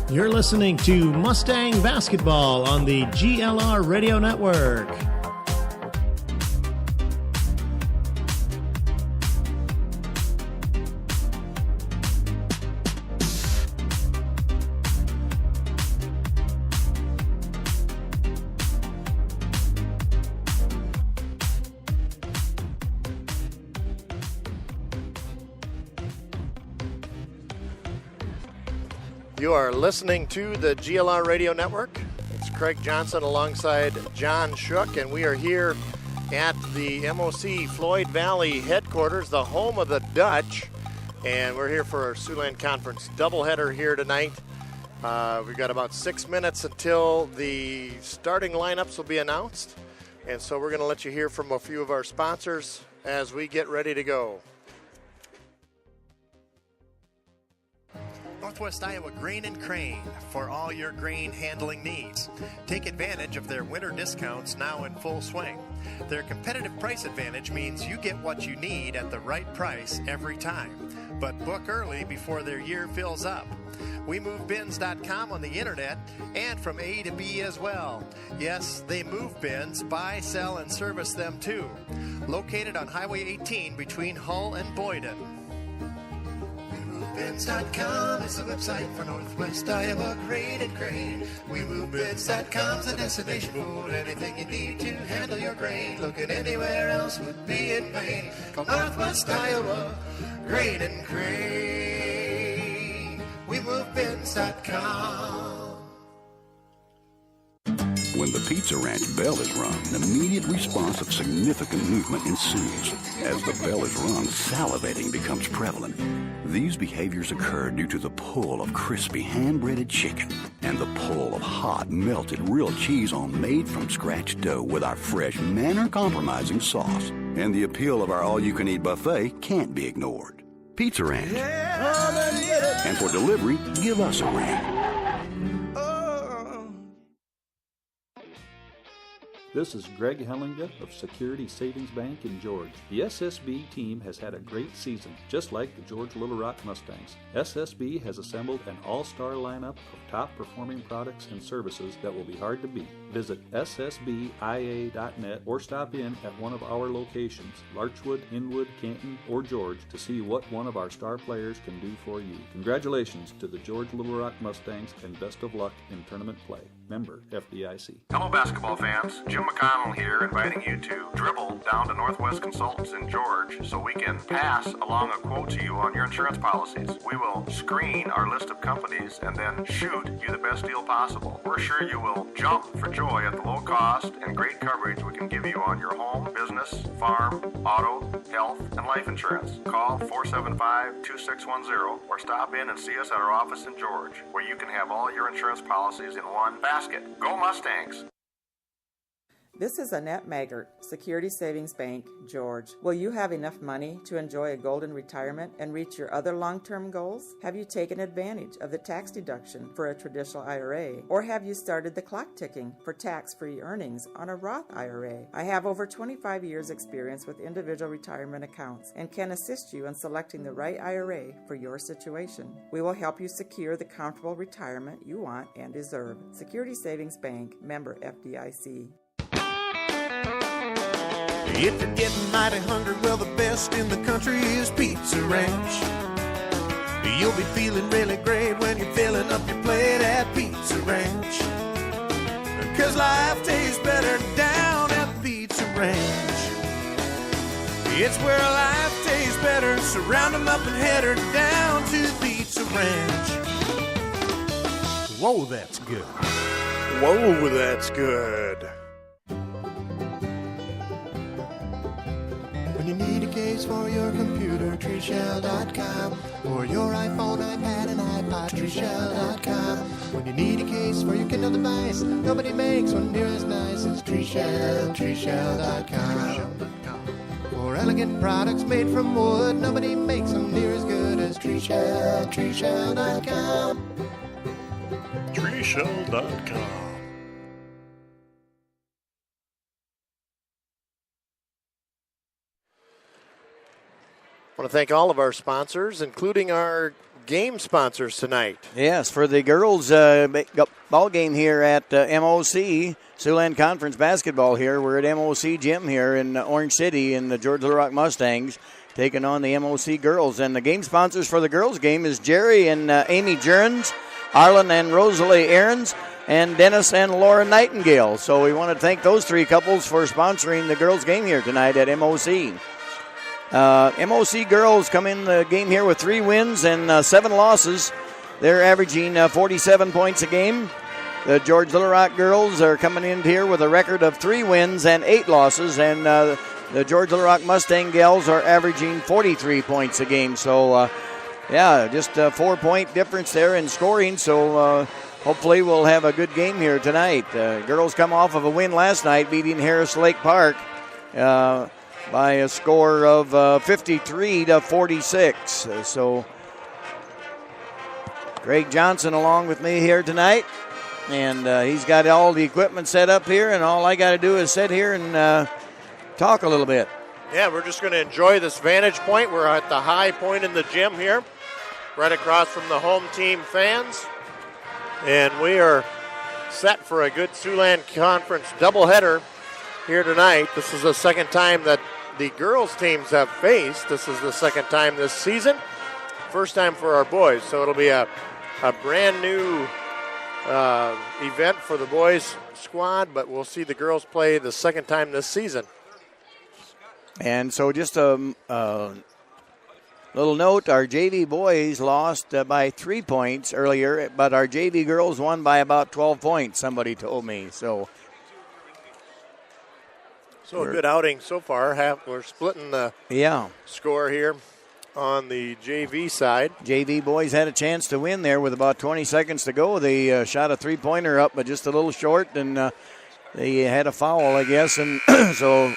You're listening to Mustang Basketball on the GLR Radio Network. You are listening to the GLR Radio Network. It's Craig Johnson alongside John Shook, and we are here at the MOC Floyd Valley headquarters, the home of the Dutch, and we're here for our Siouxland Conference doubleheader here tonight. We've got about 6 minutes until the starting lineups will be announced, and so we're going to let you hear from a few of our sponsors as we get ready to go. Northwest Iowa Grain and Crane for all your grain handling needs. Take advantage of their winter discounts now in full swing. Their competitive price advantage means you get what you need at the right price every time. But book early before their year fills up. WeMoveBins.com on the internet and from A to B as well. Yes, they move bins, buy, sell, and service them too. Located on Highway 18 between Hull and Boyden. WeMoveBins.com is the website for Northwest Iowa Grain and Crane. WeMoveBins.com is the destination for anything you need to handle your grain. Looking anywhere else would be in vain. Call Northwest Iowa Grain and Crane. WeMoveBins.com. When the Pizza Ranch bell is rung, an immediate response of significant movement ensues. As the bell is rung, salivating becomes prevalent. These behaviors occur due to the pull of crispy hand-breaded chicken and the pull of hot, melted real cheese on made-from-scratch dough with our fresh, manner-compromising sauce. And the appeal of our all-you-can-eat buffet can't be ignored. Pizza Ranch. And for delivery, give us a ring. This is Greg Hellinga of Security Savings Bank in George. The SSB team has had a great season, just like the George Little Rock Mustangs. SSB has assembled an all-star lineup of top-performing products and services that will be hard to beat. Visit ssbia.net or stop in at one of our locations, Larchwood, Inwood, Canton, or George, to see what one of our star players can do for you. Congratulations to the George Little Rock Mustangs and best of luck in tournament play. Member FDIC. Hello basketball fans, Jim McConnell here, inviting you to dribble down to Northwest Consultants in George so we can pass along a quote to you on your insurance policies. We will screen our list of companies and then shoot you the best deal possible. We're sure you will jump for joy at the low cost and great coverage we can give you on your home, business, farm, auto, health, and life insurance. Call 475-2610 or stop in and see us at our office in George, where you can have all your insurance policies in one basket. Go Mustangs! This is Annette Maggart, Security Savings Bank, George. Will you have enough money to enjoy a golden retirement and reach your other long-term goals? Have you taken advantage of the tax deduction for a traditional IRA? Or have you started the clock ticking for tax-free earnings on a Roth IRA? I have over 25 years experience with individual retirement accounts and can assist you in selecting the right IRA for your situation. We will help you secure the comfortable retirement you want and deserve. Security Savings Bank, member FDIC. If you're getting mighty hungry, well, the best in the country is Pizza Ranch. You'll be feeling really great when you're filling up your plate at Pizza Ranch. 'Cause life tastes better down at Pizza Ranch. It's where life tastes better, so round 'em up and head her down to Pizza Ranch. Whoa, that's good. Whoa, that's good. When you need a case for your computer, treeshell.com. Or your iPhone, iPad, and iPod, treeshell.com. When you need a case for your Kindle device, nobody makes one near as nice as treeshell.com. For elegant products made from wood, nobody makes them near as good as treeshell.com. Treeshell.com. I want to thank all of our sponsors, including our game sponsors tonight. Yes, for the girls ball game here at MOC, Siouxland Conference basketball here. We're at MOC Gym here in Orange City in the George Little Rock Mustangs taking on the MOC girls. And the game sponsors for the girls game is Jerry and Amy Jerns, Arlen and Rosalie Aarons, and Dennis and Laura Nightingale. So we want to thank those three couples for sponsoring the girls game here tonight at MOC. MOC girls come in the game here with 3 wins and 7 losses. They're averaging 47 points a game. The George Little Rock girls are coming in here with a record of 3 wins and 8 losses, and the George Little Rock Mustang gals are averaging 43 points a game. So, just a 4-point difference there in scoring. So hopefully we'll have a good game here tonight. Girls come off of a win last night, beating Harris Lake Park by a score of 53-46. So Greg Johnson along with me here tonight, and he's got all the equipment set up here, and all I got to do is sit here and talk a little bit. Yeah, we're just going to enjoy this vantage point. We're at the high point in the gym here, right across from the home team fans, and we are set for a good Siouxland Conference doubleheader here tonight. This is the second time that the girls teams have faced. This is the second time this season. First time for our boys. So it'll be a brand new event for the boys squad, but we'll see the girls play the second time this season. And so just a little note, our JV boys lost by 3 points earlier, but our JV girls won by about 12 points, somebody told me. So a good outing so far. We're splitting the score here on the JV side. JV boys had a chance to win there with about 20 seconds to go. They shot a 3-pointer up, but just a little short, and they had a foul, I guess, and so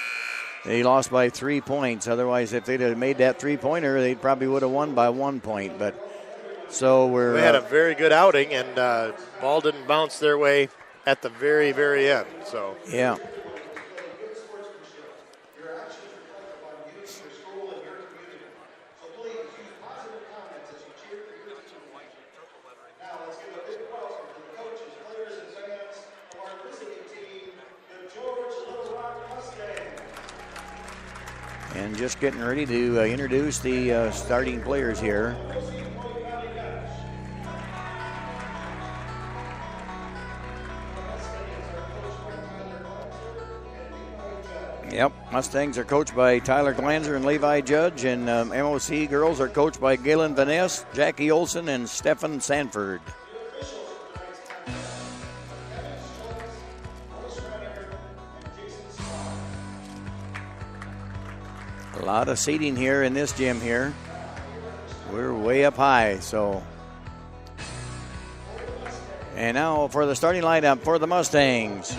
they lost by 3 points. Otherwise, if they'd have made that 3-pointer, they probably would have won by 1 point. But so we had a very good outing, and ball didn't bounce their way at the very, very end. So yeah. And just getting ready to introduce the starting players here. Yep, Mustangs are coached by Tyler Glanzer and Levi Judge, and MOC girls are coached by Galen Vaness, Jackie Olson, and Stefan Sanford. A lot of seating here in this gym here. We're way up high, so. And now for the starting lineup for the Mustangs.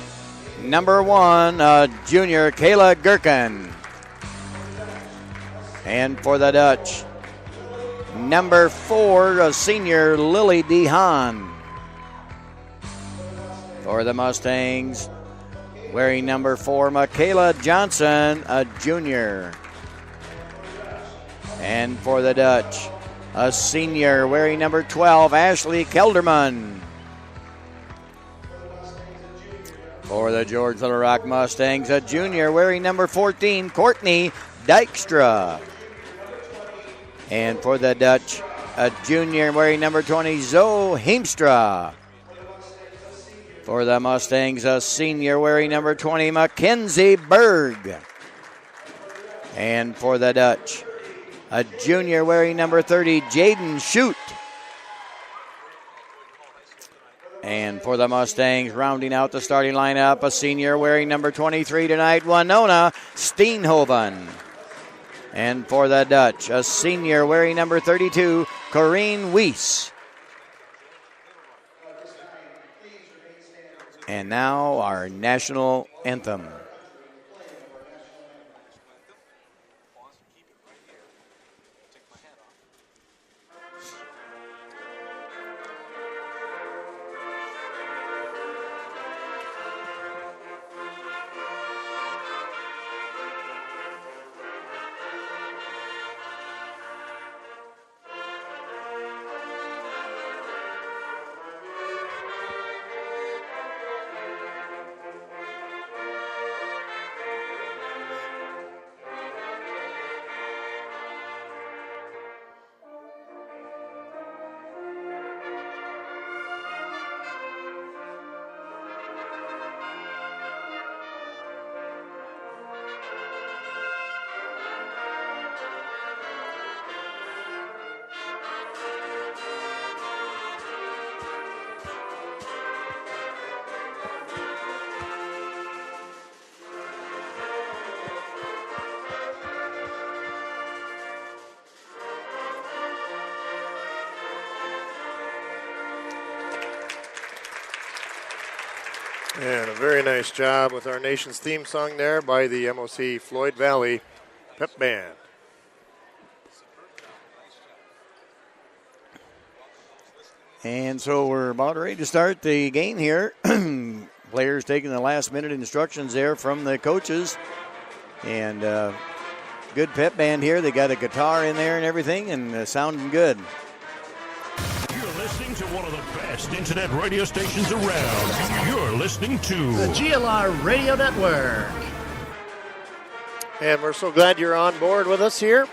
Number 1, junior Kayla Gherkin. And for the Dutch, number 4, senior Lily DeHaan. For the Mustangs, wearing number 4, Michaela Johnson, a junior. And for the Dutch, a senior wearing number 12, Ashley Kelderman. For the George Little Rock Mustangs, a junior wearing number 14, Courtney Dykstra. And for the Dutch, a junior wearing number 20, Zoe Heemstra. For the Mustangs, a senior wearing number 20, Mackenzie Berg. And for the Dutch, a junior wearing number 30, Jaden Schute. And for the Mustangs, rounding out the starting lineup, a senior wearing number 23 tonight, Winona Steenhoven. And for the Dutch, a senior wearing number 32, Corrine Weiss. And now our national anthem. And a very nice job with our nation's theme song there by the MOC Floyd Valley Pep Band. And so we're about ready to start the game here. Players taking the last minute instructions there from the coaches. And good pep band here. They got a guitar in there and everything, and sounding good. You're listening to one of the best internet radio stations around. You're listening to the GLR Radio Network. And we're so glad you're on board with us here.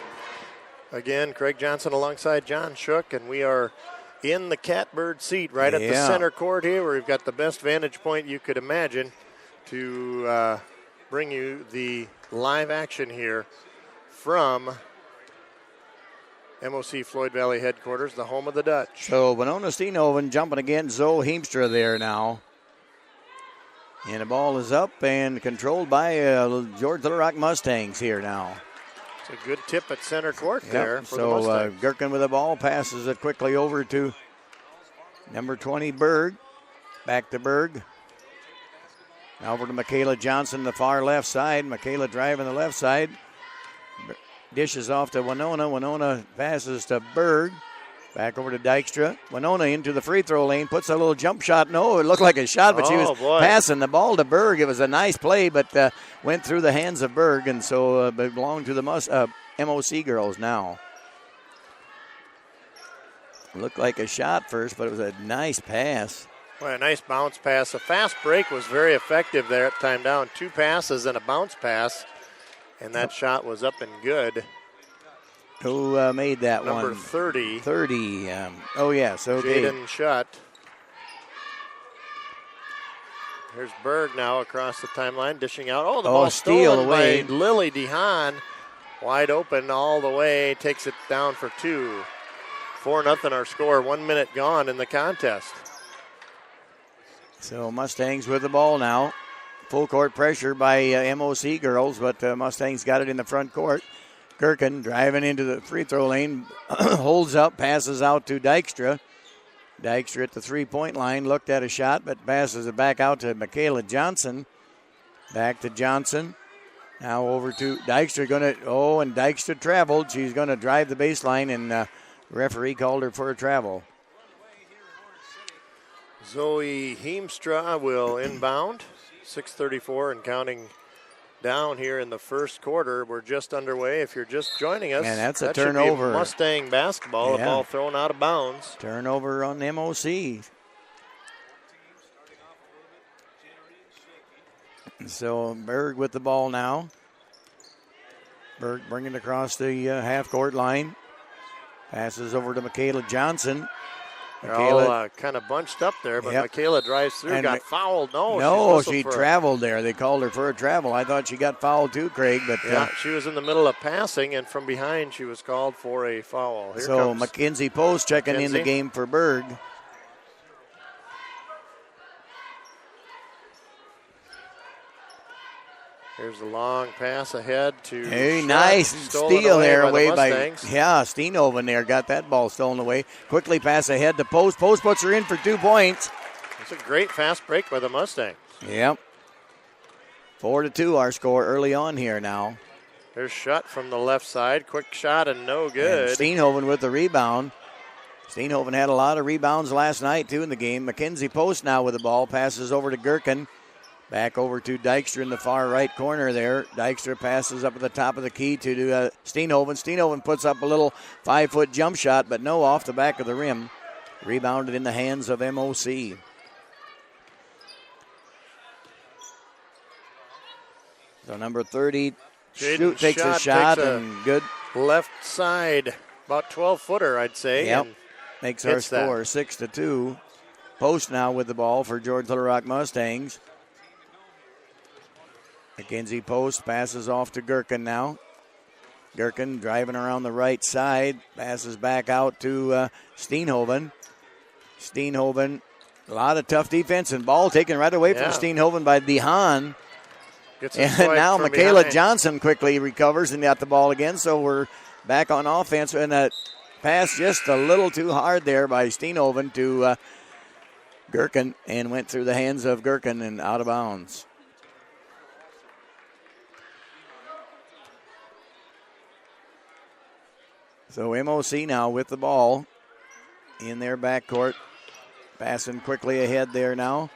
Again, Craig Johnson alongside John Shook, and we are in the catbird seat right at the center court here, where we've got the best vantage point you could imagine to bring you the live action here from MOC Floyd Valley headquarters, the home of the Dutch. So Winona Steenhoven jumping against Zoe Heemstra there now. And the ball is up and controlled by George Little Rock Mustangs here now. It's a good tip at center court there for the Mustangs. Gherkin with the ball, passes it quickly over to number 20, Berg. Back to Berg. Now over to Michaela Johnson, the far left side. Michaela driving the left side. Dishes off to Winona. Winona passes to Berg. Back over to Dykstra. Winona into the free throw lane. Puts a little jump shot. No, it looked like a shot, but she was passing the ball to Berg. It was a nice play, but went through the hands of Berg, and so belonged to the MOC girls now. Looked like a shot first, but it was a nice pass. Well, a nice bounce pass. A fast break was very effective there at time down. 2 passes and a bounce pass, and that shot was up and good. Who made that Number one? 30. 30. Oh, yes. Okay. Jaden Shutt. Here's Berg now across the timeline, dishing out. Oh, the ball stolen away by Lily DeHaan. Wide open all the way. Takes it down for 2. 4-0 our score. 1 minute gone in the contest. So Mustangs with the ball now. Full court pressure by MOC girls, but Mustangs got it in the front court. Gherkin driving into the free throw lane, holds up, passes out to Dykstra. Dykstra at the three-point line, looked at a shot, but passes it back out to Michaela Johnson. Back to Johnson. Now over to Dykstra. And Dykstra traveled. She's going to drive the baseline, and the referee called her for a travel. Zoe Heemstra will inbound. 6:34 and counting down here in the first quarter. We're just underway. If you're just joining us, and that's a that turnover. Should be Mustang basketball. A ball thrown out of bounds. Turnover on MOC. So Berg with the ball now. Berg bringing it across the half-court line. Passes over to Michaela Johnson. They're all kind of bunched up there, but Michaela drives through, and got fouled. No, she traveled there. They called her for a travel. I thought she got fouled too, Craig. But she was in the middle of passing, and from behind she was called for a foul. Here comes Mackenzie Post checking in the game for Berg. Here's a long pass ahead to nice steal there away by Steenhoven there. Got that ball stolen away. Quickly pass ahead to Post. Post puts her in for 2 points. It's a great fast break by the Mustangs. Yep. 4-2 our score early on here now. There's shot from the left side. Quick shot and no good. And Steenhoven with the rebound. Steenhoven had a lot of rebounds last night too in the game. Mackenzie Post now with the ball. Passes over to Gherkin. Back over to Dykstra in the far right corner there. Dykstra passes up at the top of the key to Steenhoven. Steenhoven puts up a little 5-foot jump shot, but no, off the back of the rim. Rebounded in the hands of MOC. So number 30 takes a shot and good. Left side, about 12-footer, I'd say. Yep, makes our score 6-2. Post now with the ball for George Little Rock Mustangs. Mackenzie Post passes off to Gherkin now. Gherkin driving around the right side. Passes back out to Steenhoven. Steenhoven, a lot of tough defense and ball taken right away from Steenhoven by DeHaan. And now Michaela Johnson quickly recovers and got the ball again. So we're back on offense. And that pass just a little too hard there by Steenhoven to Gherkin and went through the hands of Gherkin and out of bounds. So MOC now with the ball in their backcourt. Passing quickly ahead there now.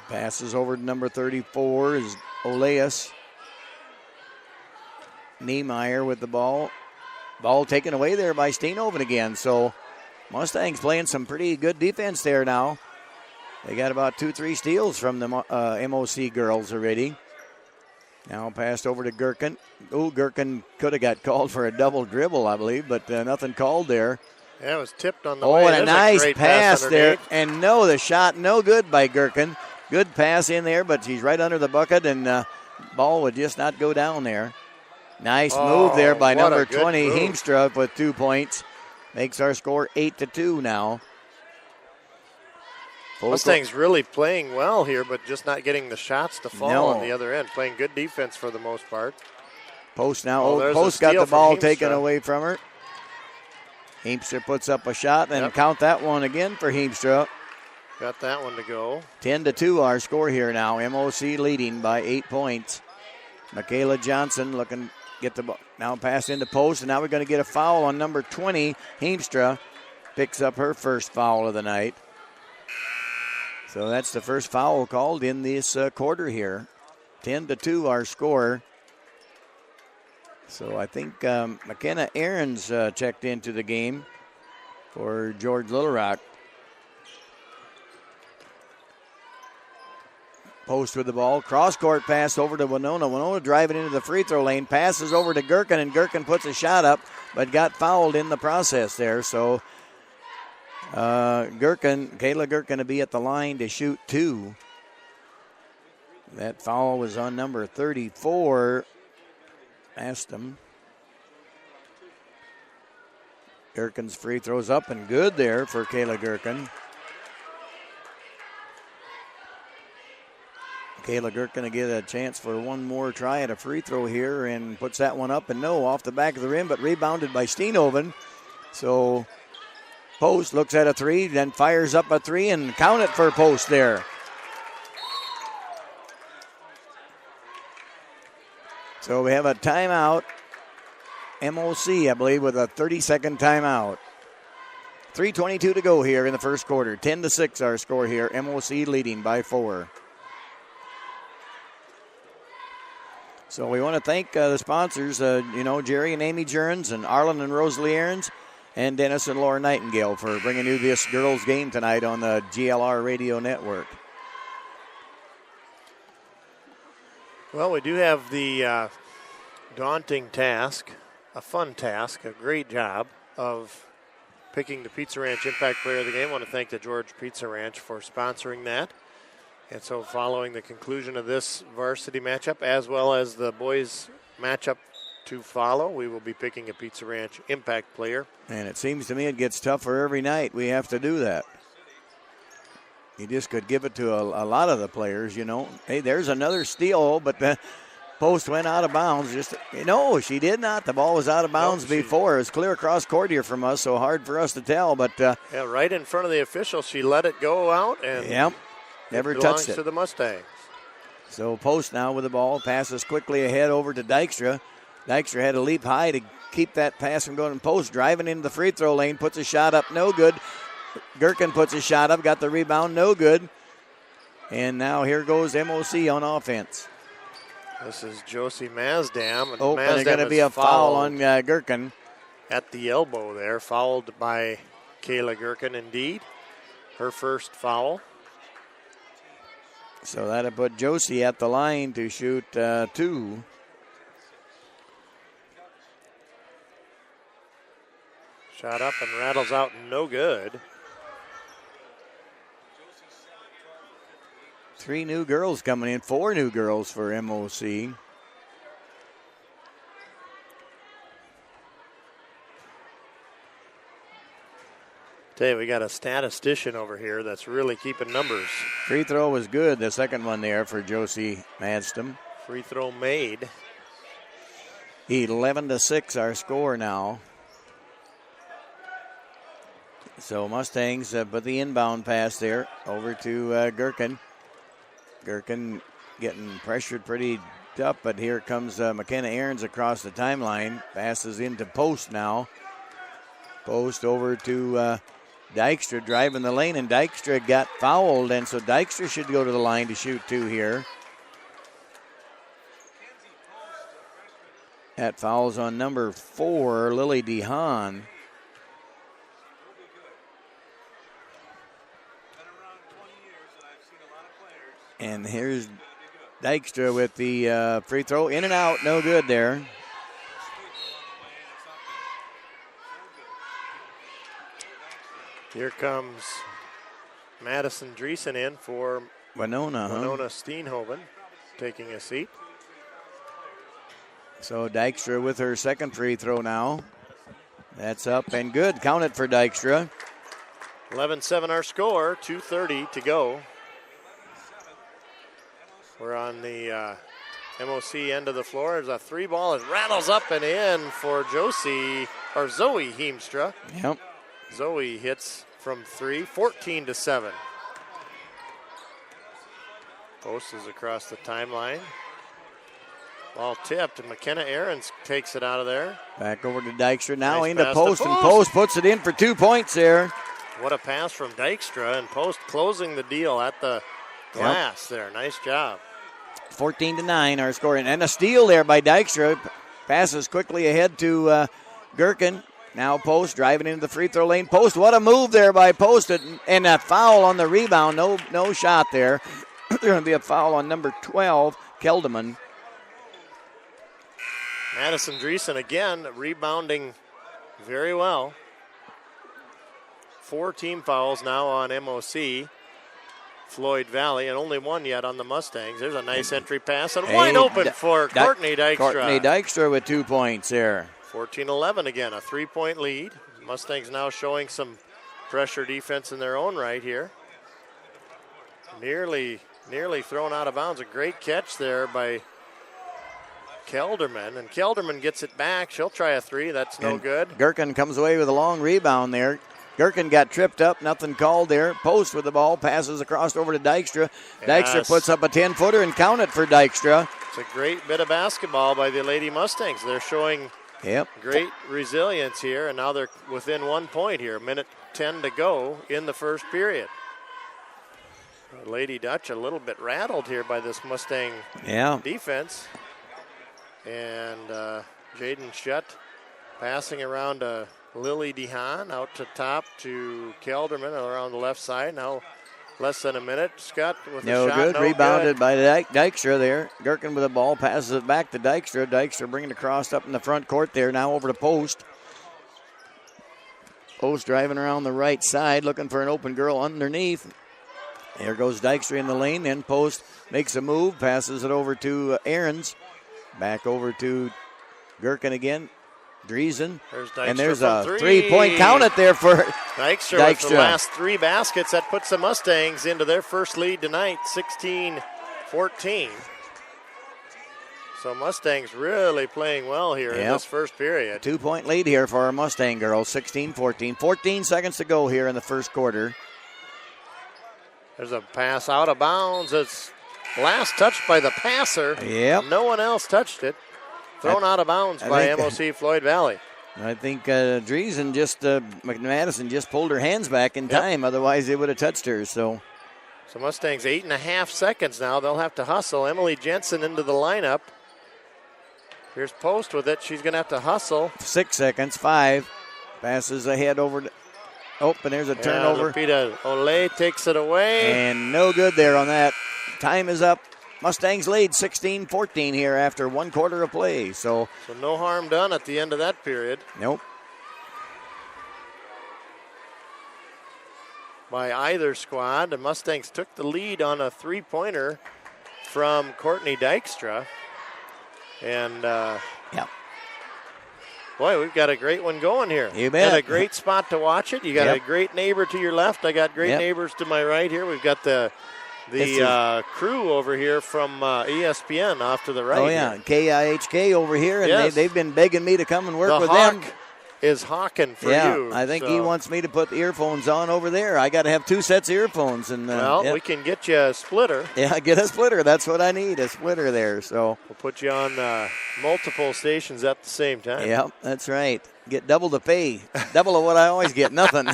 Passes over to number 34 is Oleus. Niemeyer with the ball. Ball taken away there by Steenhoven again. So Mustangs playing some pretty good defense there now. They got about 2-3 steals from the MOC girls already. Now passed over to Gherkin. Gherkin could have got called for a double dribble, I believe, but nothing called there. Yeah, it was tipped on the way. Oh, and a nice pass there. underneath. And no, the shot no good by Gherkin. Good pass in there, but he's right under the bucket, and ball would just not go down there. Nice move there by what a number good 20, move. Heemstra, with 2 points. Makes our score 8-2 now. Mustangs really playing well here, but just not getting the shots to fall No. on the other end. Playing good defense for the most part. Post now. Oh, there's a Post got steal the from ball Heemstra. taken away from her. Heemstra puts up a shot, and Yep. count that one again for Heemstra. Got that one to go. 10-2 our score here now. MOC leading by 8 points. Michaela Johnson looking get the ball. Now pass into post, and now we're going to get a foul on number 20. Heemstra picks up her first foul of the night. So that's the first foul called in this quarter here. 10-2 our score. So I think McKenna Aarons checked into the game for George Little Rock. Post with the ball. Cross-court pass over to Winona. Winona driving into the free throw lane. Passes over to Gherkin, and Gherkin puts a shot up, but got fouled in the process there. So Kayla Gherkin to be at the line to shoot 2. That foul was on number 34, Aston. Gherkin's free throws up and good there for Kayla Gherkin. Kayla Gherkin to get a chance for one more try at a free throw here and puts that one up, and no, off the back of the rim, but rebounded by Steenhoven. So Post looks at a 3, then fires up a 3, and count it for Post there. So we have a timeout. MOC, I believe, with a 30-second timeout. 3:22 to go here in the first quarter. 10-6 our score here. MOC leading by 4. So we want to thank the sponsors, Jerry and Amy Jerns and Arlen and Rosalie Aarons and Dennis and Laura Nightingale for bringing you this girls game tonight on the GLR Radio Network. Well, we do have the daunting task, a fun task, a great job of picking the Pizza Ranch Impact Player of the Game. I want to thank the George Pizza Ranch for sponsoring that. And so following the conclusion of this varsity matchup, as well as the boys matchup to follow, we will be picking a Pizza Ranch Impact Player. And it seems to me it gets tougher every night. We have to do that. You just could give it to a lot of the players, Hey, there's another steal, but the Post went out of bounds. She did not. The ball was out of bounds before. It was clear across court here from us, so hard for us to tell. But right in front of the official, she let it go out, and never it touched it. belongs to the Mustangs. So Post now with the ball, passes quickly ahead over to Dykstra. Dykstra had to leap high to keep that pass from going. Post driving into the free throw lane, puts a shot up, no good. Gherkin puts a shot up, got the rebound, no good. And now here goes MOC on offense. This is Josie Mazdam. And there's going to be a foul on Gherkin. At the elbow there, fouled by Kayla Gherkin indeed. Her first foul. So that'll put Josie at the line to shoot 2. Shot up and rattles out, no good. 3 new girls coming in, 4 new girls for MOC. Tell you, we got a statistician over here that's really keeping numbers. Free throw was good, the second one there for Josie Madstam. Free throw made. 11-6 our score now. So Mustangs put the inbound pass there over to Gherkin. Gherkin getting pressured pretty up, but here comes McKenna Ahrens across the timeline. Passes into Post now. Post over to Dykstra driving the lane, and Dykstra got fouled, and so Dykstra should go to the line to shoot two here. That foul's on number 4, Lily DeHaan. And here's Dykstra with the free throw. In and out, no good there. Here comes Madison Dreesen in for Winona Steenhoven, taking a seat. So Dykstra with her second free throw now. That's up and good. Count it for Dykstra. 11-7 our score, 2:30 to go. We're on the MOC end of the floor. There's a three ball. It rattles up and in for Zoe Heemstra. Yep. Zoe hits from 3, 14-7. Post is across the timeline. Ball tipped, and McKenna Ahrens takes it out of there. Back over to Dykstra now Nice into pass to Post, and Post puts it in for 2 points there. What a pass from Dykstra, and Post closing the deal at the glass there. Nice job. 14-9 our score, and a steal there by Dykstra. Passes quickly ahead to Gherkin. Now Post driving into the free throw lane. Post, what a move there by Post, and a foul on the rebound. No shot there. There's going to be a foul on number 12, Kelderman. Madison Dreesen again rebounding very well. 4 team fouls now on MOC Floyd Valley, and only one yet on the Mustangs. There's a nice entry pass, and wide open for Courtney Dykstra. Courtney Dykstra with 2 points there. 14-11 again, a 3-point lead. Mustangs now showing some pressure defense in their own right here. Nearly thrown out of bounds. A great catch there by Kelderman, and Kelderman gets it back. She'll try a 3. That's no good. Gherkin comes away with a long rebound there. Gherkin got tripped up, nothing called there. Post with the ball, passes across over to Dykstra. Dykstra puts up a 10-footer and count it for Dykstra. It's a great bit of basketball by the Lady Mustangs. They're showing great resilience here, and now they're within 1 point here. 1:10 to go in the first period. Lady Dutch a little bit rattled here by this Mustang defense. And Jaden Shutt passing around to Lily DeHaan, out to top to Kelderman around the left side. Now less than a minute. Scott with a shot. Good. Rebounded by Dykstra there. Gherkin with the ball, passes it back to Dykstra. Dykstra bringing it across up in the front court there. Now over to Post. Post driving around the right side, looking for an open girl underneath. There goes Dykstra in the lane. Then Post makes a move, passes it over to Ahrens. Back over to Gherkin again. Dreesen. And there's a 3-point count it there for Dykstra. With the last 3 baskets. That puts the Mustangs into their first lead tonight, 16-14. So Mustangs really playing well here in this first period. 2-point lead here for our Mustang girls, 16-14. 14 seconds to go here in the first quarter. There's a pass out of bounds. It's last touched by the passer. Yep. No one else touched it. Thrown out of bounds by MOC Floyd Valley. I think Dreesen Madison just pulled her hands back in time. Otherwise, they would have touched her. So Mustangs 8.5 seconds now. They'll have to hustle. Emily Jensen into the lineup. Here's Post with it. She's going to have to hustle. 6 seconds. 5. Passes ahead over to. Oh, and there's a turnover. Lupita Olay takes it away. And no good there on that. Time is up. Mustangs lead 16-14 here after 1 quarter of play. So no harm done at the end of that period. Nope. By either squad. The Mustangs took the lead on a 3-pointer from Courtney Dykstra. And boy, we've got a great one going here. You bet. And a great spot to watch it. You got a great neighbor to your left. I got great neighbors to my right here. We've got the crew over here from ESPN off to the right. Oh, yeah. KIHK over here, and they've been begging me to come and work with them. is hawking for yeah, you. I think he wants me to put the earphones on over there. I got to have 2 sets of earphones. And we can get you a splitter. Yeah, get a splitter. That's what I need, a splitter there. So we'll put you on multiple stations at the same time. Yeah, that's right. Get double the pay. Double of what I always get, nothing.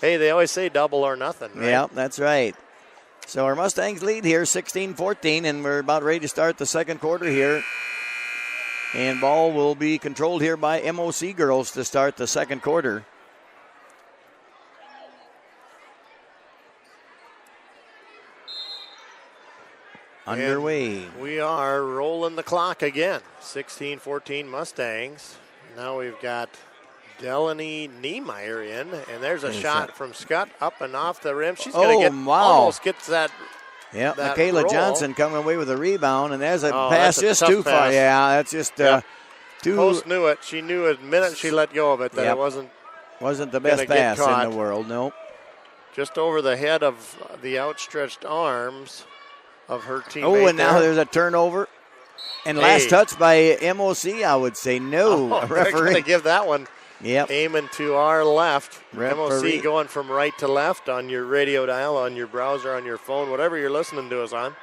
Hey, they always say double or nothing, right? Yeah, that's right. So our Mustangs lead here 16-14, and we're about ready to start the second quarter here. And ball will be controlled here by MOC girls to start the second quarter. Underway. And we are rolling the clock again. 16-14 Mustangs. Now we've got Delaney Niemeyer in, and there's a shot from Scott up and off the rim. She's going to almost gets that. Yeah, that Michaela roll. Johnson coming away with a rebound, and there's a pass just too far. Pass. Yeah, that's just too. Post knew it. She knew it the minute she let go of it that it wasn't the best pass in the world. Nope. Just over the head of the outstretched arms of her teammate. Oh, and now there's a turnover. And last touch by MOC, I would say no. Referee. They're going to give that one. Yep. Aiming to our left. Referee. MOC going from right to left on your radio dial, on your browser, on your phone, whatever you're listening to us on.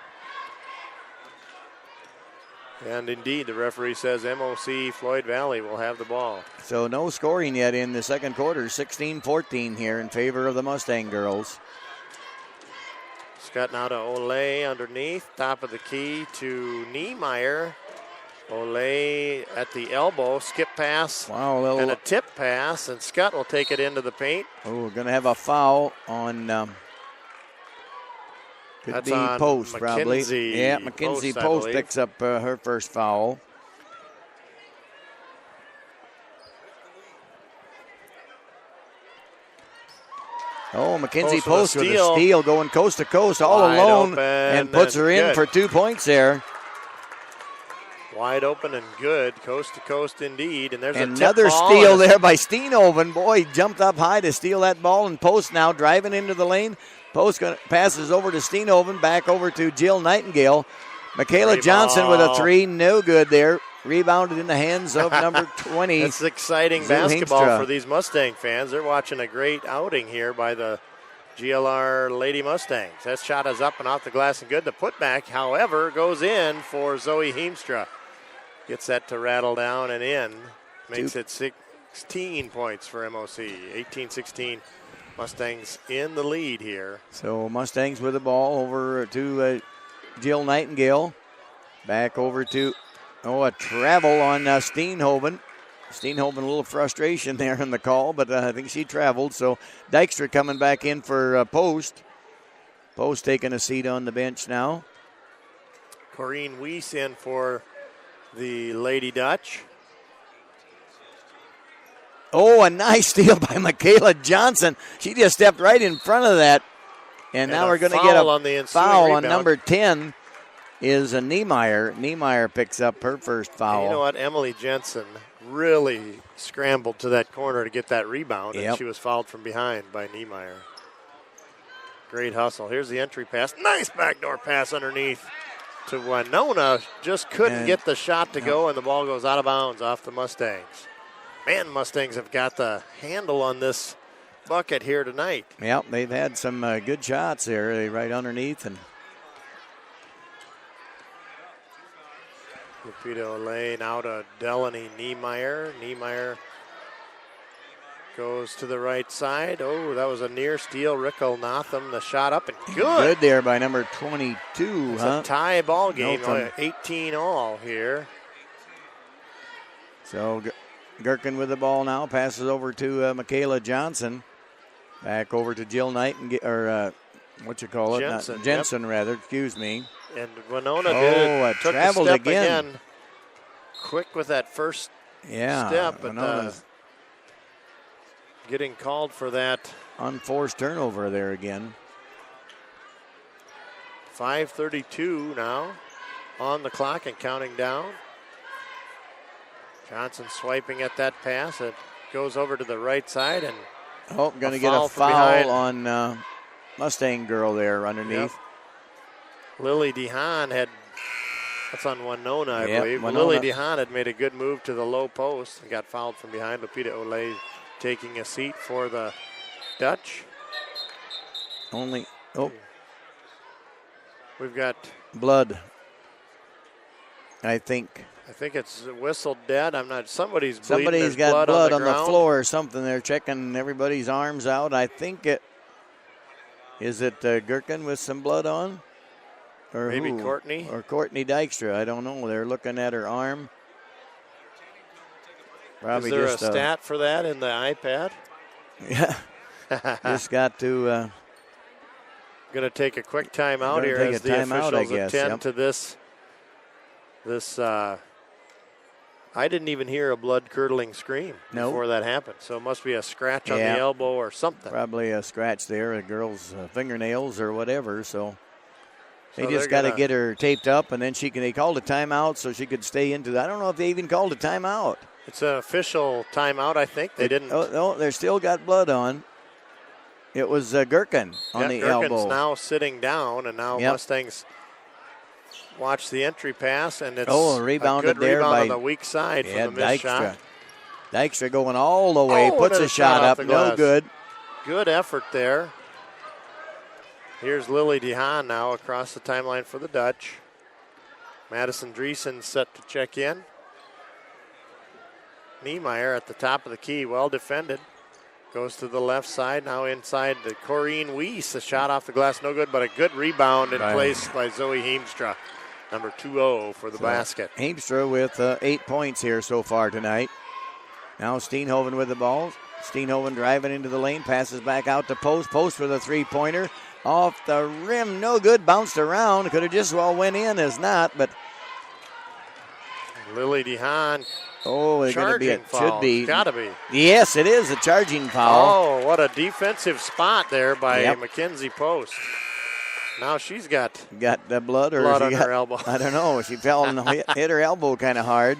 And indeed, the referee says MOC Floyd Valley will have the ball. So no scoring yet in the second quarter. 16-14 here in favor of the Mustang girls. Scott now to Olay underneath, top of the key to Niemeyer. Olay at the elbow, skip pass, and a tip pass, and Scott will take it into the paint. Oh, we're going to have a foul on, could be on Post, probably. Yeah, Mackenzie Post picks up her first foul. Oh, Mackenzie Post with a steal going coast to coast all alone and puts her in for 2 points there. Wide open and good, coast to coast indeed. And there's another steal there by Steenhoven. Boy, he jumped up high to steal that ball, and Post now driving into the lane. Post passes over to Steenhoven, back over to Jill Nightingale. Michaela Johnson with a 3, no good there. Rebounded in the hands of number 20. That's exciting basketball for these Mustang fans. They're watching a great outing here by the GLR Lady Mustangs. That shot is up and off the glass and good. The putback, however, goes in for Zoe Heemstra. Gets that to rattle down and in. Makes it 16 points for MOC. 18-16 Mustangs in the lead here. So Mustangs with the ball over to Jill Nightingale. Back over to, a travel on Steenhoven. Steenhoven, a little frustration there in the call, but I think she traveled. So Dykstra coming back in for Post. Post taking a seat on the bench now. Corrine Weiss in for the Lady Dutch. Oh, a nice steal by Michaela Johnson. She just stepped right in front of that. And now we're going to get a foul on number 10 is a Niemeyer. Niemeyer picks up her first foul. And you know what? Emily Jensen really scrambled to that corner to get that rebound, and she was fouled from behind by Niemeyer. Great hustle. Here's the entry pass. Nice backdoor pass underneath to Winona. Just couldn't get the shot to go, and the ball goes out of bounds off the Mustangs. Man, Mustangs have got the handle on this bucket here tonight. Yep, they've had some good shots there right underneath. And Lupita Olay now to Delaney Niemeyer. Niemeyer goes to the right side. Oh, that was a near steal. Rickel Notham, the shot up and good. Good there by number 22. It's a tie ball game, 18 all here. So Gherkin with the ball now, passes over to Michaela Johnson. Back over to Jill Nightingale, or Jensen, rather, excuse me. And Winona took traveled a step again. Quick with that first step, but getting called for that. Unforced turnover there again. 5:32 now on the clock and counting down. Johnson swiping at that pass. It goes over to the right side and going to get a foul on Mustang girl there underneath. Yep. Lily DeHaan had That's on Winona, I Yep, believe. Winona. Lily DeHaan had made a good move to the low post and got fouled from behind. Lupita Olay taking a seat for the Dutch. We've got blood, I think. I think it's whistled dead. I'm not. Somebody's bleeding. Somebody's There's got blood on the ground. floor or something. They're checking everybody's arms out. I think is it Gherkin with some blood on? Or maybe who? Courtney. Or Courtney Dykstra. I don't know. They're looking at her arm. Probably Is there just a stat for that in the iPad? Yeah. Just got to. Going to take a quick timeout Gonna here take as a the timeout, I officials guess, attend yep. to this. I didn't even hear a blood-curdling scream before that happened. So it must be a scratch on the elbow or something. Probably a scratch there, a girl's fingernails or whatever. So they So just got to get her taped up, and then they called a timeout so she could stay into that. I don't know if they even called a timeout. It's an official timeout, I think. They didn't. Oh, no, they still got blood on. It was Gherkin on the Gherkin's elbow. now sitting down, and now Mustangs watch the entry pass, and it's rebounded a good there rebound by on the weak side from the missed shot. Dykstra going all the way, puts and a shot up, no good. Good effort there. Here's Lily DeHaan now across the timeline for the Dutch. Madison Dreesen set to check in. Niemeyer at the top of the key, well defended. Goes to the left side, now inside to Corrine Weiss. A shot off the glass, no good, but a good rebound in place by Zoe Heemstra. Number 2-0 for the basket. Heemstra with 8 points here so far tonight. Now Steenhoven with the ball. Steenhoven driving into the lane, passes back out to Post. Post with a three-pointer. Off the rim, no good, bounced around. Could have just well went in, as not, but. Lily DeHaan. Oh, it's going to be. It should be. Gotta be. Yes, it is a charging foul. Oh, what a defensive spot there by Mackenzie Post. Now she's got the blood on her elbow. I don't know. She fell and hit her elbow kind of hard.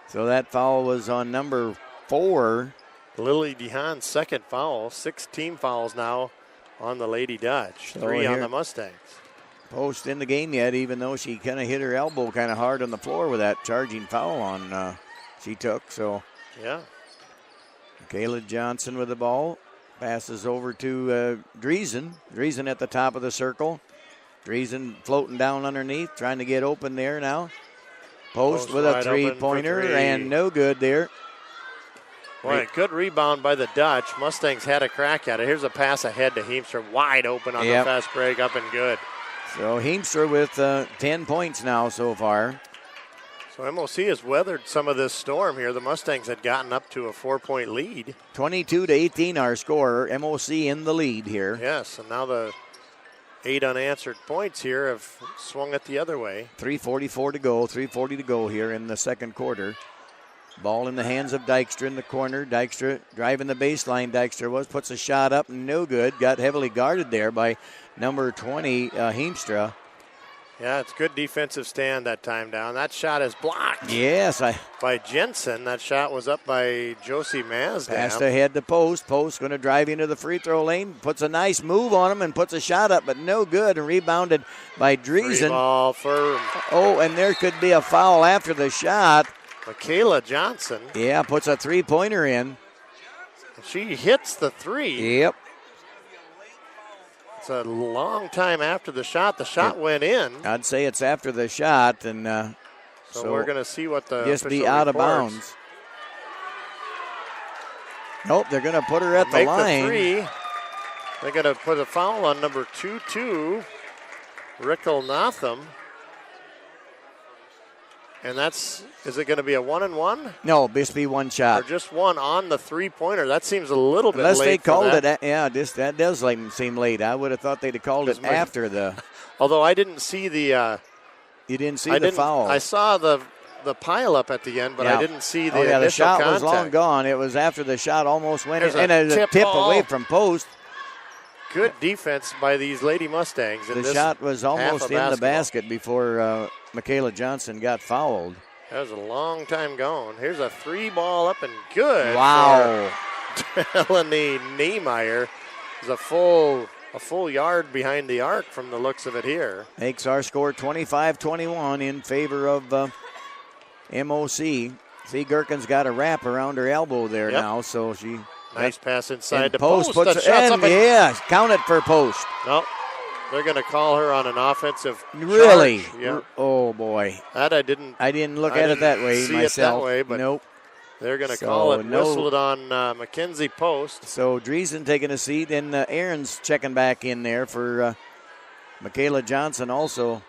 So that foul was on number 4. Lily DeHaan's second foul. 6 team fouls now on the Lady Dutch. 3 on the Mustangs. Post in the game yet, even though she kind of hit her elbow kind of hard on the floor with that charging foul on she took. So yeah. Kayla Johnson with the ball. Passes over to Dreesen. Dreesen at the top of the circle. Dreesen floating down underneath, trying to get open there now. Post with a three-pointer and no good there. Boy, a good rebound by the Dutch. Mustangs had a crack at it. Here's a pass ahead to Heemstra, wide open on the fast break, up and good. So Heemstra with 10 points now so far. So MOC has weathered some of this storm here. The Mustangs had gotten up to a 4-point lead. 22-18 our score. MOC in the lead here. Yes, and now the 8 unanswered points here have swung it the other way. 3:44 to go. 3:40 to go here in the second quarter. Ball in the hands of Dykstra in the corner. Dykstra driving the baseline. Dykstra puts a shot up, no good. Got heavily guarded there by number 20, Heemstra. Yeah, it's good defensive stand that time down. That shot is blocked. Yes. By Jensen. That shot was up by Josie Masdam. Passed ahead to Post. Post going to drive into the free throw lane. Puts a nice move on him and puts a shot up, but no good. And rebounded by Dreesen. Free ball for... Oh, and there could be a foul after the shot. Michaela Johnson. Yeah, puts a three-pointer in. She hits the 3. Yep. It's a long time after the shot. The shot went in. I'd say it's after the shot, and so we're going to see what the just be out reports. Of bounds. Nope, they're going to put her at the line. The 3. They're going to put a foul on number 22, Rickel Notham. And is it going to be a 1-and-1? No, just be one shot. Or just one on the three-pointer. That seems a little bit late. Unless they called it, that does seem late. I would have thought they'd have called it after the. Although I didn't see the. You didn't see the foul. I saw the pile-up at the end, but I didn't see the initial the shot contact. was long gone. It was after the shot almost went in. And a tip away from Post. Good defense by these Lady Mustangs. The shot was almost in the basket before Michaela Johnson got fouled. That was a long time gone. Here's a 3-ball up and good. Wow. For Melanie Niemeyer. It's a full a full yard behind the arc from the looks of it here. Makes our score 25-21 in favor of MOC. See, Gherkin's got a wrap around her elbow there now, so she... Nice pass inside the post. Puts Puts count it for post. Nope. They're going to call her on an offensive Really? charge. Yeah. Oh, boy. That I didn't look at it that way see myself. it that way, but nope. They're going to call it, whistle it on Mackenzie Post. So Driesen taking a seat, and Aaron's checking back in there for Michaela Johnson also.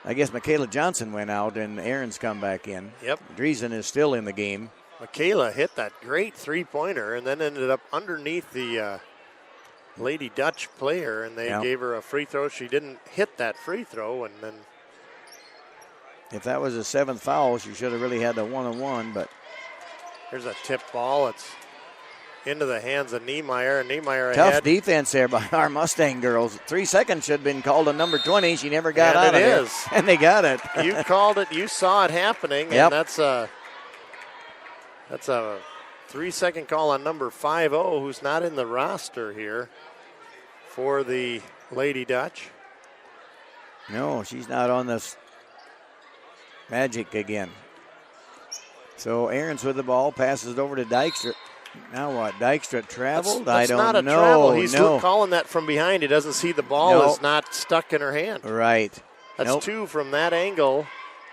I guess Michaela Johnson went out, and Aaron's come back in. Yep. Driesen is still in the game. Michaela hit that great three-pointer and then ended up underneath the Lady Dutch player, and they gave her a free throw. She didn't hit that free throw, and then... If that was a seventh foul, she should have really had the one-on-one, but... Here's a tip ball. It's into the hands of Niemeyer, and Niemeyer Tough ahead. defense there by our Mustang girls. 3 seconds should have been called on number 20. She never got out of it. And they got it. You called it. You saw it happening, and that's a 3-second call on number 50, who's not in the roster here for the Lady Dutch. No, she's not on this Magic again. So Aaron's with the ball, passes it over to Dykstra. Now what? Dykstra traveled? That's I don't not a know. travel. He's no. calling that from behind. He doesn't see the ball is not stuck in her hand. Right. That's two from that angle.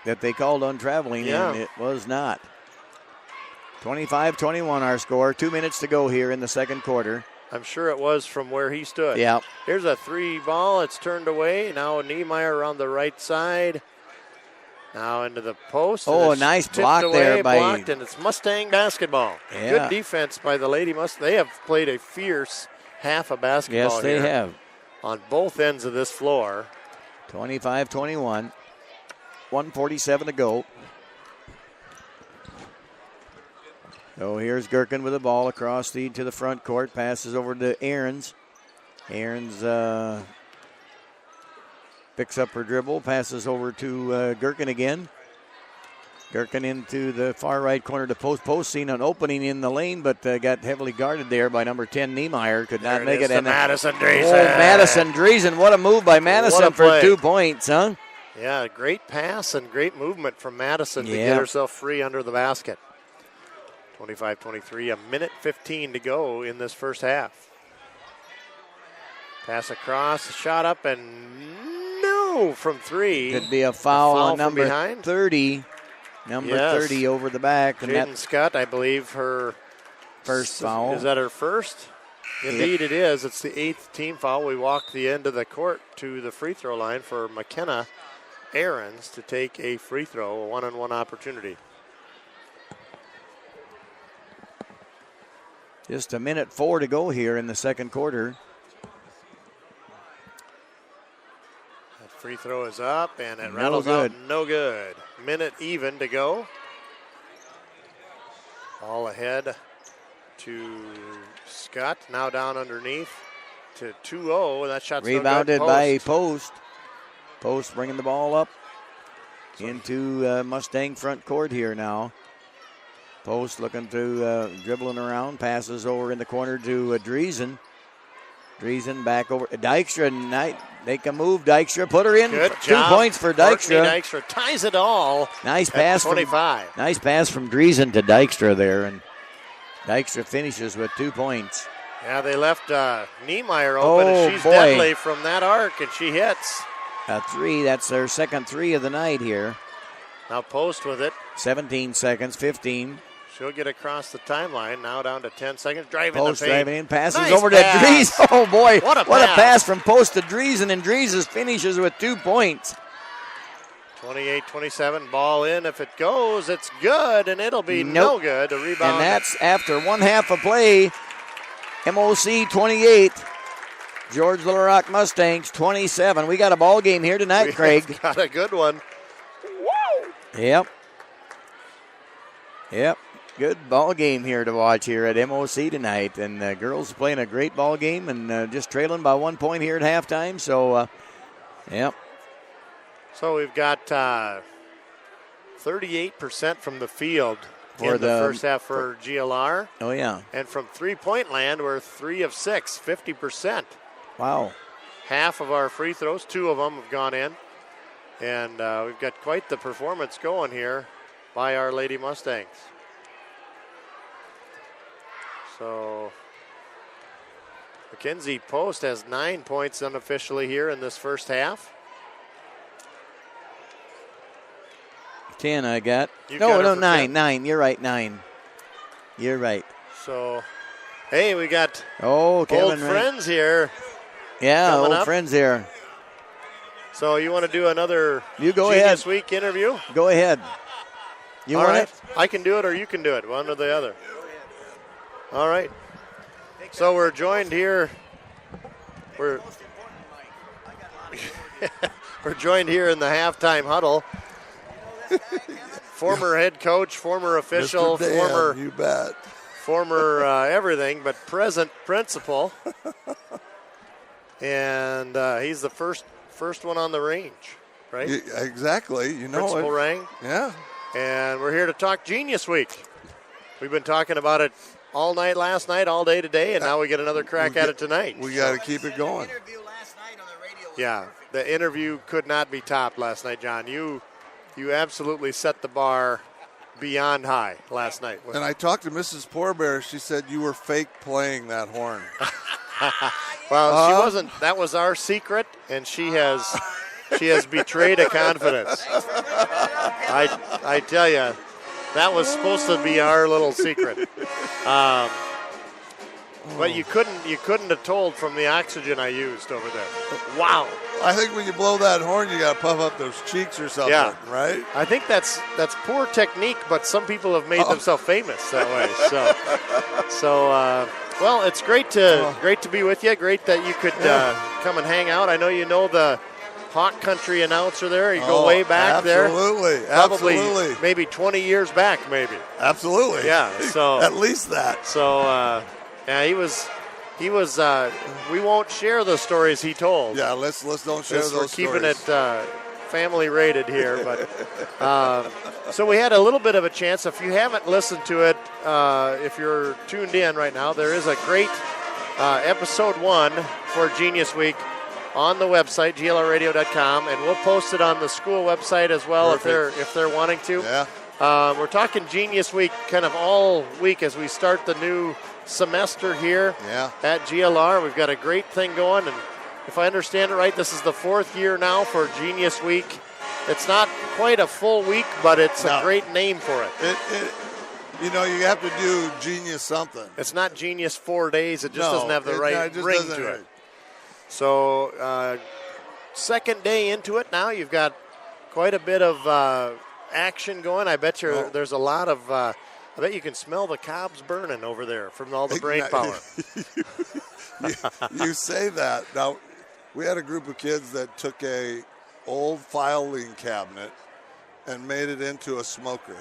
That they called on traveling, and it was not. 25-21 our score. 2 minutes to go here in the second quarter. I'm sure it was from where he stood. Yeah. Here's a three ball. It's turned away. Now Niemeyer on the right side. Now into the post. Oh, a nice block away, there by... blocked, and it's Mustang basketball. Yeah. Good defense by the Lady Mustang. They have played a fierce half of basketball Yes, they here have. on both ends of this floor. 25-21. 1:47 to go. So here's Gherkin with the ball across to the front court. Passes over to Ahrens. Ahrens picks up her dribble. Passes over to Gherkin again. Gherkin into the far right corner to post. Post seen an opening in the lane, but got heavily guarded there by number 10 Niemeyer. Could not make it. And Madison Driesen. Oh, Madison Driesen. What a move by Madison for 2 points, huh? Yeah, great pass and great movement from Madison to get herself free under the basket. 25-23, a minute 15 to go in this first half. Pass across, shot up, and no from three. Could be a foul on number behind. 30. Number 30 over the back. And Jaden Scott, I believe her first foul. Is that her first? Indeed it is. It's the 8th team foul. We walk the end of the court to the free throw line for McKenna Ahrens to take a free throw, a one-on-one opportunity. Just a minute 4 to go here in the second quarter. That free throw is up, and it rattles out no good. Minute even to go. Ball ahead to Scott, now down underneath to 2-0. That shot's rebounded no good. by Post. Post bringing the ball up into Mustang front court here now. Post looking to dribbling around, passes over in the corner to Driesen. Driesen back over. Dykstra, make a move. Dykstra, put her in. Good 2 job. points for Dykstra. Dykstra ties it all. Nice pass 25. Nice pass from Driesen to Dykstra there, and Dykstra finishes with 2 points. Yeah, they left Niemeyer open, and she's deadly from that arc, and she hits. A 3. That's their second 3 of the night here. Now Post with it. 17 seconds, 15. She'll get across the timeline. Now down to 10 seconds. Driving Post the paint. driving in, passes nice over pass. to Driesen. Oh, boy. What a pass from Post to Driesen, and Driesen finishes with 2 points. 28-27, ball in. If it goes, it's good, and it'll be no good. A rebound. And that's after 1 half of play. MOC 28, George Little Rock Mustangs 27. We got a ball game here tonight, Craig. Got a good one. Yep. Good ball game here to watch here at MOC tonight. And girls playing a great ball game and just trailing by 1 point here at halftime. So, So we've got 38% from the field for in the first half for GLR. Oh, yeah. And from three-point land, we're 3 of 6, 50%. Wow. half of our free throws. 2 of them have gone in. And we've got quite the performance going here by our Lady Mustangs. So Mackenzie Post has 9 points unofficially here in this first half. 10 I got. You got her No, for 9. 10. 9. You're right, 9. You're right. So, hey, we got Oh, Kevin. old friends here. Yeah, coming old up. friends here. So you want to do another You go Genius ahead. Week interview? Go ahead. You All want right. it? I can do it or you can do it, one or the other. All right. So we're joined here. We're joined here in the halftime huddle. Former head coach, former official, Mr. Dan, former you bet. former everything, but present principal. And he's the first one on the range, right? Exactly. You know Principal it. Rang. Yeah. And we're here to talk Genius Week. We've been talking about it all night last night, all day today, and now we get another crack at it tonight. We got to keep it going. Yeah, the interview could not be topped last night, John. You absolutely set the bar beyond high last night. And I talked to Mrs. Poorbear. She said you were fake playing that horn. Well, she wasn't. That was our secret, and she has betrayed a confidence. I tell you, that was supposed to be our little secret. But you couldn't have told from the oxygen I used over there. Wow. I think when you blow that horn, you got to puff up those cheeks or something, right? I think that's poor technique, but some people have made themselves famous that way. So well, it's great to be with you. Great that you could come and hang out. I know you know the Hawk Country announcer there. You go way back there. Absolutely. Maybe 20 years back, maybe. Absolutely. Yeah. So at least that. So yeah, he was. We won't share the stories he told. Yeah, let's don't share those We're keeping stories. it family rated here, but so we had a little bit of a chance. If you haven't listened to it, if you're tuned in right now, there is a great episode 1 for Genius Week on the website glrradio.com, and we'll post it on the school website as well if they're wanting to. Yeah. We're talking Genius Week kind of all week as we start the new semester here at GLR. We've got a great thing going, and if I understand it right, this is the 4th year now for Genius Week. It's not quite a full week, but it's a great name for it. You have to do Genius something. It's not Genius 4 days. It just doesn't have the right ring to it. So second day into it now, you've got quite a bit of action going. I bet there's a lot of I bet you can smell the cobs burning over there from all the brain power. You say that. Now, we had a group of kids that took a old filing cabinet and made it into a smoker.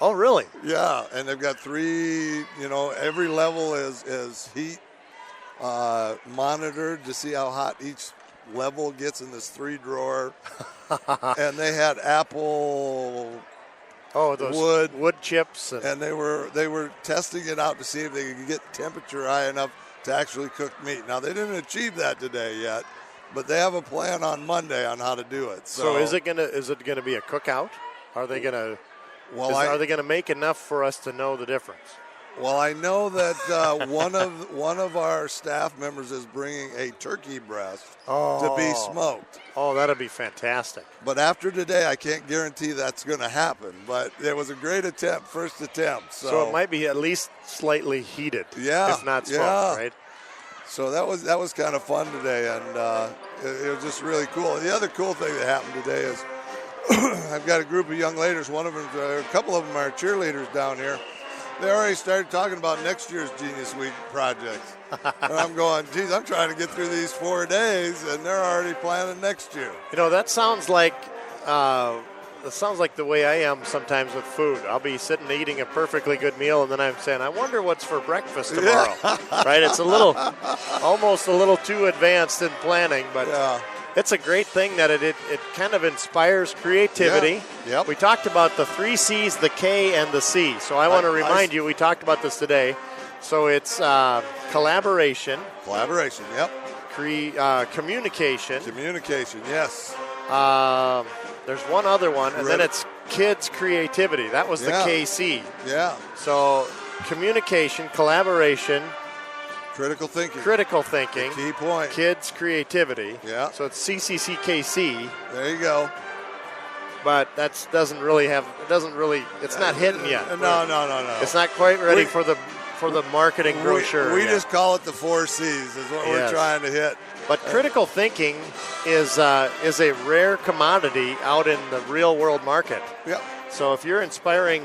Oh, really? Yeah, and they've got 3, every level is heat monitored to see how hot each level gets in this 3-drawer. And they had apple those wood chips. And they were testing it out to see if they could get temperature high enough to actually cook meat. Now, they didn't achieve that today yet, but they have a plan on Monday on how to do it. So is it gonna be a cookout? Are they gonna are they gonna make enough for us to know the difference? Well, I know that one of our staff members is bringing a turkey breast to be smoked. Oh, that'd be fantastic. But after today, I can't guarantee that's going to happen. But it was a great attempt, first attempt. So it might be at least slightly heated. Yeah, if not smoked, right? So that was kind of fun today, and it was just really cool. And the other cool thing that happened today is I've got a group of young ladies. A couple of them are cheerleaders down here. They already started talking about next year's Genius Week projects. And I'm going, geez, I'm trying to get through these 4 days, and they're already planning next year. That sounds like the way I am sometimes with food. I'll be sitting eating a perfectly good meal, and then I'm saying, I wonder what's for breakfast tomorrow. Right? It's almost a little too advanced in planning, but it's a great thing that it kind of inspires creativity. Yeah. Yep. We talked about the 3 C's, the K, and the C. So I want to remind you, we talked about this today. So it's collaboration. Collaboration, yep. communication. Communication, yes. There's one other one, and then it's kids' creativity. That was the KC. Yeah. So communication, collaboration. Critical thinking. The key point. Kids' creativity. Yeah. So it's CCCKC. There you go. But it's not hitting yet. No. It's not quite ready for the marketing brochure. We just call it the 4 C's is what we're trying to hit. But critical thinking is a rare commodity out in the real world market. Yep. So if you're inspiring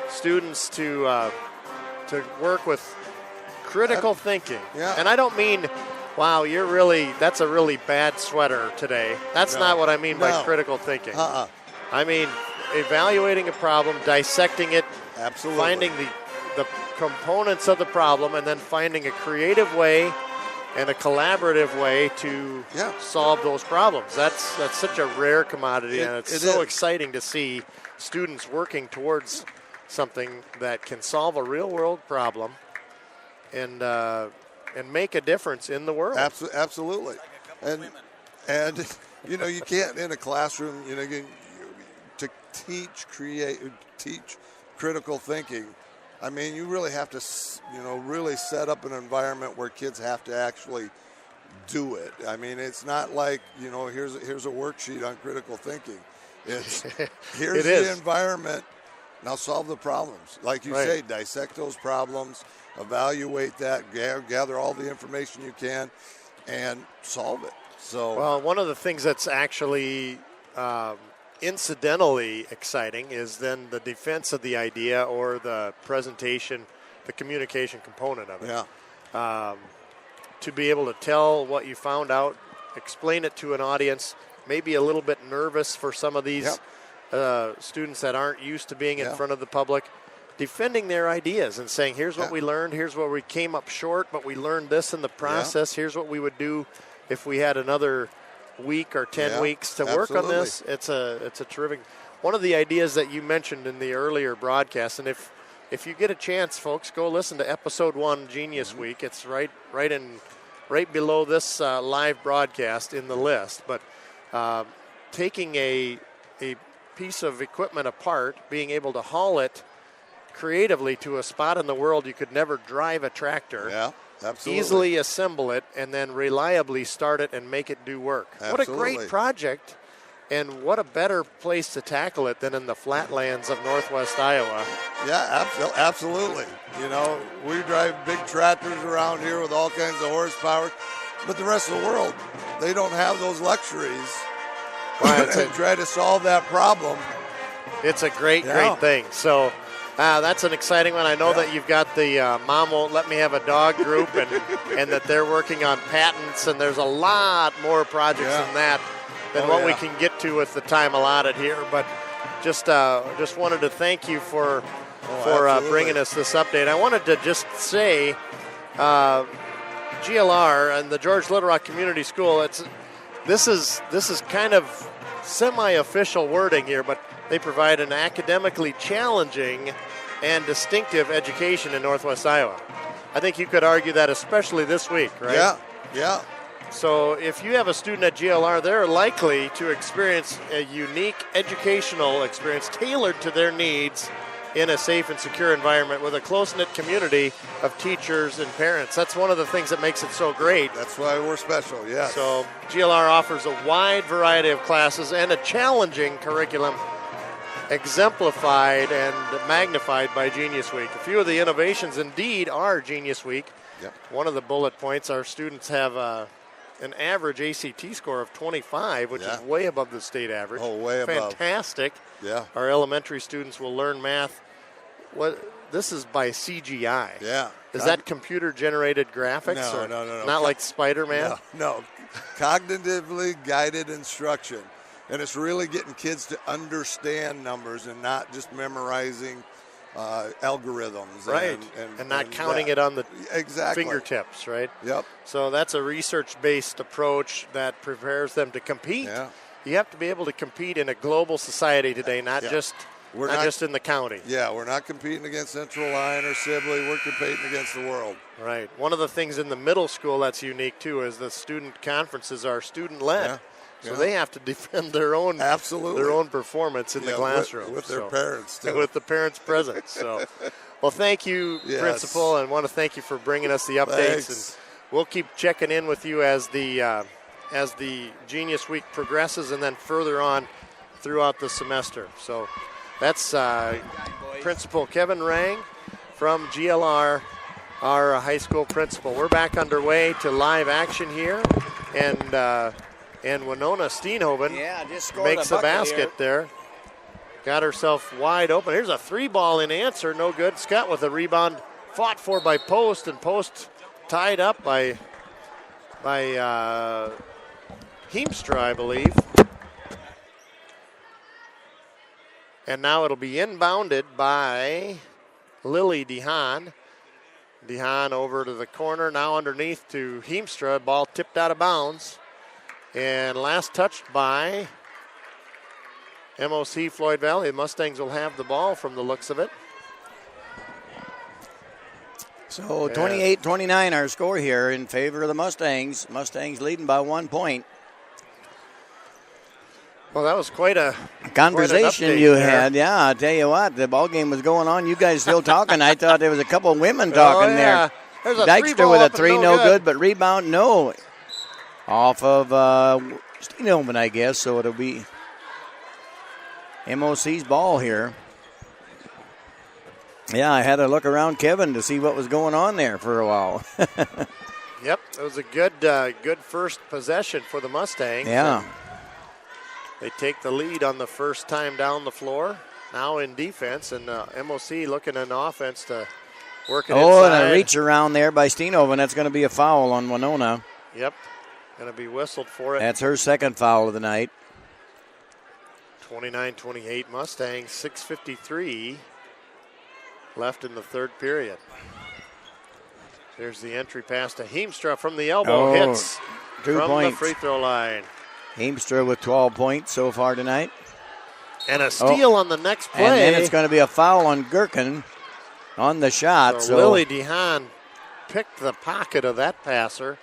students to work with critical thinking, and I don't mean, wow, that's a really bad sweater today. That's not what I mean by critical thinking. I mean evaluating a problem, dissecting it, absolutely, finding the components of the problem, and then finding a creative way and a collaborative way to solve those problems. That's such a rare commodity, and it's so exciting to see students working towards something that can solve a real-world problem and make a difference in the world. Absolutely, and you can't in a classroom to teach critical thinking. I mean, you really have to, really set up an environment where kids have to actually do it. I mean, it's not like, here's a worksheet on critical thinking. It's here's the environment. Now solve the problems. Like you say, dissect those problems, evaluate that, gather all the information you can, and solve it. So, well, one of the things that's actually incidentally exciting is then the defense of the idea or the presentation, the communication component of it. Yeah. To be able to tell what you found out, explain it to an audience, maybe a little bit nervous for some of these students that aren't used to being in front of the public, defending their ideas and saying, here's what we learned, here's where we came up short, but we learned this in the process, here's what we would do if we had another week or 10 weeks to work on this. It's a terrific. One of the ideas that you mentioned in the earlier broadcast, and if you get a chance, folks, go listen to episode 1, Genius Week. It's right below this live broadcast in the list. But taking a piece of equipment apart, being able to haul it creatively to a spot in the world you could never drive a tractor. Yeah. Absolutely. Easily assemble it and then reliably start it and make it do work. Absolutely. What a great project, and what a better place to tackle it than in the flatlands of northwest Iowa. Yeah, absolutely. We drive big tractors around here with all kinds of horsepower, but the rest of the world, they don't have those luxuries. And try to solve that problem. It's a great thing. So that's an exciting one. I know that you've got the Mom Won't Let Me Have a Dog group, and that they're working on patents, and there's a lot more projects than what we can get to with the time allotted here. But just wanted to thank you for bringing us this update. I wanted to just say GLR and the George Little Rock Community School, this is kind of semi-official wording here, but they provide an academically challenging and distinctive education in northwest Iowa. I think you could argue that especially this week, right? Yeah. So if you have a student at GLR, they're likely to experience a unique educational experience tailored to their needs in a safe and secure environment with a close-knit community of teachers and parents. That's one of the things that makes it so great. That's why we're special, yes. So GLR offers a wide variety of classes and a challenging curriculum exemplified and magnified by Genius Week. A few of the innovations indeed are Genius Week. Yep. One of the bullet points, our students have an average ACT score of 25, which is way above the state average. Oh, way above. Fantastic. Yeah. Our elementary students will learn math. This is by CGI. Yeah. Is that computer-generated graphics? No. Not like Spider-Man? No. Cognitively guided instruction. And it's really getting kids to understand numbers and not just memorizing algorithms. Right. And not counting it on the fingertips, right? Yep. So that's a research-based approach that prepares them to compete. Yeah. You have to be able to compete in a global society today, not just We're not just in the county. Yeah, we're not competing against Central Lyon or Sibley. We're competing against the world. Right. One of the things in the middle school that's unique, too, is the student conferences are student-led. Yeah. So they have to defend their own performance in the classroom. With their parents, too. With the parents present. So, well, thank you, Principal, and want to thank you for bringing us the updates. And we'll keep checking in with you as the Genius Week progresses and then further on throughout the semester. So that's Principal Kevin Rang from GLR, our high school principal. We're back underway to live action here, and Winona Steenhoven makes a basket there. Got herself wide open. Here's a 3-ball in answer, no good. Scott with a rebound, fought for by Post, and Post tied up by Heemstra, I believe. And now it'll be inbounded by Lily DeHaan. DeHaan over to the corner, now underneath to Heemstra. Ball tipped out of bounds. And last touched by MOC Floyd Valley. The Mustangs will have the ball from the looks of it. So 28-29 our score here in favor of the Mustangs. Mustangs leading by 1 point. Well, that was quite a conversation you had. Yeah, I'll tell you what, the ball game was going on. You guys still talking. I thought there was a couple of women talking there. There's a Dykster with a 3, no good, but rebound, no. Off of Steenhoven, I guess, so it'll be MOC's ball here. Yeah, I had to look around Kevin to see what was going on there for a while. Yep, it was a good first possession for the Mustangs. Yeah. They take the lead on the first time down the floor. Now in defense, and MOC looking in offense to work it inside. And a reach around there by Steenhoven. That's going to be a foul on Winona. Yep, going to be whistled for it. That's her second foul of the night. 29-28 Mustangs, 6:53 left in the third period. There's the entry pass to Heemstra from the elbow. Hits 2 from points. the free throw line. Heemstra with 12 points so far tonight. And a steal on the next play. And then it's going to be a foul on Gherkin on the shot. So Lily DeHaan picked the pocket of that passer,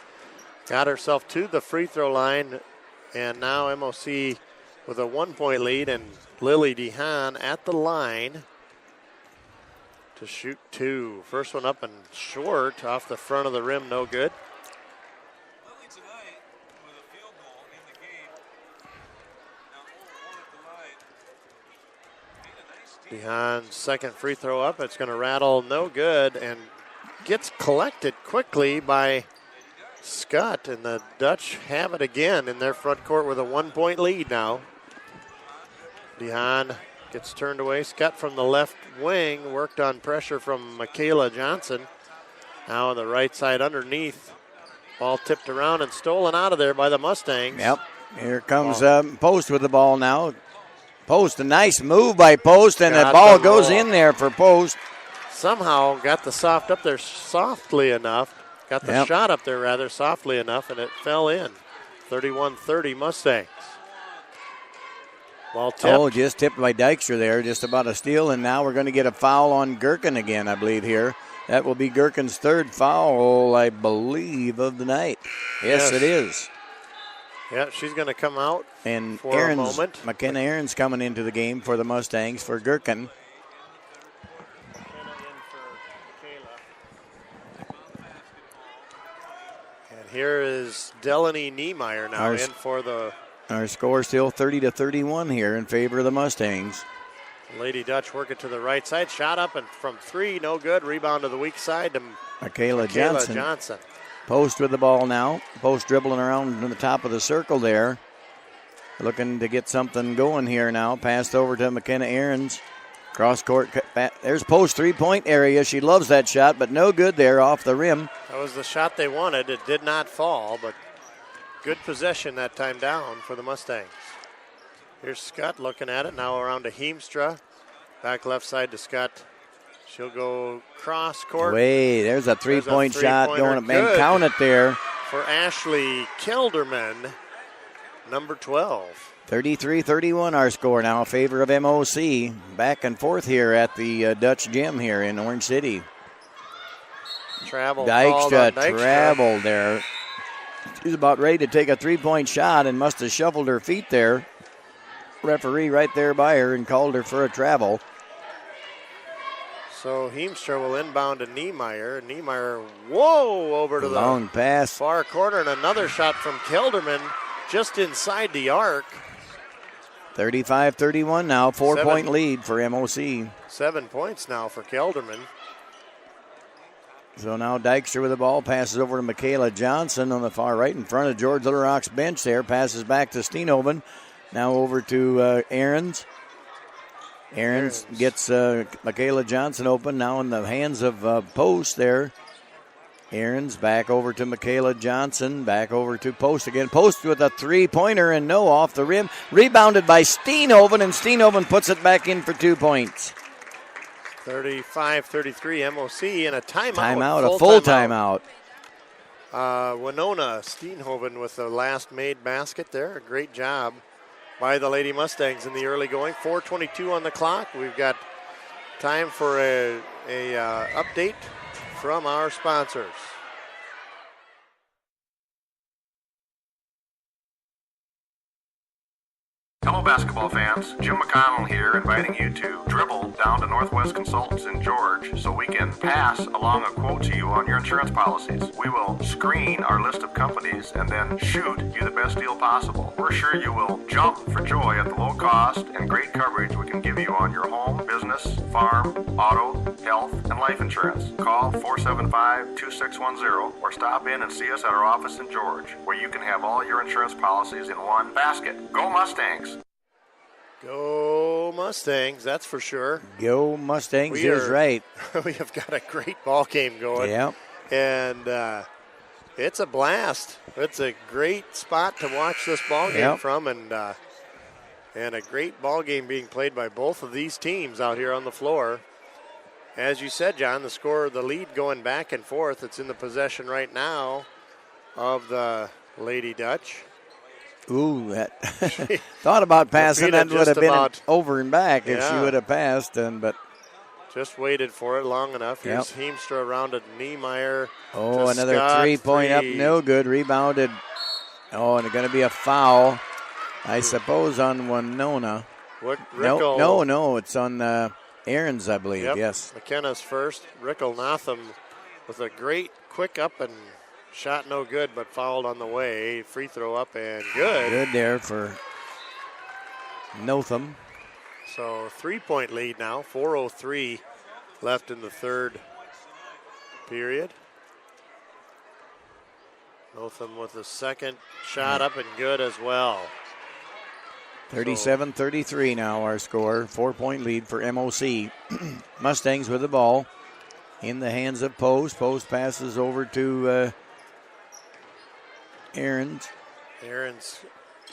got herself to the free throw line, and now MOC with a 1 point lead, and Lily DeHaan at the line to shoot 2. First one up and short off the front of the rim, no good. DeHaan's second free throw up. It's going to rattle, no good, and gets collected quickly by Scott, and the Dutch have it again in their front court with a 1 point lead now. DeHaan gets turned away. Scott from the left wing worked on pressure from Michaela Johnson. Now on the right side underneath. Ball tipped around and stolen out of there by the Mustangs. Yep. Here comes Post with the ball now. Post, a nice move by Post, and the ball goes in there for Post. Somehow got the soft up there softly enough. Got the shot up there rather softly enough, and it fell in. 31-30 Mustangs. Ball tipped. Oh, just tipped by Dykstra there. Just about a steal, and now we're going to get a foul on Gherkin again, I believe, here. That will be Gherkin's third foul, I believe, of the night. Yes. It is. Yeah, she's going to come out and for a moment. McKenna Aaron's coming into the game for the Mustangs for Gherkin. And here is Delaney Niemeyer now in for the... Our score still 30-31 here in favor of the Mustangs. Lady Dutch working to the right side. Shot up and from 3, no good. Rebound to the weak side to Michaela Johnson. Post with the ball now. Post dribbling around in the top of the circle there. Looking to get something going here now. Passed over to McKenna Aarons. Cross court. There's Post 3-point area. She loves that shot, but no good there off the rim. That was the shot they wanted. It did not fall, but good possession that time down for the Mustangs. Here's Scott looking at it. Now around to Heemstra. Back left side to Scott. She'll go cross court. Wait, there's a three-point shot going up. Man, count it there. For Ashley Kilderman. number 12. 33-31 our score now in favor of MOC. Back and forth here at the Dutch Gym here in Orange City. Dykstra traveled there. She's about ready to take a three-point shot and must have shuffled her feet there. Referee right there by her and called her for a travel. So Heemstra will inbound to Niemeyer. Niemeyer, over to the long pass. Far corner, and another shot from Kelderman just inside the arc. 35-31 now, 4-point lead for MOC. 7 points now for Kelderman. So now Dykstra with the ball, passes over to Michaela Johnson on the far right in front of George Little Rock's bench there, passes back to Steenhoven. Now over to Ahrens. Ahrens gets Michaela Johnson open, now in the hands of Post there. Ahrens back over to Michaela Johnson, back over to Post again. Post with a three-pointer and no off the rim. Rebounded by Steenhoven, and Steenhoven puts it back in for 2 points. 35-33 MOC and a timeout. A full timeout. Winona Steenhoven with the last made basket there. A great job by the Lady Mustangs in the early going. 4:22 on the clock. We've got time for a update from our sponsors. Hello, basketball fans. Jim McConnell here, inviting you to dribble down to Northwest Consultants in George so we can pass along a quote to you on your insurance policies. We will screen our list of companies and then shoot you the best deal possible. We're sure you will jump for joy at the low cost and great coverage we can give you on your home, business, farm, auto, health, and life insurance. Call 475-2610 or stop in and see us at our office in George, where you can have all your insurance policies in one basket. Go Mustangs! Go Mustangs, that's for sure. Go Mustangs is right. We have got a great ball game going. Yep. And it's a blast. It's a great spot to watch this ball game from, and a great ball game being played by both of these teams out here on the floor. As you said, John, the lead going back and forth. It's in the possession right now of the Lady Dutch. Ooh, thought about passing. That would have been over and back if she would have passed, but just waited for it long enough. Here's Heemstra around to Niemeyer. Oh, another three-point up, no good. Rebounded. Oh, and it's going to be a foul, I suppose, on Winona. No, it's on Ahrens, I believe. Yes. McKenna's first. Rickel Notham with a great quick up and shot no good, but fouled on the way. Free throw up and good. Good there for Notham. So 3-point lead now. 4:03 left in the third period. Notham with the second shot up and good as well. 37-33 now our score. 4-point lead for MOC. Mustangs with the ball in the hands of Post. Post passes over to Ahrens. Ahrens,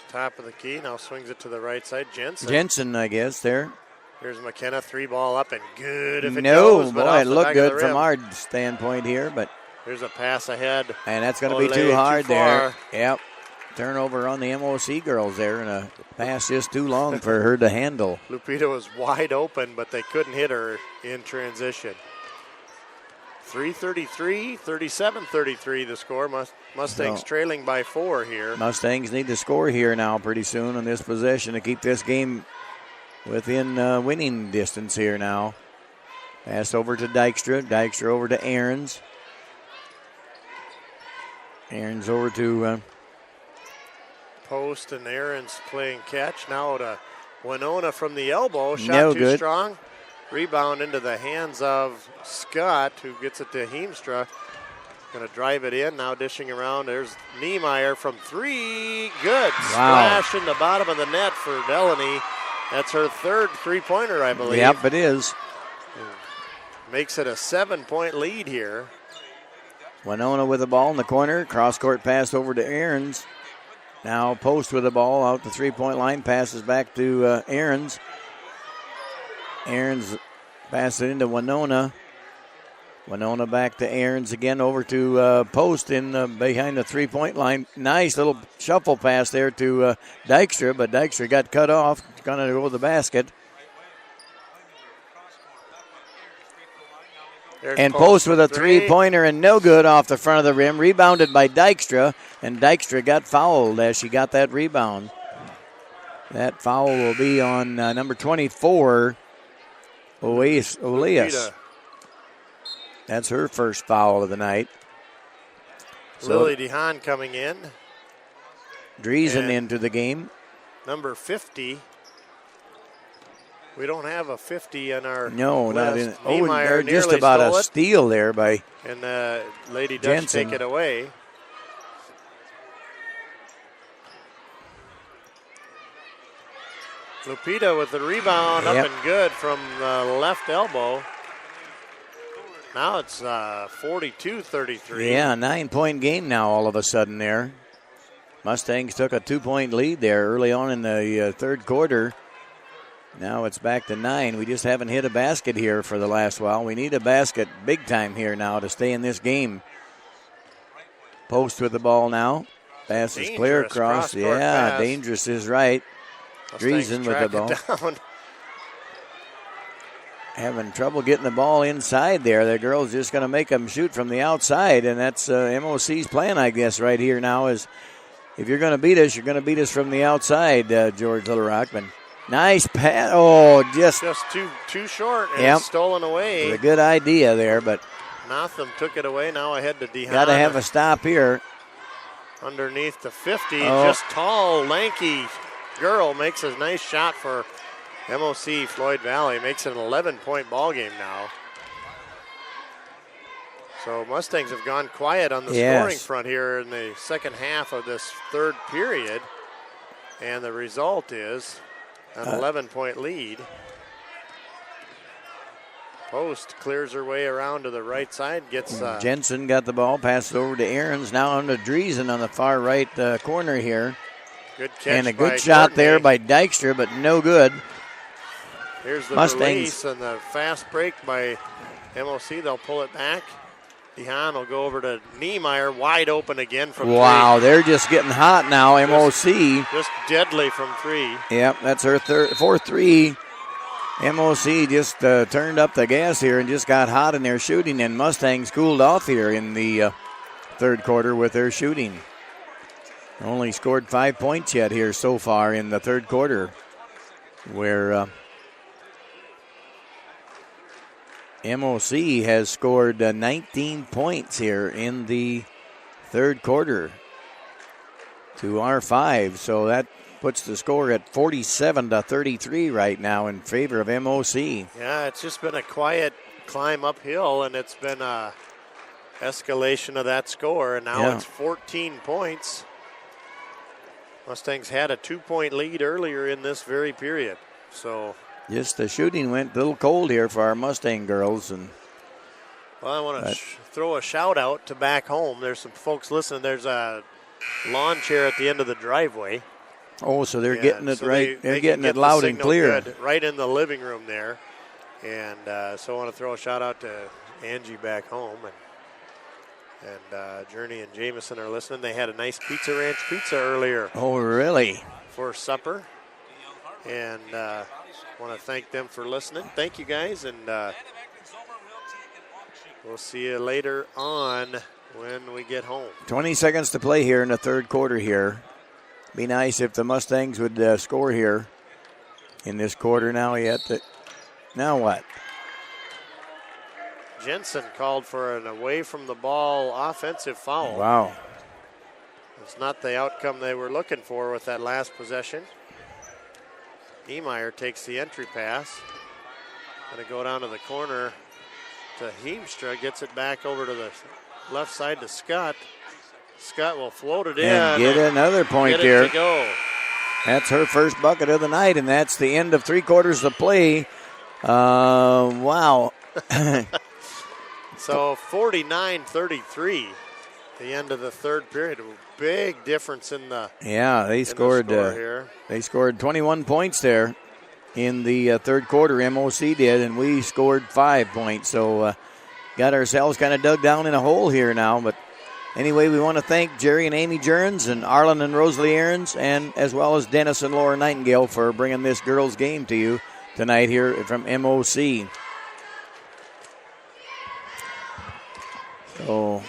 top of the key, now swings it to the right side. Jensen, I guess, there. Here's McKenna, 3-ball up and good if it goes. No, boy, it looked good from our standpoint here, but. Here's a pass ahead. And that's going to be too hard there. Yep. Turnover on the MOC girls there, and a pass just too long for her to handle. Lupita was wide open, but they couldn't hit her in transition. 3:33, 37-33 the score. Mustangs trailing by 4 here. Mustangs need to score here now pretty soon on this possession to keep this game within winning distance here now. Pass over to Dykstra. Dykstra over to Ahrens. Ahrens over to Post, and Ahrens playing catch. Now to Winona from the elbow. Shot too strong. Rebound into the hands of Scott, who gets it to Heemstra. Going to drive it in. Now dishing around. There's Niemeyer from 3. Good. Wow. Splash in the bottom of the net for Delaney. That's her third three-pointer, I believe. Yep, it is. Makes it a 7-point lead here. Winona with the ball in the corner. Cross-court pass over to Ahrens. Now Post with the ball out the three-point line. Passes back to Ahrens. Ahrens passes it into Winona. Winona back to Aarons again, over to Post in behind the three-point line. Nice little shuffle pass there to Dykstra, but Dykstra got cut off. Going to go to the basket. And Post with a three-pointer and no good off the front of the rim. Rebounded by Dykstra, and Dykstra got fouled as she got that rebound. That foul will be on number 24, Elias. That's her first foul of the night. Lily DeHaan coming in. Driesen into the game. Number 50. We don't have a 50 on our No, list. not in. Niemeyer They're just about a stole it, steal there by and Lady Dutch Jensen. take it away. Lupita with the rebound up and good from the left elbow. Now it's 42-33. Yeah, 9-point game now all of a sudden there. Mustangs took a 2-point lead there early on in the third quarter. Now it's back to 9. We just haven't hit a basket here for the last while. We need a basket big time here now to stay in this game. Post with the ball now. Pass is clear across. Yeah, pass. dangerous is right. Driesen with the ball. Having trouble getting the ball inside there. The girl's just going to make them shoot from the outside, and that's MOC's plan, I guess, right here now is if you're going to beat us, you're going to beat us from the outside, George Little Rockman. Nice pass. Oh, just too short, and it's stolen away. It was a good idea there, but Notham took it away. Now ahead to DeHaan. Got to have a stop here. Underneath the 50, just tall, lanky girl makes a nice shot for MOC Floyd Valley. Makes it an 11-point ball game now. So Mustangs have gone quiet on the scoring front here in the second half of this third period. And the result is an 11-point lead. Post clears her way around to the right side. Gets Jensen got the ball, passed over to Aarons. Now on to Driesen on the far right corner here. Good catch and a good shot there by Dykstra, but no good. Here's the Mustangs. release and the fast break by MOC. They'll pull it back. DeHaan will go over to Niemeyer, wide open again from three. They're just getting hot now, MOC. Just deadly from three. Yep, that's her fourth three. MOC just turned up the gas here and just got hot in their shooting, and Mustangs cooled off here in the third quarter with their shooting. Only scored 5 points yet here so far in the third quarter, where MOC has scored 19 points here in the third quarter to our 5. So that puts the score at 47-33 right now in favor of MOC. Yeah, it's just been a quiet climb uphill, and it's been a escalation of that score, and now it's 14 points. Mustangs had a 2-point lead earlier in this very period. So just the shooting went a little cold here for our Mustang girls. And well, I want to throw a shout out to back home. There's some folks listening. There's a lawn chair at the end of the driveway. Oh, so they're getting it right. They're getting it loud and clear. Good, right in the living room there. And so I want to throw a shout out to Angie back home. And Journey and Jameson are listening. They had a nice Pizza Ranch pizza earlier. Oh, really? For supper. And want to thank them for listening. Thank you, guys. And we'll see you later on when we get home. 20 seconds to play here in the third quarter here. Be nice if the Mustangs would score here in this quarter now yet. Now what? Jensen called for an away from the ball offensive foul. Wow. It's not the outcome they were looking for with that last possession. Niemeyer takes the entry pass. Going to go down to the corner to Heemstra. Gets it back over to the left side to Scott. Scott will float it in. And get another point get there. It to go. That's her first bucket of the night, and that's the end of 3 quarters of play. Wow. So 49-33, the end of the third period. A big difference in the they scored. They scored 21 points there in the third quarter. MOC did, and we scored 5 points. So got ourselves kind of dug down in a hole here now. But anyway, we want to thank Jerry and Amy Jerns and Arlen and Rosalie Aarons, and as well as Dennis and Laura Nightingale for bringing this girls' game to you tonight here from MOC. So,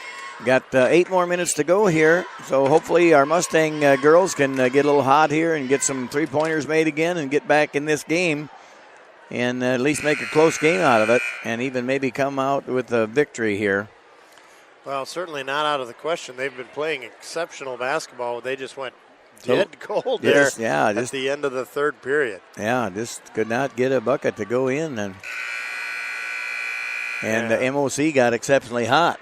got 8 more minutes to go here. So hopefully our Mustang girls can get a little hot here and get some three-pointers made again and get back in this game and at least make a close game out of it and even maybe come out with a victory here. Well, certainly not out of the question. They've been playing exceptional basketball. They just went dead cold there at the end of the third period. Yeah, just could not get a bucket to go in. And the MOC got exceptionally hot.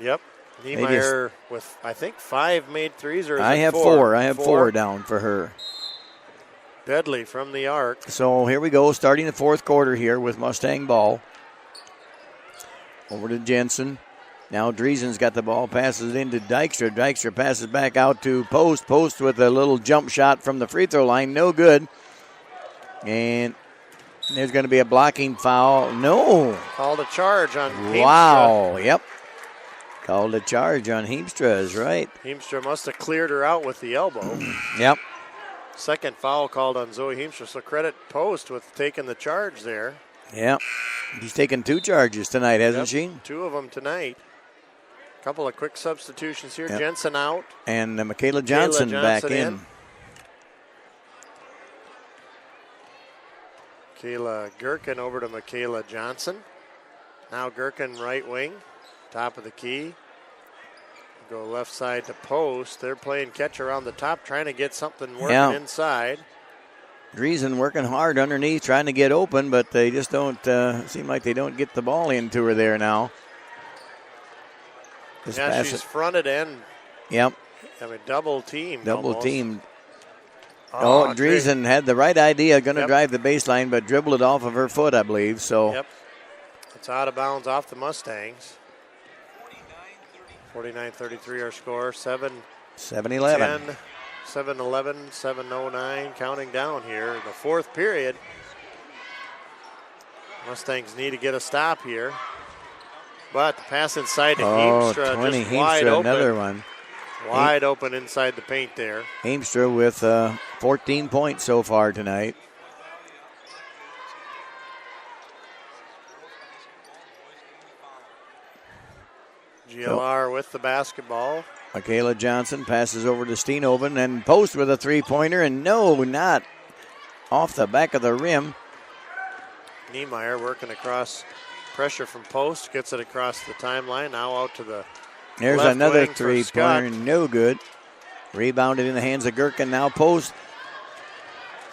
Yep. Niemeyer with, I think, 5 made threes, or is I it have 4? 4. I have 4 down for her. Deadly from the arc. So here we go, starting the fourth quarter here with Mustang ball. Over to Jensen. Now Driesen's got the ball, passes it into Dykstra. Dykstra passes back out to Post. Post with a little jump shot from the free throw line. No good. And there's going to be a blocking foul. No. Called a charge on Heemstra. Wow. Yep. Called a charge on Heemstra is right. Heemstra must have cleared her out with the elbow. Yep. Second foul called on Zoe Heemstra. So credit Post with taking the charge there. Yep. She's taken 2 charges tonight, hasn't she? 2 of them tonight. Couple of quick substitutions here. Yep. Jensen out. And Michaela Johnson back in. Kayla Gherkin over to Michaela Johnson. Now Gherkin right wing, top of the key. Go left side to Post. They're playing catch around the top, trying to get something working inside. Driesen working hard underneath, trying to get open, but they just don't seem like they don't get the ball into her there now. She's fronted and double teamed. Double teamed. Oh, Driesen had the right idea, going to drive the baseline, but dribbled it off of her foot, I believe. So it's out of bounds off the Mustangs. 49-33 our score. 7-11. 7-11, 7-09, counting down here in the fourth period. Mustangs need to get a stop here. But the pass inside to Heemstra, just wide open. Another one. Wide open inside the paint there. Heemstra with 14 points so far tonight. GLR with the basketball. Michaela Johnson passes over to Steenoven and Post with a three-pointer, and no, not off the back of the rim. Niemeyer working across, pressure from Post, gets it across the timeline, now out to the There's left another wing three-pointer, no good. Rebounded in the hands of Gherkin, now Post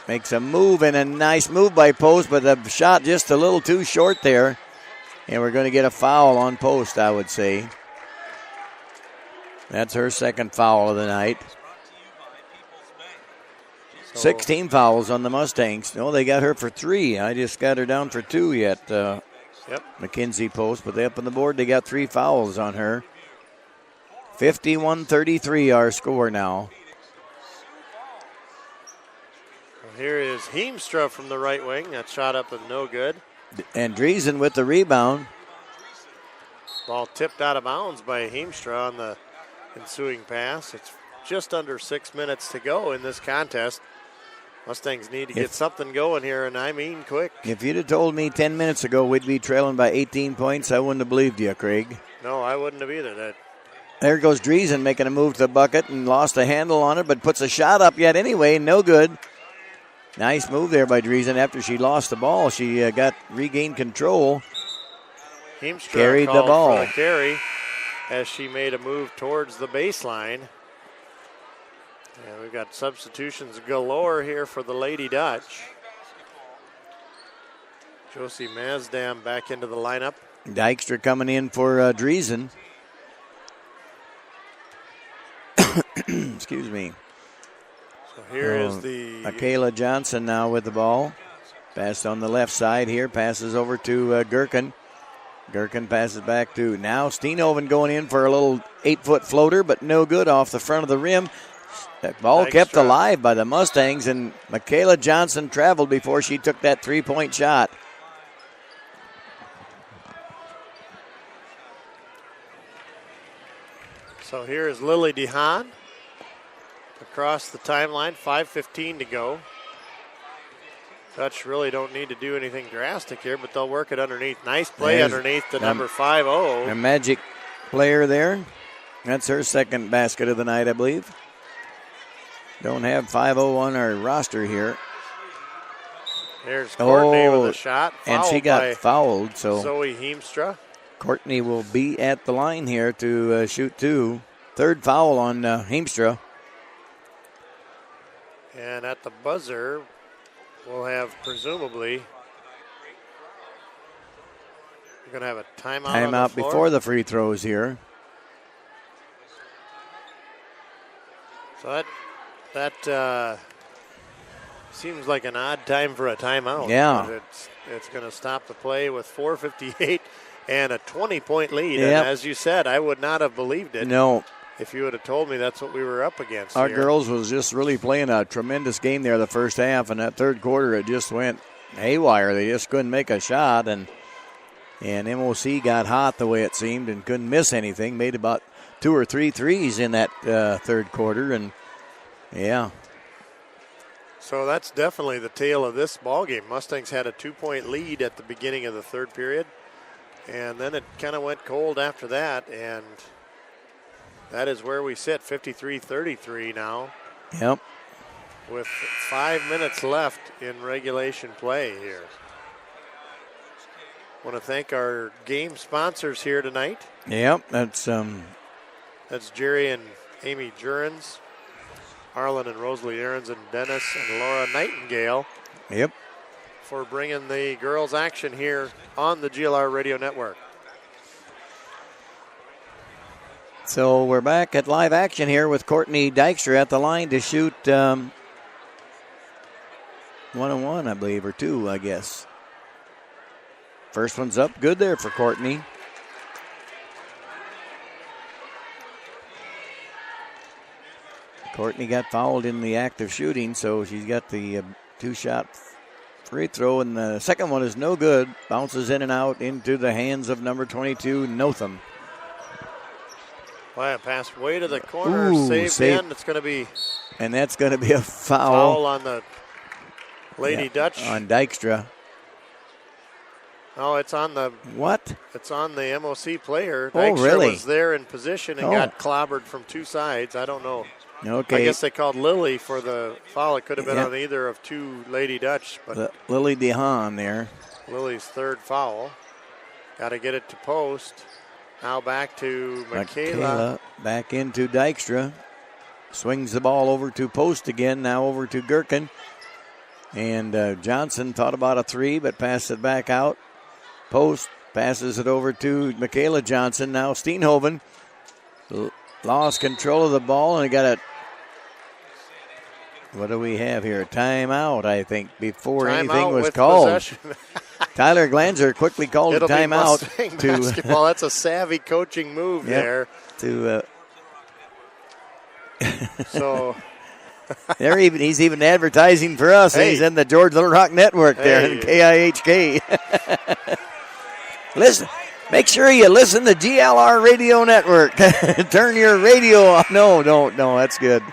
makes a move, and a nice move by Post, but the shot just a little too short there. And we're going to get a foul on Post, I would say. That's her second foul of the night. 16 fouls on the Mustangs. No, they got her for 3. I just got her down for 2 yet. Mackenzie Post, but they up on the board. They got 3 fouls on her. 51-33 our score now. Well, here is Heemstra from the right wing. That shot up and no good. And Driesen with the rebound. Ball tipped out of bounds by Heemstra on the ensuing pass. It's just under 6 minutes to go in this contest. Mustangs need to get something going here, and I mean quick. If you'd have told me 10 minutes ago we'd be trailing by 18 points, I wouldn't have believed you, Craig. No, I wouldn't have either. There goes Driesen making a move to the bucket and lost a handle on it, but puts a shot up yet anyway. No good. Nice move there by Driesen. After she lost the ball, she regained control. Heemstra carried the ball. For the carry as she made a move towards the baseline. And we've got substitutions galore here for the Lady Dutch. Josie Mazdam back into the lineup. Dykstra coming in for Driesen. Excuse me. So here is the Michaela Johnson now with the ball. Passed on the left side here. Passes over to Gherkin. Gherkin passes back to now Steenoven going in for a little 8-foot floater, but no good off the front of the rim. That ball kept alive by the Mustangs, and Michaela Johnson traveled before she took that 3-point shot. So here is Lily DeHaan across the timeline, 5:15 to go. Dutch really don't need to do anything drastic here, but they'll work it underneath. Nice play underneath to number 5-0. A magic player there. That's her second basket of the night, I believe. Don't have 5-0 on our roster here. There's Courtney with a shot. And she got fouled, so Zoe Heemstra. Courtney will be at the line here to shoot two. Third foul on Heemstra. And at the buzzer, we'll have presumably, we're going to have a timeout. Timeout before the free throws here. So that seems like an odd time for a timeout. Yeah. It's going to stop the play with 4:58 and a 20-point lead. Yep. And as you said, I would not have believed it. No. If you would have told me that's what we were up against. Our here. girls was just really playing a tremendous game there the first half, and that third quarter it just went haywire. They just couldn't make a shot, and MOC got hot the way it seemed and couldn't miss anything. Made about 2 or 3 threes in that third quarter, and yeah. So that's definitely the tale of this ball game. Mustangs had a 2-point lead at the beginning of the third period, and then it kind of went cold after that, and that is where we sit, 53-33 now. Yep. With 5 minutes left in regulation play here. Want to thank our game sponsors here tonight. Yep, that's Jerry and Amy Jurens, Arlen and Rosalie Aarons, and Dennis and Laura Nightingale. Yep. For bringing the girls' action here on the GLR Radio Network. So we're back at live action here with Courtney Dykstra at the line to shoot 1-on-1, I believe, or 2, I guess. First one's up. Good there for Courtney. Courtney got fouled in the act of shooting, so she's got the 2-shot free throw, and the second one is no good. Bounces in and out into the hands of number 22, Notham. Well, pass way to the corner, saved in. It's going to be, and that's going to be a foul on the Lady Dutch. On Dykstra. Oh, it's on the what? It's on the MOC player. Oh, Dykstra really? was there in position and got clobbered from 2 sides. I don't know. Okay. I guess they called Lily for the foul. It could have been on either of 2 Lady Dutch, but Lily DeHaan there. Lily's third foul. Got to get it to post. Now back to Michaela. Back into Dykstra. Swings the ball over to post again. Now over to Gherkin. And Johnson thought about a 3, but passed it back out. Post passes it over to Michaela Johnson. Now Steenhoven lost control of the ball and got a. What do we have here? Timeout, I think, before anything was called. Tyler Glanzer quickly called a timeout. Basketball. That's a savvy coaching move there. So there, he's even advertising for us. Hey. He's in the George Little Rock Network there in KIHK. Listen, make sure you listen to GLR Radio Network. Turn your radio on. No, that's good.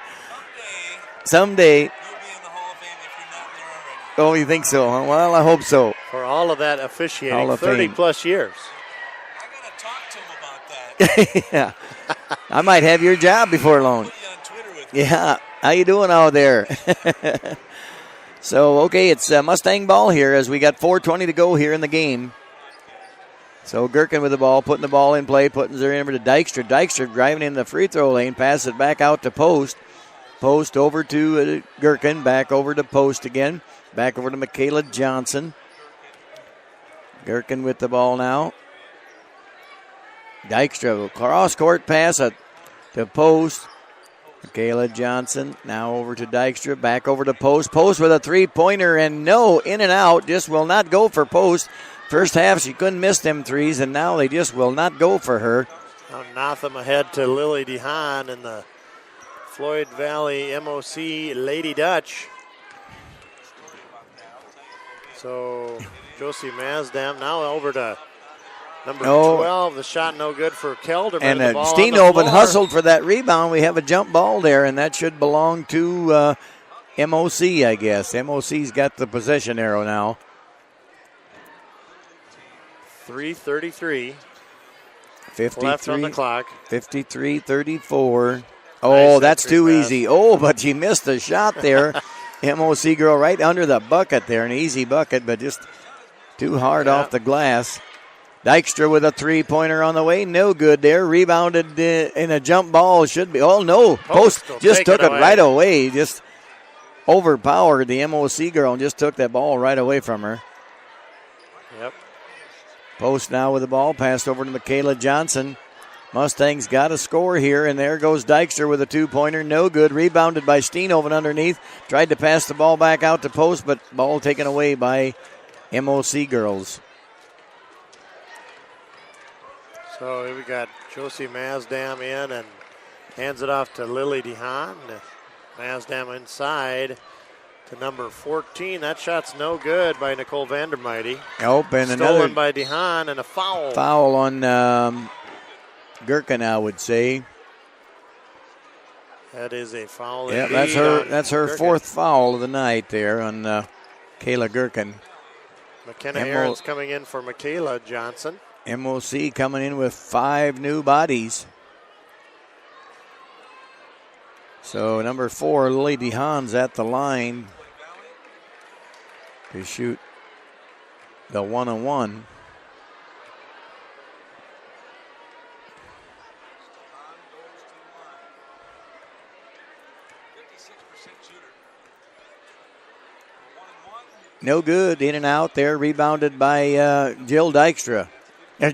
Someday. Oh, you think so? Huh? Well, I hope so. For all of that officiating, 30-plus years. I got to talk to him about that. Yeah. I might have your job before long. Yeah. How you doing out there? So, okay, it's Mustang ball here as we got 4:20 to go here in the game. So Gherkin with the ball, putting the ball in play, putting it over to Dykstra. Dykstra driving in the free throw lane, passes it back out to Post. Post over to Gherkin, back over to Post again. Back over to Michaela Johnson. Gherkin with the ball now. Dykstra, cross-court pass to Post. Michaela Johnson now over to Dykstra, back over to Post. Post with a 3-pointer and no, in and out, just will not go for Post. First half she couldn't miss them threes, and now they just will not go for her. Now Notham ahead to Lily DeHaan and the Floyd Valley MOC Lady Dutch. So Josie Mazdam now over to Number 12, the shot no good for Kelderman. And the ball Steenhoven hustled for that rebound. We have a jump ball there, and that should belong to MOC, I guess. MOC's got the possession arrow now. 3:33 53 left on the clock. 53-34. Oh, that's too easy. Oh, but she missed the shot there. MOC girl right under the bucket there. An easy bucket, but just too hard off the glass. Dykstra with a three-pointer on the way. No good there. Rebounded in a jump ball. Should be. Oh, no. Post just took it right away. Just overpowered the MOC girl and just took that ball right away from her. Yep. Post now with the ball. Passed over to Michaela Johnson. Mustangs got a score here, and there goes Dykstra with a two-pointer. No good. Rebounded by Steenhoven underneath. Tried to pass the ball back out to Post, but ball taken away by MOC girls. So we got Josie Mazdam in and hands it off to Lily DeHaan. Mazdam inside to number 14. That shot's no good by Nicole Vandermighty. Oh, and stolen by DeHaan and a foul. Foul on Gherkin, I would say. That is a foul. Yeah, that's her Gherkin. Fourth foul of the night there on Kayla Gherkin. McKenna Aarons coming in for Michaela Johnson. MOC coming in with 5 new bodies. So number 4, Lily DeHaan's at the line to shoot the 1-on-1. No good, in and out there, rebounded by Jill Dykstra.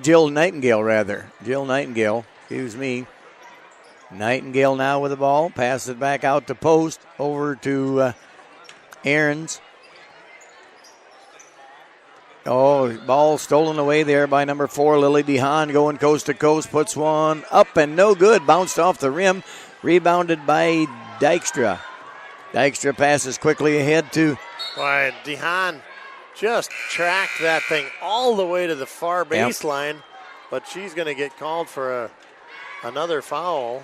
Jill Nightingale, rather. Jill Nightingale, excuse me. Nightingale now with the ball. Passes it back out to Post. Over to Aarons. Oh, ball stolen away there by number 4, Lily DeHaan. Going coast to coast. Puts one up and no good. Bounced off the rim. Rebounded by Dykstra. Dykstra passes quickly ahead to... Why, DeHaan just tracked that thing all the way to the far baseline, but she's going to get called for another foul,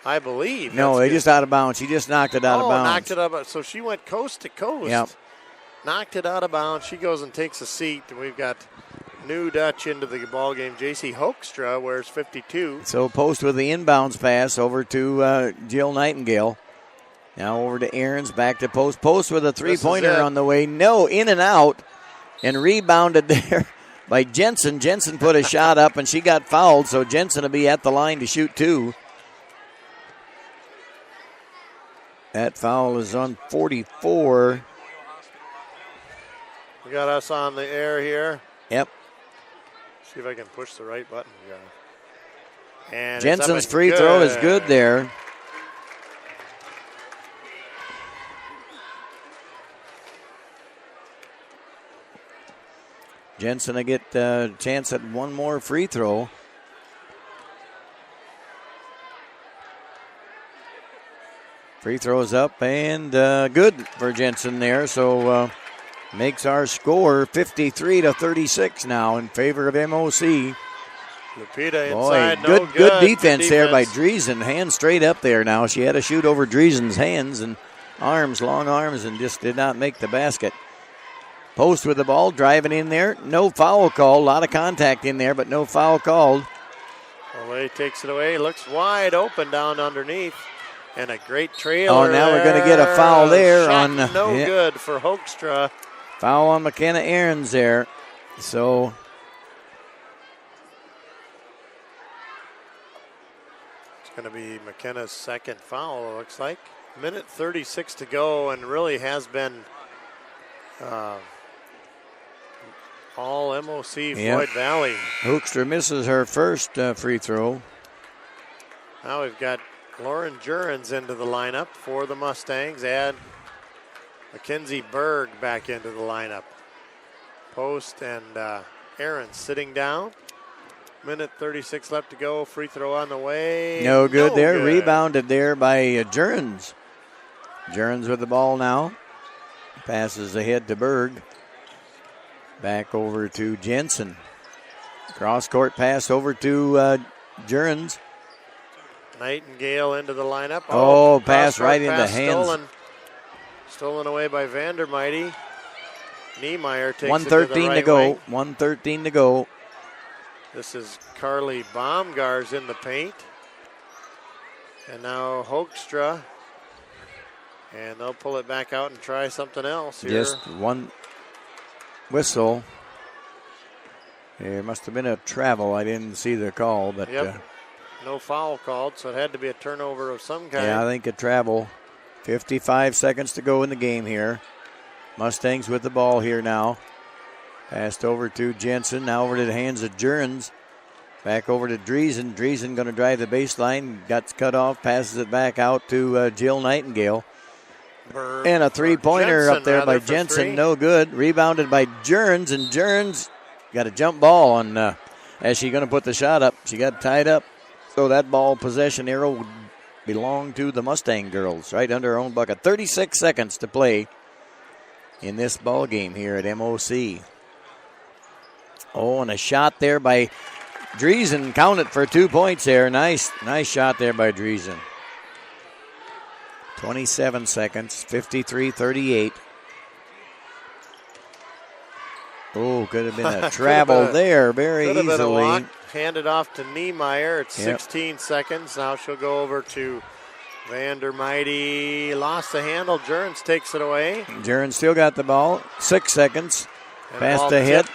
I believe. No, they just out of bounds. She just knocked it out of bounds. Knocked it out of bounds. So she went coast to coast. Yep. Knocked it out of bounds. She goes and takes a seat, and we've got new Dutch into the ball game. JC Hoekstra wears 52. So Post with the inbounds pass over to Jill Nightingale. Now over to Aarons, back to Post. Post with a three-pointer on the way. No, in and out, and rebounded there by Jensen. Jensen put a shot up, and she got fouled, so Jensen will be at the line to shoot 2. That foul is on 44. We got us on the air here. Yep. See if I can push the right button. And Jensen's free throw is good there. Jensen will get a chance at one more free throw. Free throws up and good for Jensen there. So makes our score 53-36 now in favor of MOC. Lupita inside, Boy, good defense there by Driesen. Hands straight up there now. She had to shoot over Driesen's hands and arms, long arms, and just did not make the basket. Post with the ball, driving in there. No foul called. A lot of contact in there, but no foul called. Olay takes it away. Looks wide open down underneath. And a great trailer. Oh, now we're going to get a foul there. Shot good for Hoekstra. Foul on McKenna Aarons there. So it's going to be McKenna's second foul, it looks like. Minute 36 to go, and really has been all MOC Floyd Valley. Hoekstra misses her first free throw. Now we've got Lauren Jurens into the lineup for the Mustangs. Add Mackenzie Berg back into the lineup. Post and Aaron sitting down. Minute 36 left to go. Free throw on the way. No good there. Good. Rebounded there by Jurens. Jurens with the ball now. Passes ahead to Berg. Back over to Jensen. Cross-court pass over to Jurgens. Nightingale into the lineup. Oh, pass right in the hands. Stolen away by Vandermighty. Niemeyer takes 1:13 it to go. 1:13 to go. This is Carly Baumgars in the paint. And now Hoekstra. And they'll pull it back out and try something else here. Just one whistle. There must have been a travel. I didn't see the call, but no foul called, so it had to be a turnover of some kind. Yeah, I think a travel. 55 seconds to go in the game here. Mustangs with the ball here now. Passed over to Jensen. Now over to the hands of Jurgens. Back over to Driesen. Driesen going to drive the baseline. Got cut off. Passes it back out to Jill Nightingale. And a three-pointer up there by Jensen. No good. Rebounded by Jurgens. And Jurgens got a jump ball. And as she's going to put the shot up, she got tied up. So that ball possession arrow would belong to the Mustang girls right under her own bucket. 36 seconds to play in this ball game here at MOC. Oh, and a shot there by Driesen. Counted for 2 points there. Nice shot there by Driesen. 27 seconds, 53-38. Oh, could have been a travel there very easily. Been a walk. Handed off to Niemeyer. It's 16 seconds. Now she'll go over to Vandermighty. Lost the handle. Jurgens takes it away. Jurgens still got the ball. 6 seconds. Past the hit.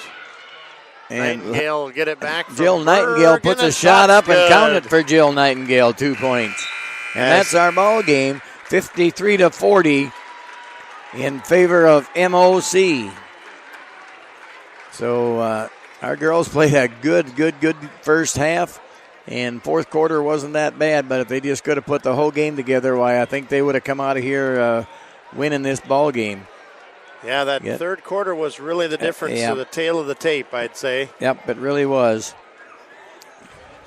And Nightingale will get it back. Jill Nightingale puts a shot up and counted for Jill Nightingale. 2 points. And that's our ball game. 53-40 in favor of MOC. So our girls played a good first half, and fourth quarter wasn't that bad, but if they just could have put the whole game together, why, I think they would have come out of here winning this ball game. Yeah, that third quarter was really the difference to the tail of the tape, I'd say. Yep, it really was.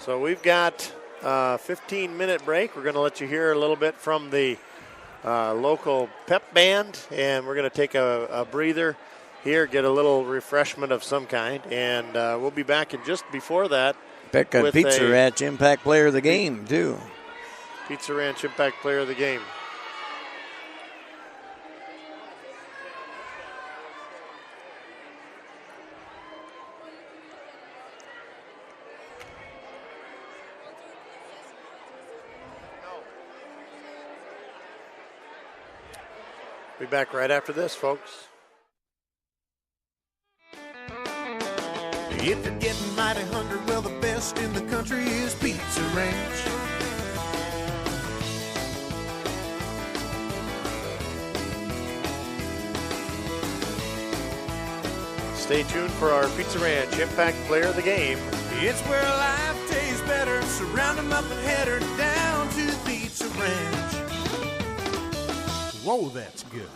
So we've got a 15-minute break. We're going to let you hear a little bit from the local pep band, and we're going to take a breather here, get a little refreshment of some kind, and we'll be back in just before that. Pick a Pizza Ranch Impact Player of the Game, too. Pizza Ranch Impact Player of the Game. Be back right after this, folks. If you're getting mighty hungry, well, the best in the country is Pizza Ranch. Stay tuned for our Pizza Ranch Impact Player of the Game. It's where life tastes better. So round 'em up and head her down to the Pizza Ranch. Whoa, that's good.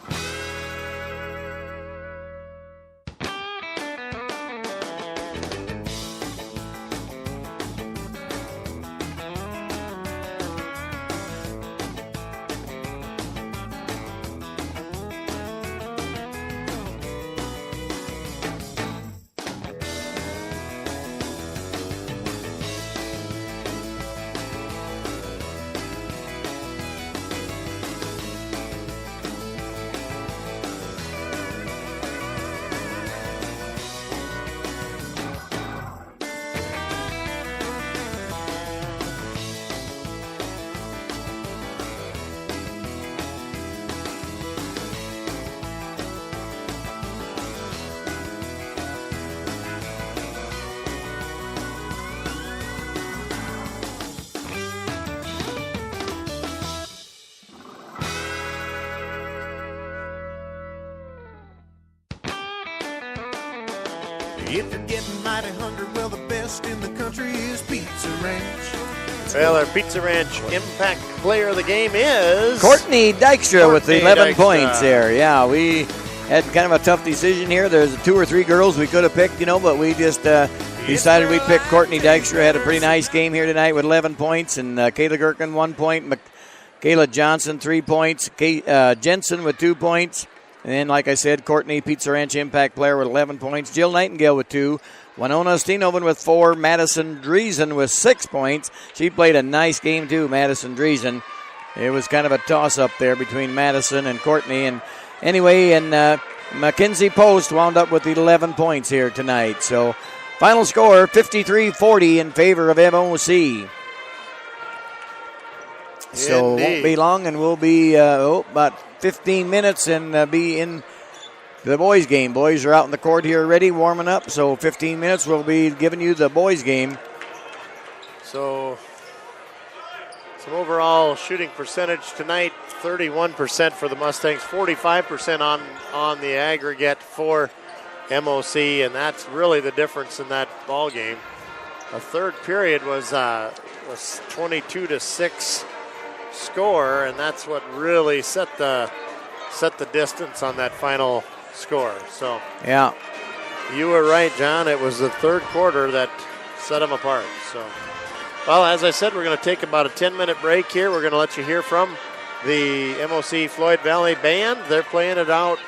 If you're getting mighty hungry, well, the best in the country is Pizza Ranch. Well, our Pizza Ranch Impact Player of the Game is Courtney Dykstra with 11 points there. Yeah, we had kind of a tough decision here. There's 2 or 3 girls we could have picked, but we just decided we'd pick Courtney Dykstra. Had a pretty nice game here tonight with 11 points, and Kayla Gherkin 1 point, Kayla Johnson 3 points, Jensen with 2 points, And then, like I said, Courtney, Pizza Ranch Impact player with 11 points. Jill Nightingale with 2. Winona Steenoven with 4. Madison Driesen with 6 points. She played a nice game, too, Madison Driesen. It was kind of a toss-up there between Madison and Courtney. And anyway, Mackenzie Post wound up with 11 points here tonight. So, final score, 53-40 in favor of MOC. So, it won't be long, and we'll be about 15 minutes and be in the boys' game. Boys are out in the court here already warming up, so 15 minutes we'll be giving you the boys' game. So, some overall shooting percentage tonight, 31% for the Mustangs, 45% on the aggregate for MOC, and that's really the difference in that ball game. The third period was 22-6 score, and that's what really set the distance on that final score. So yeah, you were right, John. It was the third quarter that set them apart. So, well, as I said, we're going to take about a 10-minute break here. We're going to let you hear from the MOC Floyd Valley Band. They're playing it out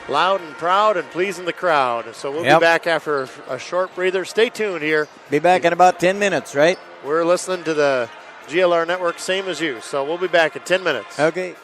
loud and proud and pleasing the crowd. So we'll be back after a short breather. Stay tuned here. Be back in about 10 minutes, right? We're listening to the GLR Network, same as you. So we'll be back in 10 minutes. Okay.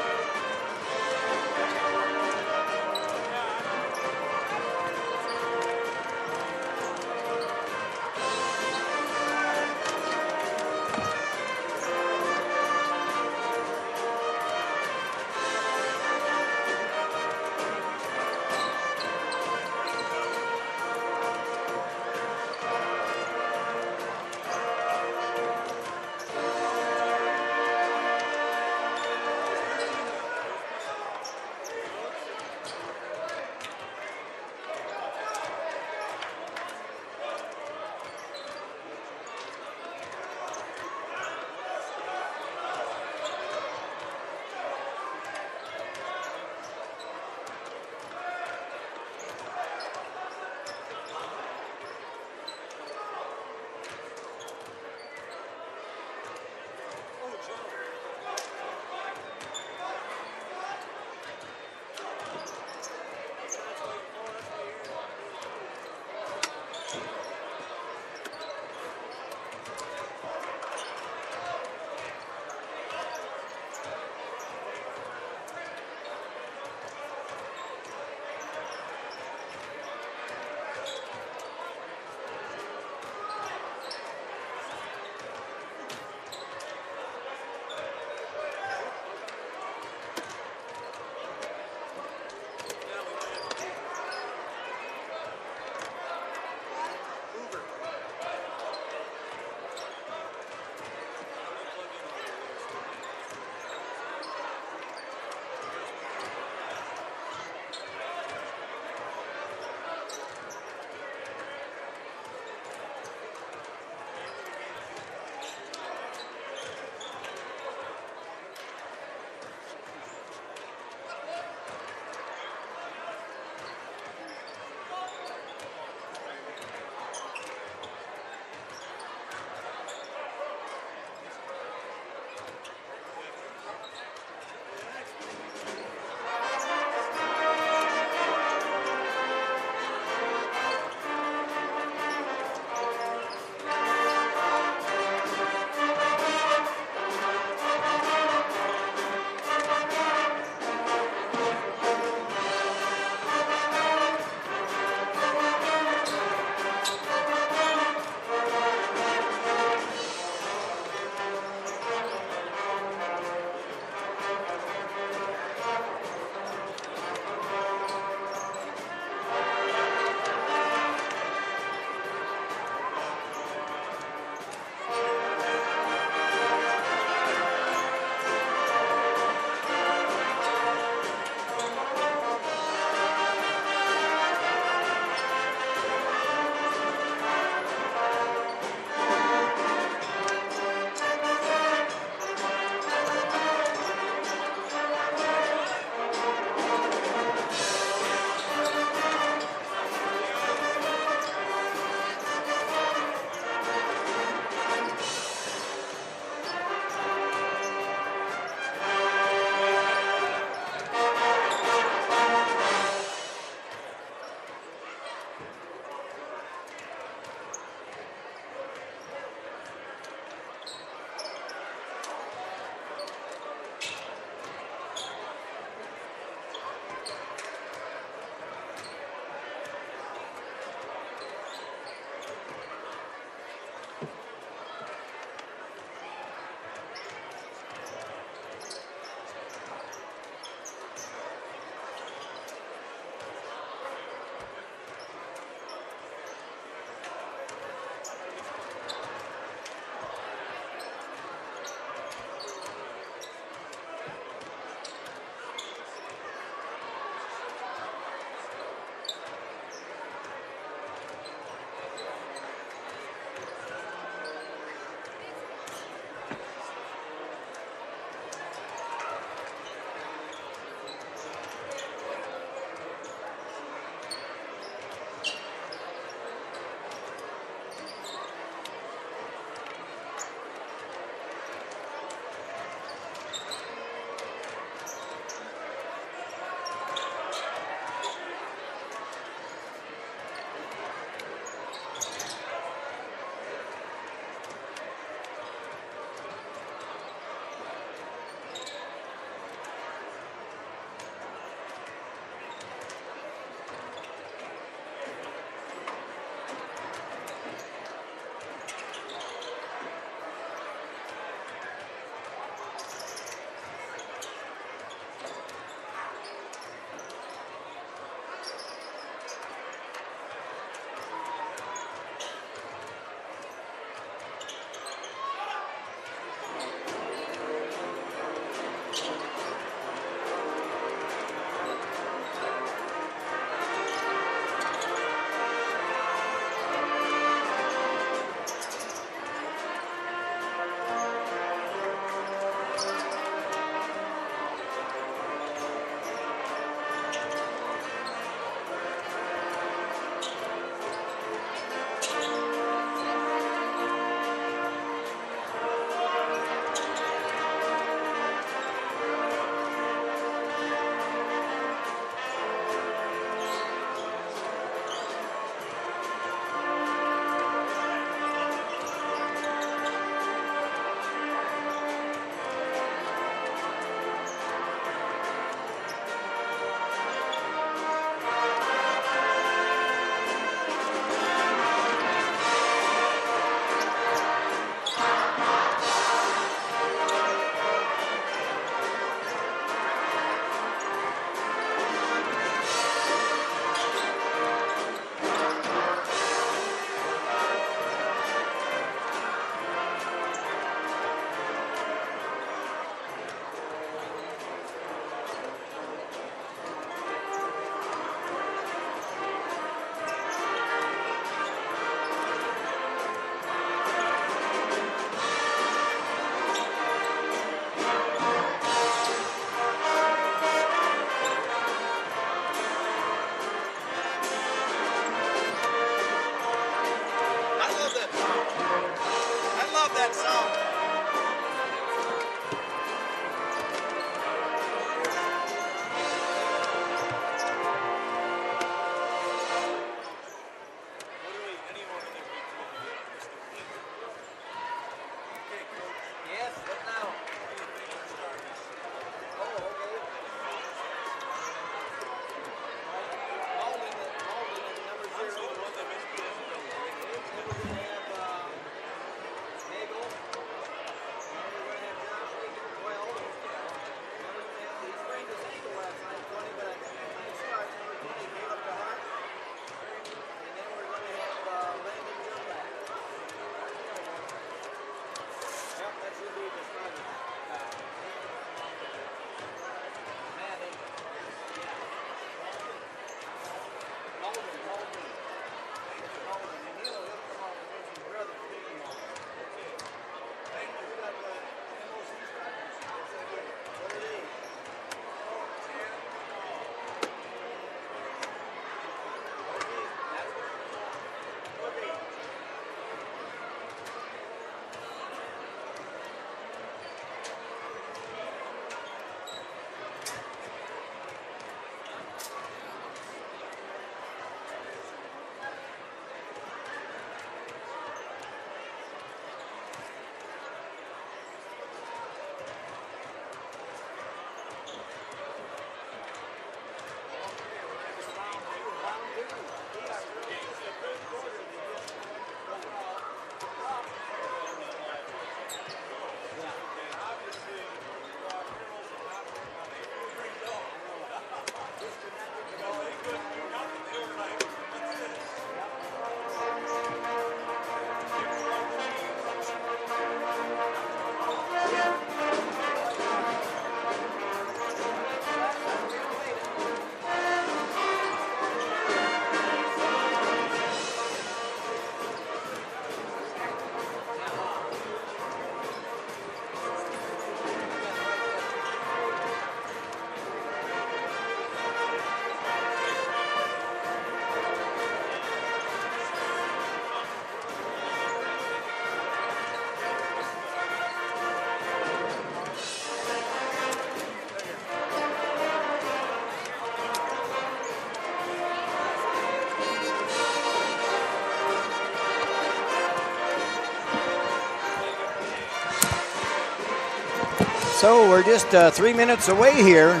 So we're just 3 minutes away here.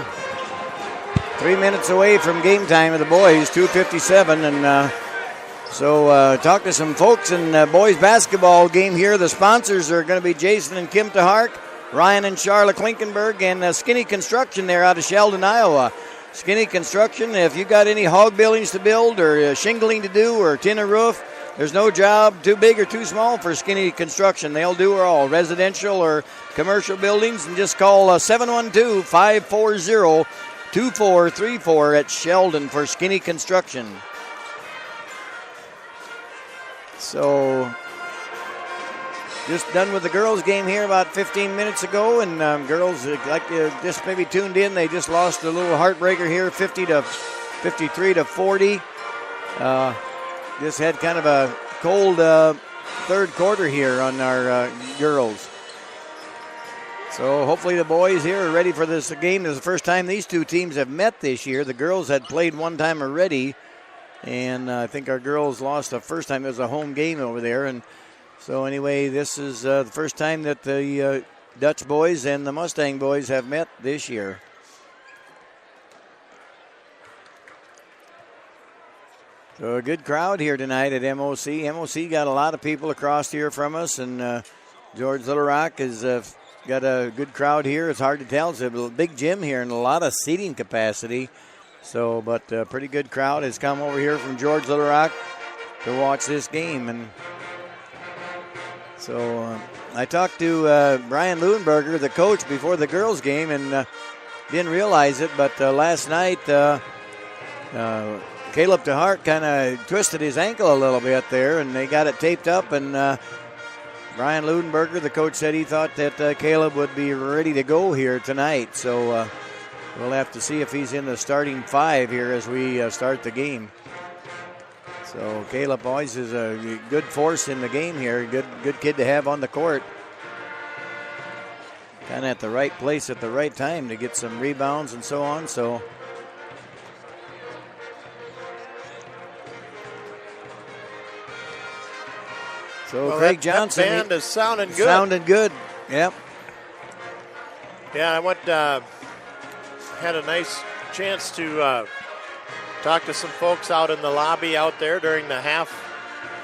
3 minutes away from game time of the boys, 2:57. And so talk to some folks in boys basketball game here. The sponsors are going to be Jason and Kim TeHark, Ryan and Charlotte Klinkenberg, and Skinny Construction there out of Sheldon, Iowa. Skinny Construction, if you got any hog buildings to build or shingling to do or tin a roof, there's no job too big or too small for Skinny Construction. They'll do it all, residential or commercial buildings, and just call 712-540-2434 at Sheldon for Skinny Construction. So, just done with the girls' game here about 15 minutes ago, and girls, like just maybe tuned in, they just lost a little heartbreaker here, 53-40. Just had kind of a cold third quarter here on our girls. So hopefully the boys here are ready for this game. This is the first time these two teams have met this year. The girls had played one time already, and I think our girls lost the first time. It was a home game over there. And so anyway, this is the first time that the Dutch boys and the Mustang boys have met this year. So a good crowd here tonight at MOC. MOC got a lot of people across here from us, and George Little Rock has got a good crowd here. It's hard to tell. It's a big gym here and a lot of seating capacity. So, but a pretty good crowd has come over here from George Little Rock to watch this game. And so I talked to Brian Leuenberger, the coach, before the girls' game, and didn't realize it, but last night Caleb TeHark kind of twisted his ankle a little bit there, and they got it taped up, and Brian Leuenberger, the coach, said he thought that Caleb would be ready to go here tonight. So we'll have to see if he's in the starting five here as we start the game. So Caleb always is a good force in the game here. Good kid to have on the court. Kind of at the right place at the right time to get some rebounds and so on. So well, Craig Johnson. That band is sounding good. Sounding good, yep. Yeah, I went, had a nice chance to talk to some folks out in the lobby out there during the half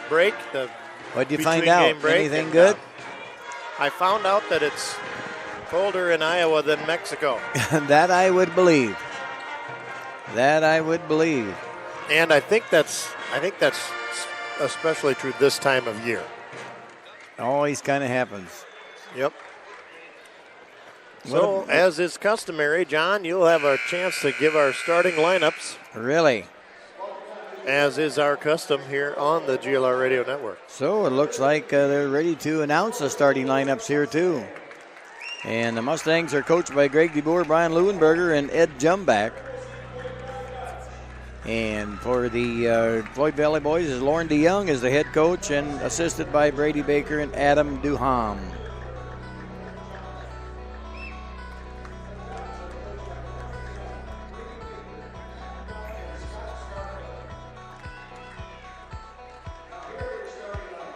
break. What'd you find out? Anything good? I found out that it's colder in Iowa than Mexico. That I would believe. That I would believe. And I think that's especially true this time of year. Always kind of happens. Yep. So, as is customary, John, you'll have a chance to give our starting lineups. Really? As is our custom here on the GLR Radio Network. So, it looks like they're ready to announce the starting lineups here, too. And the Mustangs are coached by Greg DeBoer, Brian Leuenberger, and Ed Jumback. And for the Floyd Valley boys is Lauren DeYoung as the head coach and assisted by Brady Baker and Adam Duham.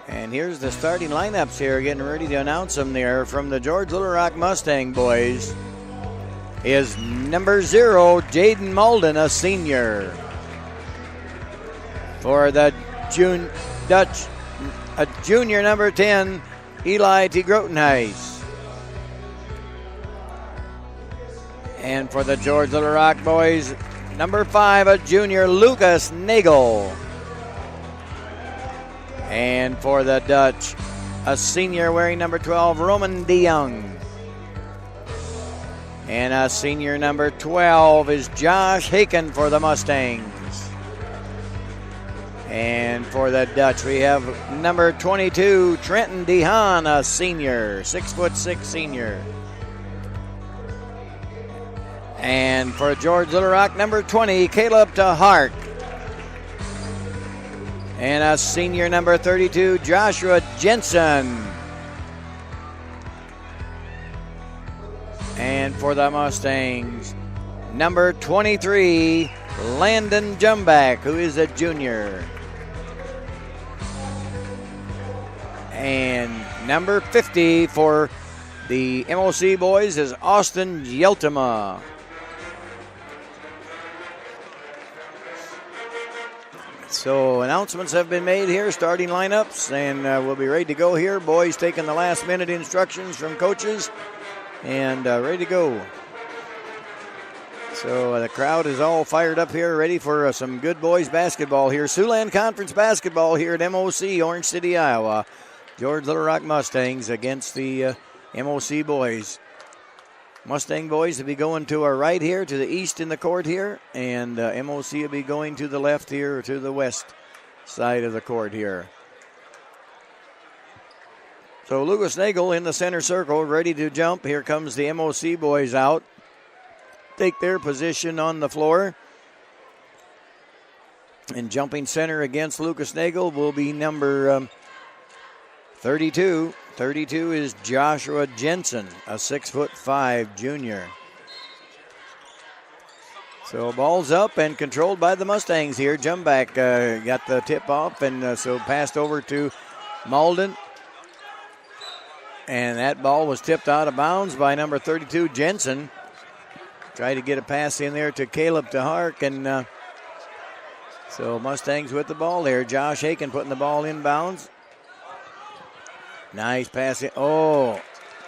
And here's the starting lineups here, getting ready to announce them there from the George Little Rock Mustang boys. Is number 0, Jaden Malden, a senior. For the Dutch, a junior, number 10, Eli T. Grotenhuis. And for the George Little Rock boys, number 5, a junior, Lucas Nagel. And for the Dutch, a senior wearing number 12, Roman DeYoung. And a senior number 12 is Josh Haken for the Mustangs. And for the Dutch, we have number 22, Trenton DeHaan, a senior, 6'6" senior. And for George Little Rock, number 20, Caleb TeHark. And a senior, number 32, Joshua Jensen. And for the Mustangs, number 23, Landon Jumback, who is a junior. And number 50 for The MOC boys is Austin Yeltima. So announcements have been made here, starting lineups, and we'll be ready to go here. Boys taking the last minute instructions from coaches and ready to go. So the crowd is all fired up here, ready for some good boys basketball here. Siouxland Conference basketball here at MOC, Orange City, Iowa. George Little Rock Mustangs against the MOC boys. Mustang boys will be going to our right here, to the east in the court here, and MOC will be going to the left here, or to the west side of the court here. So Lucas Nagel in the center circle, ready to jump. Here comes the MOC boys out. Take their position on the floor. And jumping center against Lucas Nagel will be number 32. 32 is Joshua Jensen, a 6'5" junior. So ball's up and controlled by the Mustangs here. Jumback got the tip off, and so passed over to Malden. And that ball was tipped out of bounds by number 32, Jensen. Tried to get a pass in there to Caleb DeHark, and so Mustangs with the ball there. Josh Haken putting the ball in bounds. Nice pass in. Oh,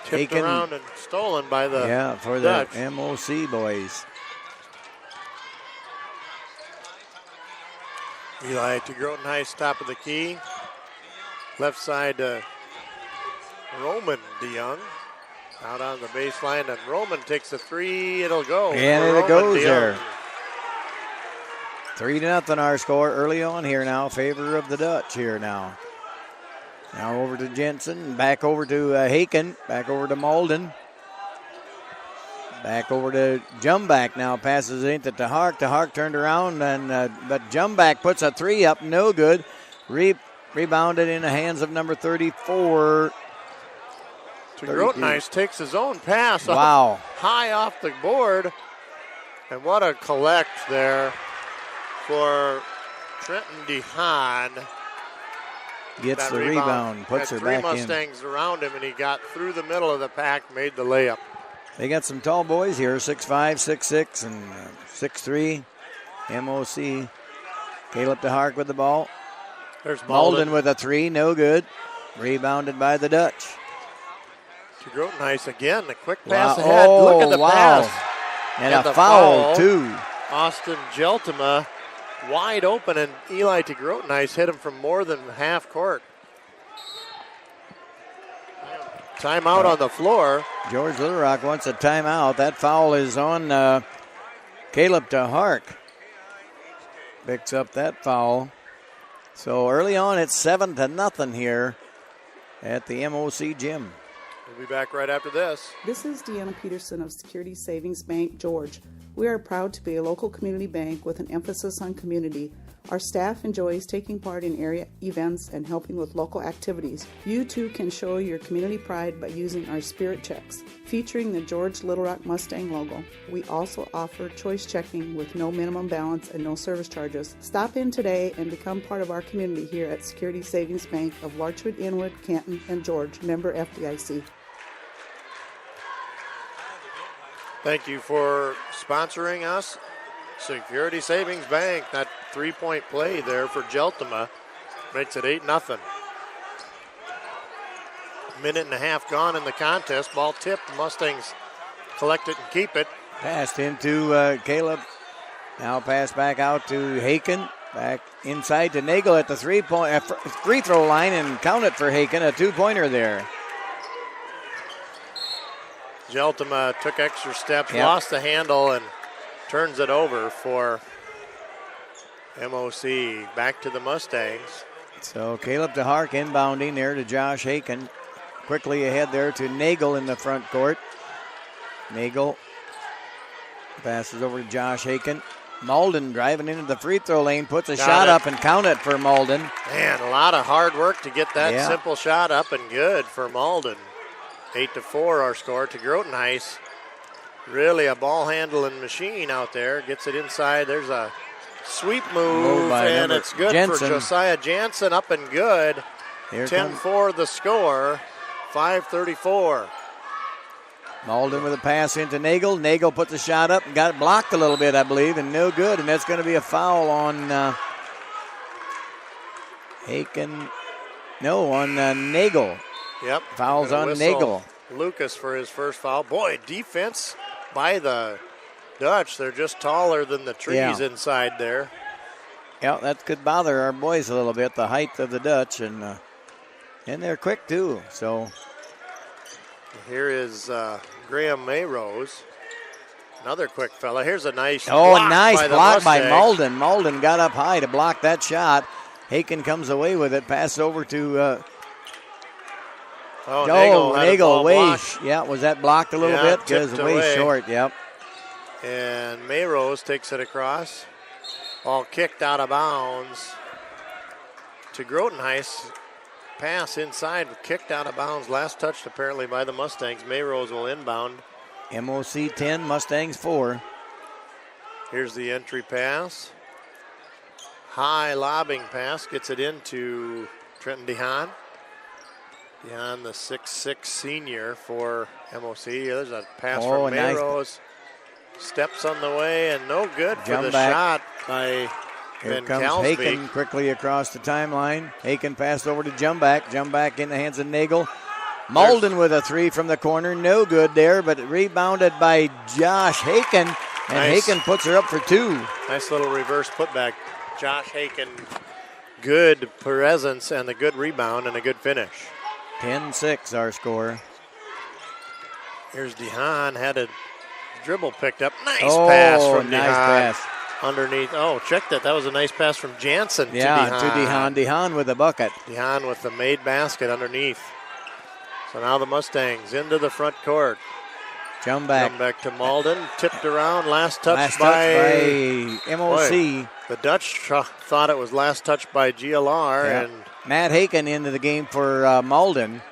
tipped around and stolen by the for Dutch. the MOC boys. Eli to Groton High, top of the key. Left side Roman DeYoung. Out on the baseline, and Roman takes a three. It'll go. And it goes DeYoung. there. 3-0 our score early on here now. Favor of the Dutch here now. Now over to Jensen. Back over to Haken. Back over to Malden. Back over to Jumback now. Passes it into DeHark. DeHark turned around, and but Jumback puts a three up. No good. Rebounded in the hands of number 34. Groton takes his own pass high off the board. And what a collect there for Trenton DeHaan. Gets the rebound, puts her back in. Three Mustangs around him, and he got through the middle of the pack, made the layup. They got some tall boys here, 6'5", 6'6", and 6'3". MOC. Caleb DeHark with the ball. There's Malden with a three, no good. Rebounded by the Dutch. To Groton again, the quick pass ahead. Look at the pass. And a foul, too. Austin Jeltima wide open, and Eli to Groton hit him from more than half court. Timeout on the floor. George Little Rock wants a timeout. That foul is on Caleb DeHark. Picks up that foul. So early on, it's 7-0 here at the MOC gym. We'll be back right after this. This is Deanna Peterson of Security Savings Bank, George. We are proud to be a local community bank with an emphasis on community. Our staff enjoys taking part in area events and helping with local activities. You too can show your community pride by using our Spirit Checks, featuring the George Little Rock Mustang logo. We also offer choice checking with no minimum balance and no service charges. Stop in today and become part of our community here at Security Savings Bank of Larchwood, Inwood, Canton, and George, member FDIC. Thank you for sponsoring us. Security Savings Bank, that three-point play there for Jeltima makes it 8-0. Minute and a half gone in the contest. Ball tipped. Mustangs collect it and keep it. Passed into Caleb. Now pass back out to Haken. Back inside to Nagel at the free throw line, and count it for Haken. A two-pointer there. Jeltima took extra steps, lost the handle, and turns it over for MOC. Back to the Mustangs. So Caleb DeHark inbounding there to Josh Haken. Quickly ahead there to Nagel in the front court. Nagel passes over to Josh Haken. Malden driving into the free throw lane, puts a shot up and count it for Malden. Man, a lot of hard work to get that simple shot up and good for Malden. 8-4 our score to Groton Heights. Really a ball handling machine out there. Gets it inside. There's a sweep move, and it's good for Josiah Jansen. Up and good. 10-4 the score. 5:34. Malden with a pass into Nagel. Nagel puts a shot up and got it blocked a little bit, I believe, and no good. And that's going to be a foul on on Nagel. Yep. Fouls on Nagel. Lucas for his first foul. Boy, defense by the Dutch. They're just taller than the trees inside there. Yeah, that could bother our boys a little bit, the height of the Dutch, and they're quick too. So here is Graham Mayrose, another quick fella. Here's a nice block nice block by Mustangs. Malden. Malden got up high to block that shot. Haken comes away with it. Pass over to Nagel way. Was that blocked a little bit? Because way short. Yep. And Mayrose takes it across. Ball kicked out of bounds to Grotenheis. Pass inside, kicked out of bounds. Last touched apparently by the Mustangs. Mayrose will inbound. MOC 10, Mustangs 4. Here's the entry pass. High lobbing pass, gets it into Trenton DeHaan. DeHaan, the 6'6 senior for MOC. There's a pass from Mayrose. Nice. Steps on the way and no good for the back. shot by Here Ben comes Calsby. Haken quickly across the timeline. Haken passed over to Jumback. Jumback in the hands of Nagel. Malden with a three from the corner. No good there, but rebounded by Josh Haken. And Haken puts her up for two. Nice little reverse putback. Josh Haken, good presence and a good rebound and a good finish. 10-6 our score. Here's DeHaan, had a dribble picked up. Nice pass from DeHaan. Nice pass. Underneath. Oh, check that. That was a nice pass from Jansen to DeHaan. DeHaan with the bucket. DeHaan with the made basket underneath. So now the Mustangs into the front court. Jumback. Come back to Malden. Tipped around. Last touch by MOC. Boy, the Dutch thought it was last touch by GLR. Yep. And Matt Haken into the game for Malden.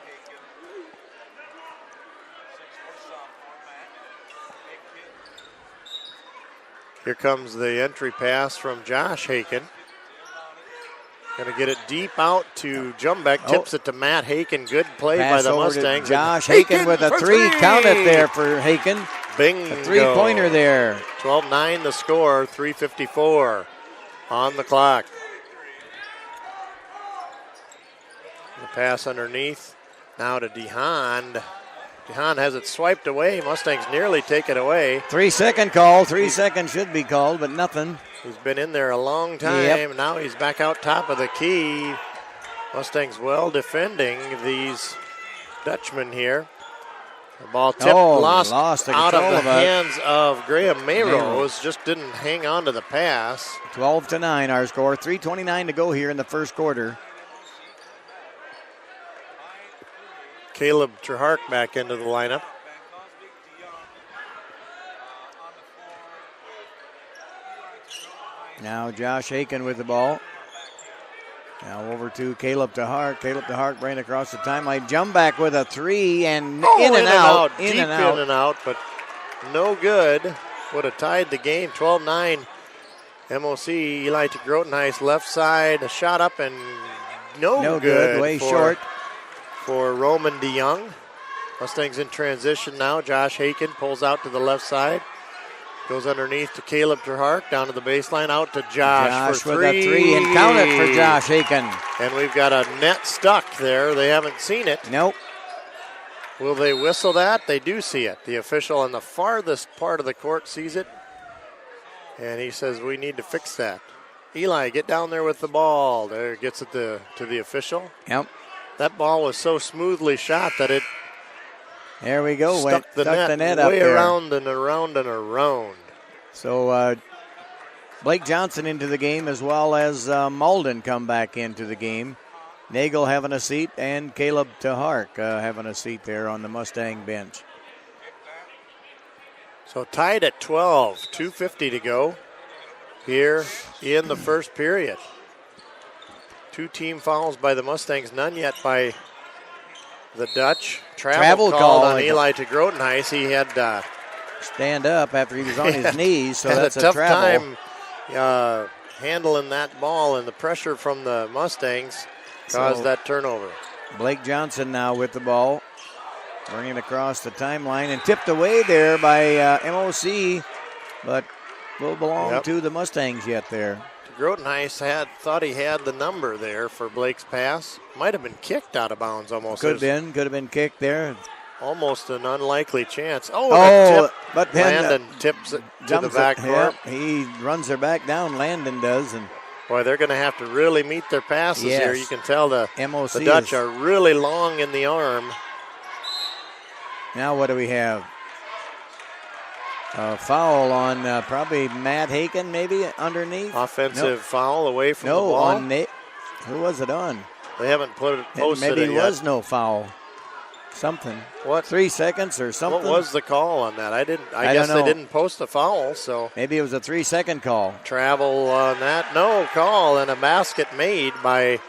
here comes the entry pass from Josh Haken. Going to get it deep out to Jumbeck. Tips it to Matt Haken. Good play Pass by the over Mustangs. to Josh Haken with a three. Count it there for Haken. Bingo. A three-pointer there. 12-9 the score. 3:54 on the clock. The pass underneath. Now to DeHaan. DeHaan has it swiped away. Mustangs nearly take it away. 3-second call. 3 seconds should be called, but nothing. He's been in there a long time. Yep. Now he's back out top of the key. Mustangs well defending these Dutchmen here. The ball tipped, lost out of the hands of Graham Mayrose. Just didn't hang on to the pass. 12-9 our score. 3:29 to go here in the first quarter. Caleb Trehark back into the lineup. Now Josh Haken with the ball. Now over to Caleb Trehark. Caleb Trehark bringing across the timeline. Jump back with a three and in and out. Deep in and out, but no good. Would have tied the game. 12-9 MOC. Eli to Grotenheis left side. A shot up and no good. Way short. For Roman DeYoung. Mustangs in transition now. Josh Haken pulls out to the left side. Goes underneath to Caleb Trehark, down to the baseline, out to Josh for with a three, and count it for Josh Haken. And we've got a net stuck there. They haven't seen it. Nope. Will they whistle that? They do see it. The official on the farthest part of the court sees it, and he says we need to fix that. Eli, get down there with the ball. There, gets it to the official. Yep. That ball was so smoothly shot that it there we go. Stuck the net up way there. around and around and around. So Blake Johnson into the game as well as Malden come back into the game. Nagel having a seat and Caleb Trehark having a seat there on the Mustang bench. So tied at 12, 2:50 to go here in the first period. 2 team fouls by the Mustangs, none yet by the Dutch. Travel called on Eli to Grotenheis. He had stand up after he was on his knees, so that's a tough travel. Time handling that ball, and the pressure from the Mustangs caused that turnover. Blake Johnson now with the ball. Bringing it across the timeline and tipped away there by MOC, but will belong to the Mustangs yet there. Grotenheis thought he had the number there for Blake's pass. Might have been kicked out of bounds almost. Could have been kicked there. Almost an unlikely chance. The tip. But then Landon tips it to the back court. He runs her back down, Landon does. And boy, they're going to have to really meet their passes here. You can tell the Dutch are really long in the arm. Now what do we have? A foul on probably Matt Haken, maybe underneath. Offensive foul away from the ball. On who was it on? They haven't posted maybe it yet. Maybe was no foul. Something. What? 3 seconds or something? What was the call on that? I guess they didn't post a foul, so maybe it was a 3-second call. Travel on that. No call, and a basket made by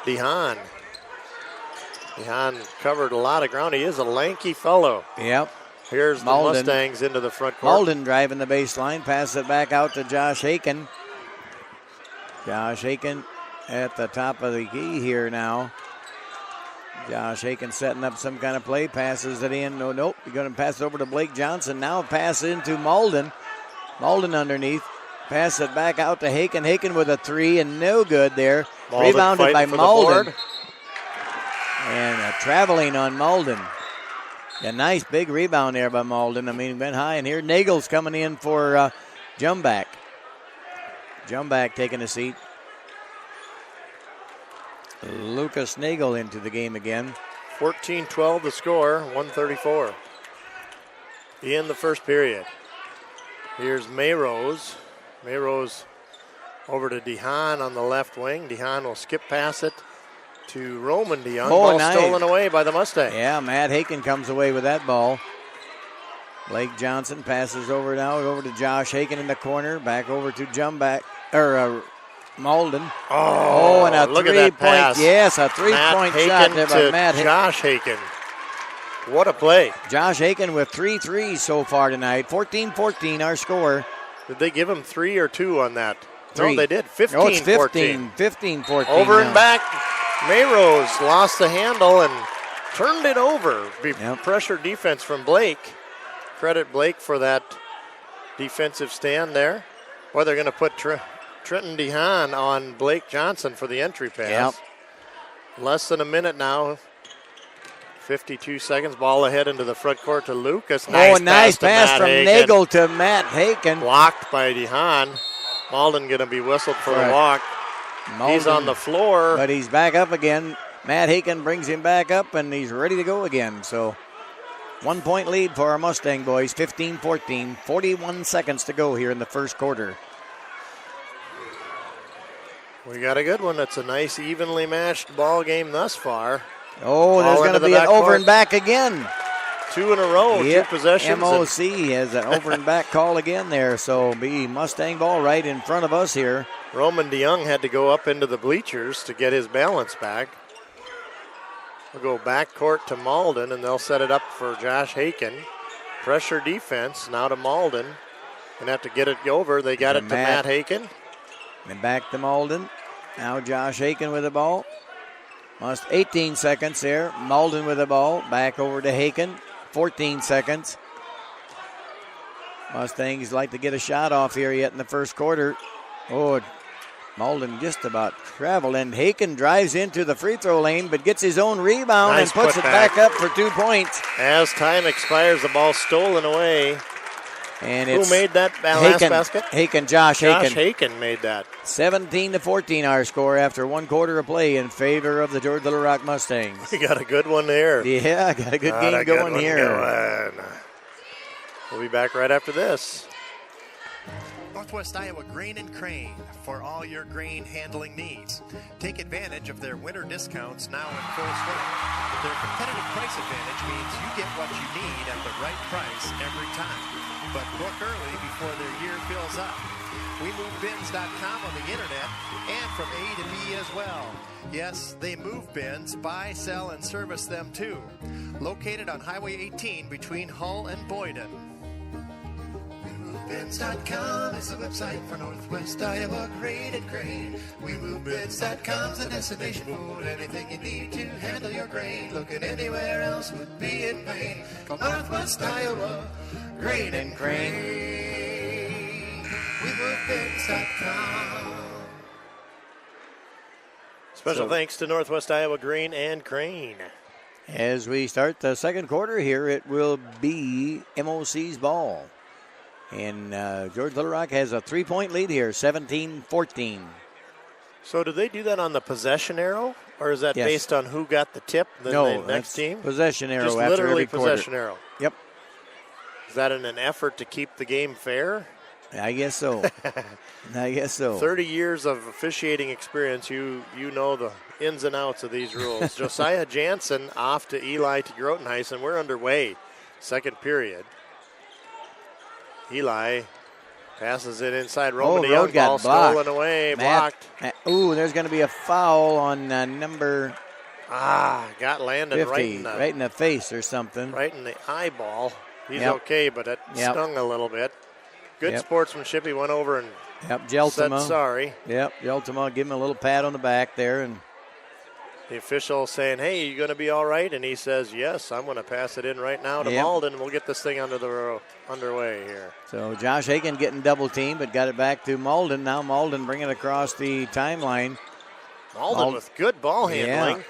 DeHaan. DeHaan covered a lot of ground. He is a lanky fellow. Yep. Here's Malden. The Mustangs into the front court. Malden driving the baseline, passes it back out to Josh Haken. Josh Haken at the top of the key here now. Josh Haken setting up some kind of play, passes it in. Nope. You're going to pass it over to Blake Johnson. Now pass into Malden. Malden underneath. Pass it back out to Haken. Haken with a 3 and no good there. Malden rebounded by Malden. And traveling on Malden. A nice big rebound there by Malden. I mean, went high. And here Nagel's coming in for Jumback. Jumback taking a seat. Lucas Nagel into the game again. 14-12 the score, 134. In the first period. Here's Mayrose. Mayrose over to DeHaan on the left wing. DeHaan will skip past it to Roman DeYoung. Ball nice. Stolen away by the Mustangs. Yeah, Matt Haken comes away with that ball. Blake Johnson passes over to Josh Haken in the corner. Back over to Jumback, Malden. And a look at that pass. Yes, a 3-point shot there by Matt Haken. Josh Haken. What a play. Josh Haken with 3 threes so far tonight. 14-14 our score. Did they give him 3 or 2 on that? 3. No, they did. 15-14. 15-14. Over and back. Mayrose lost the handle and turned it over. Pressure defense from Blake. Credit Blake for that defensive stand there. Or they're going to put Trenton DeHaan on Blake Johnson for the entry pass. Less than a minute now. 52 seconds. Ball ahead into the front court to Lucas. Nice pass from Nagel to Matt Haken. Blocked by DeHaan. Malden going to be whistled for a walk. Malden, he's on the floor. But he's back up again. Matt Haken brings him back up, and he's ready to go again. So 1 point lead for our Mustang boys, 15-14. 41 seconds to go here in the first quarter. We got a good one. It's a nice, evenly matched ball game thus far. There's going to be an over and back again. 2 in a row, 2 possessions. MOC has an over and back call again there. So be Mustang ball right in front of us here. Roman DeYoung had to go up into the bleachers to get his balance back. We'll go back court to Malden, and they'll set it up for Josh Haken. Pressure defense now to Malden. Gonna have to get it over. They got it to Matt Haken. And back to Malden. Now Josh Haken with the ball. 18 seconds there. Malden with the ball. Back over to Haken. 14 seconds. Mustangs like to get a shot off here yet in the first quarter. Malden just about traveled, and Haken drives into the free throw lane, but gets his own rebound and puts it back up for 2 points. As time expires, the ball stolen away. And who made that last basket? Josh Haken. Josh Haken made that. 17-14 our score after 1 quarter of play in favor of the George Little Rock Mustangs. We got a good one there. Yeah, got a good game going here. We'll be back right after this. Northwest Iowa Grain and Crane for all your grain handling needs. Take advantage of their winter discounts now in full swing. Their competitive price advantage means you get what you need at the right price every time. But book early before their year fills up. WeMoveBins.com on the internet and from A to B as well. Yes, they move bins, buy, sell, and service them too. Located on Highway 18 between Hull and Boyden. WeMoveBins.com is the website for Northwest Iowa graded grain. WeMoveBins.com's the destination for anything you need to handle your grain. Looking anywhere else would be in vain. Call Northwest Iowa Grain and Crane. WeMoveBins.com. Special thanks to Northwest Iowa Grain and Crane. As we start the second quarter here, it will be MOC's ball. And George Little Rock has a 3-point lead here, 17-14. So do they do that on the possession arrow? Or is that Yes. based on who got the tip? The next that's team? possession arrow Just after literally every quarter. possession arrow. Yep. Is that in an effort to keep the game fair? I guess so. 30 years of officiating experience, you know the ins and outs of these rules. Josiah Jansen off to Eli to Grotenheisen. We're underway, second period. Eli passes it inside. Roman DeYoung, Road got ball blocked. stolen away, Matt, blocked. There's going to be a foul on number Got landed 50, right in the face or something. right in the eyeball. He's Yep. okay, but it Yep. stung a little bit. Good Yep. sportsmanship. He went over and Yep, Jeltima. said sorry. Yep, Jeltima, give him a little pat on the back there. And The official saying, hey, you going to be all right? And he says, yes, I'm going to pass it in right now to Yep. Malden. We'll get this thing underway here. so Josh Hagan getting double teamed, but got it back to Malden. Now Malden bringing it across the timeline. Malden with good ball handling. Yeah.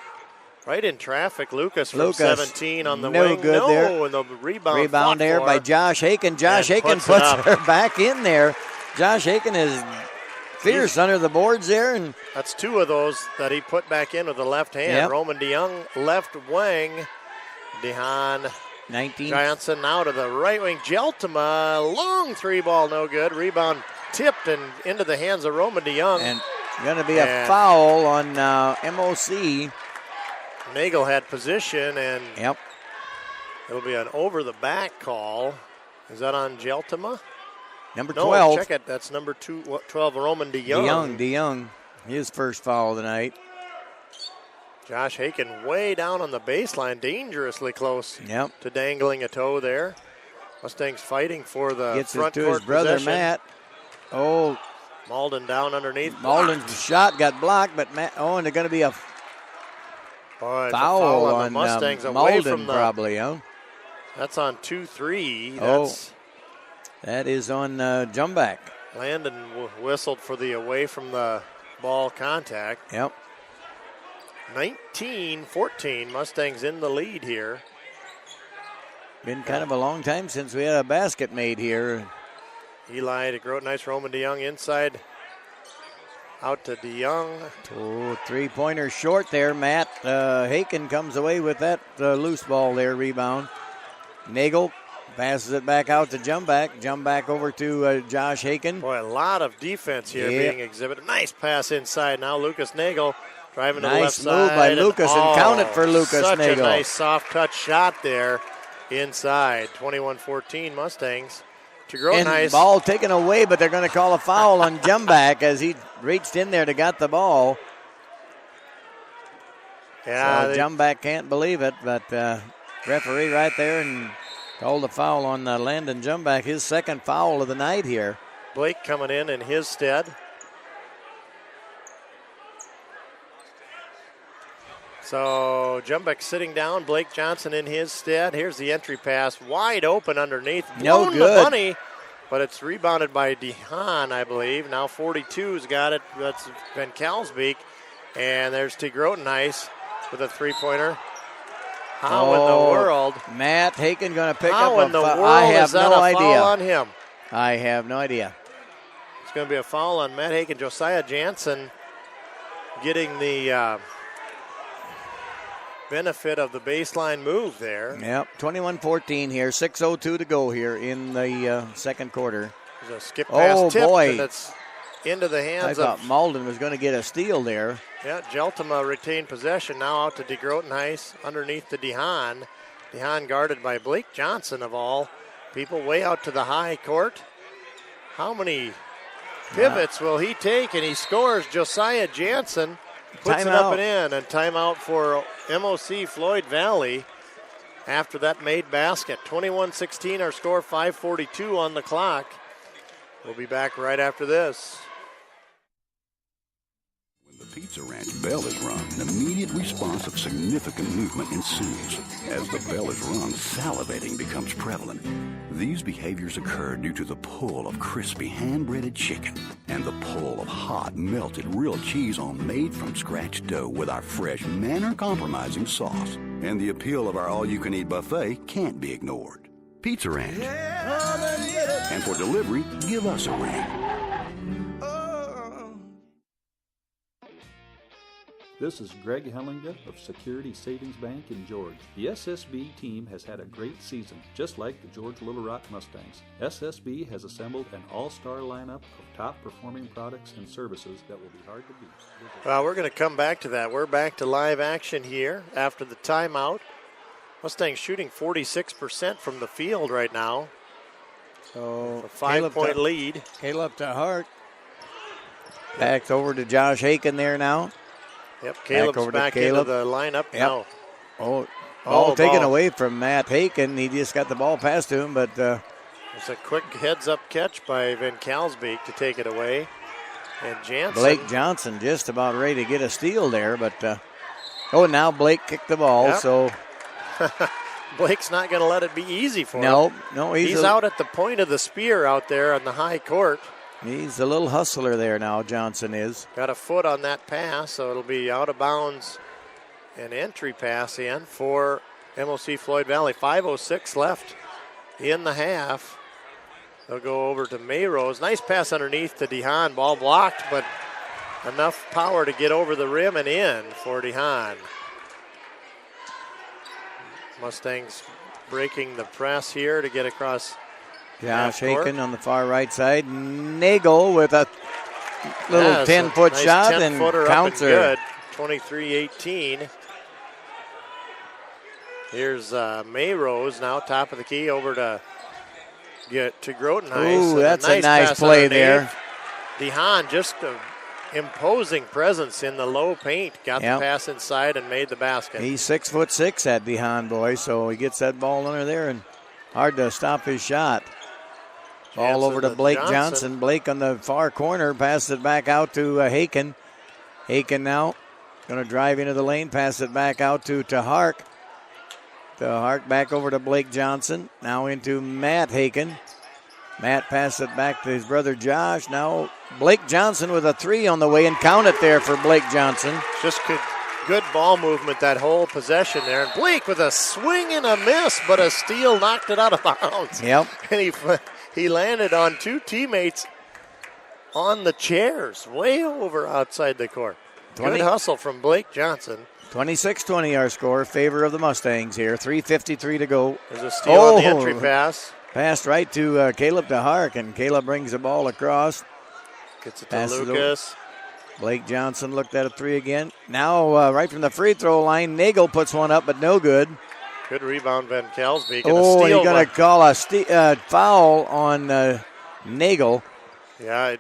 Right in traffic. Lucas from Lucas, 17 on the no wing. good there. And the rebound. Rebound fought there for. by Josh Hagan. Josh And Hagan puts puts it up. her back in there. Josh Hagan is fierce under the boards there. And That's two of those that he put back in with the left hand. Yep. Roman DeYoung, left wing. Dehan 19. Johnson now to the right wing. Jeltima, long three ball, no good. Rebound tipped and into the hands of Roman DeYoung. And going to be a And foul on MOC. Nagel had position, and Yep. it'll be an over-the-back call. Is that on Jeltima? Number No, 12. check it. That's number 12, Roman DeYoung. DeYoung. His first foul of the night. Josh Haken way down on the baseline, dangerously close Yep. to dangling a toe there. Mustangs fighting for the Gets it front to court his brother, possession. Matt. Oh, Malden down underneath. Malden's shot got blocked, but Matt. Oh, and they're going to be a Boy, it's a foul foul on the Mustangs away Malden, from the. probably, huh? That's on 2-3. Oh. That's That is on Jumback. Landon whistled for the away from the ball contact. Yep. 19-14. Mustangs in the lead here. Been kind of a long time since we had a basket made here. Eli to Grotenheis, Roman DeYoung inside. Out to DeYoung. Oh, three-pointer short there, Matt. Haken comes away with that loose ball there, rebound. Nagel passes it back out to Jumback. Jumback over to Josh Haken. Boy, a lot of defense here Yeah. being exhibited. Nice pass inside. Now Lucas Nagel driving to the Nice left move side. by Lucas, and count it for Lucas such Nagel. a nice soft touch shot there inside. 21-14 Mustangs. To And Grotenheis. ball taken away, but they're going to call a foul on Jumback as he reached in there to get the ball. Yeah, So Jumback can't believe it, but referee right there and called a foul on Landon Jumback, his second foul of the night here. Blake coming in his stead. So Jumbeck sitting down, Blake Johnson in his stead. Here's the entry pass, wide open underneath. No Blown good. the money, but it's rebounded by DeHaan, I believe. Now 42's got it. That's Van Kalsbeek. And there's T. Grotenheis with a three-pointer. How in the world? Matt Haken going to pick How up in the a world foul. I have is that no a idea. foul on him? I have no idea. It's going to be a foul on Matt Haken. Josiah Jansen getting the benefit of the baseline move there. Yep, 21-14 here. 6:02 to go here in the second quarter. There's a skip pass Oh, tip, boy. and it's into the I hands thought of Malden was going to get a steal there. Jeltima retained possession. Now out to De Grotenheis underneath to DeHaan. DeHaan guarded by Blake Johnson of all people, way out to the high court. How many pivots will he take? And he scores. Josiah Jansen puts it up and in. And timeout for MOC Floyd Valley after that made basket. 21-16 our score, 5:42 on the clock. We'll be back right after this. When the Pizza Ranch bell is rung, an immediate response of significant movement ensues. As the bell is rung, salivating becomes prevalent. These behaviors occur due to the pull of crispy hand-breaded chicken and the pull of hot, melted real cheese on made-from-scratch dough with our fresh, manner-compromising sauce. And the appeal of our all-you-can-eat buffet can't be ignored. Pizza Ranch. And for delivery, give us a ring. This is Greg Hellinga of Security Savings Bank in George. The SSB team has had a great season, just like the George Little Rock Mustangs. SSB has assembled an all-star lineup of top-performing products and services that will be hard to beat. Well, we're going to come back to that. We're back to live action here after the timeout. Mustangs shooting 46% from the field right now. So a 5-point lead. Caleb to Hart. Back over to Josh Haken there now. Yep, Caleb's back into the lineup now. Ball taken away from Matt Haken. He just got the ball passed to him, but it's a quick heads-up catch by Van Kalsbeek to take it away. And Jansen. Blake Johnson just about ready to get a steal there, but now Blake kicked the ball, so Blake's not going to let it be easy for him. No, he's out at the point of the spear out there on the high court. He's a little hustler there now, Johnson is. Got a foot on that pass, so it'll be out of bounds. An entry pass in for MOC Floyd Valley. 5:06 left in the half. They'll go over to Mayrose. Nice pass underneath to DeHaan. Ball blocked, but enough power to get over the rim and in for DeHaan. Mustangs breaking the press here to get across. Josh Haken on the far right side. Nagel with a little 10-foot nice shot 10 and counts her. Good. 23-18. Here's Mayrose now, top of the key, over to Grotenhuis. Ooh, that's a nice play there. DeHaan just an imposing presence in the low paint. Got the pass inside and made the basket. He's 6'6", that DeHaan boy, so he gets that ball under there and hard to stop his shot. Ball over to Blake Johnson. Blake on the far corner, passes it back out to Haken. Haken now going to drive into the lane, pass it back out to Hark. Hark back over to Blake Johnson. Now into Matt Haken. Matt passes it back to his brother Josh. Now Blake Johnson with a three on the way, and count it there for Blake Johnson. Just good ball movement that whole possession there. And Blake with a swing and a miss, but a steal knocked it out of bounds. Yep. And he landed on two teammates on the chairs, way over outside the court. Good hustle from Blake Johnson. 26-20 our score, favor of the Mustangs here. 3:53 to go. There's a steal on the entry pass. Passed right to Caleb DeHark, and Caleb brings the ball across. Gets it to Lucas. Blake Johnson looked at a three again. Now right from the free throw line, Nagel puts one up, but no good. Good rebound, Van Kalsbeek. Oh, he's going to call a foul on Nagel. Yeah,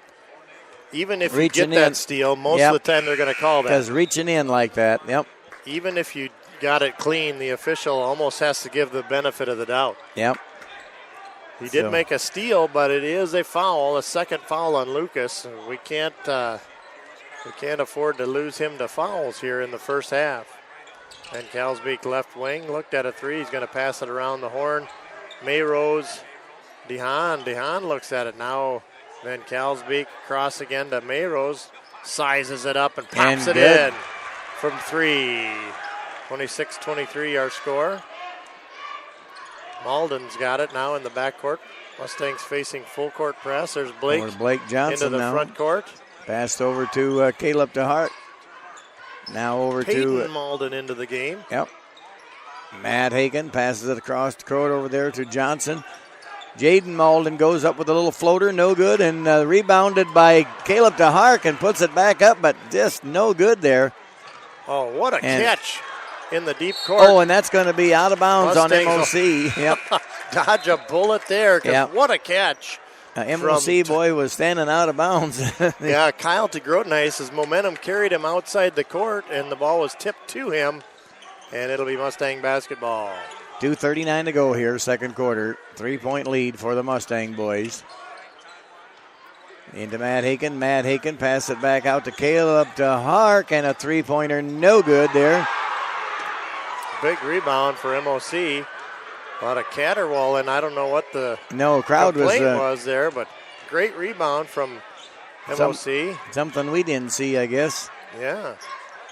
even if you get that steal, most of the time they're going to call that. Because reaching in like that, Even if you got it clean, the official almost has to give the benefit of the doubt. Yep. He did make a steal, but it is a foul, a second foul on Lucas. We can't afford to lose him to fouls here in the first half. And Kalsbeek left wing, looked at a three. He's going to pass it around the horn. Mayrose, DeHaan. DeHaan looks at it now. Van Kalsbeek cross again to Mayrose. Sizes it up and pops it in from three. 26-23 our score. Malden's got it now in the backcourt. Mustangs facing full court press. There's Blake Johnson into the front court. Passed over to Caleb DeHart. Now over Peyton Malden into the game. Yep. Matt Haken passes it across the court over there to Johnson. Jaden Malden goes up with a little floater, no good, and rebounded by Caleb DeHark and puts it back up, but just no good there. Oh, what a catch in the deep court. Oh, and that's going to be out of bounds Mustangs on MOC. Yep. Dodge a bullet there, because what a catch. MOC boy was standing out of bounds. Yeah, Kyle Grotenhuis, his momentum carried him outside the court, and the ball was tipped to him, and it'll be Mustang basketball. 2:39 to go here, second quarter. 3-point lead for the Mustang boys. Into Matt Haken. Matt Haken pass it back out to Caleb to Hark, and a three-pointer no good there. Big rebound for MOC. A lot of caterwauling. I don't know what the crowd complaint was there, but great rebound from MOC. Something we didn't see, I guess. Yeah.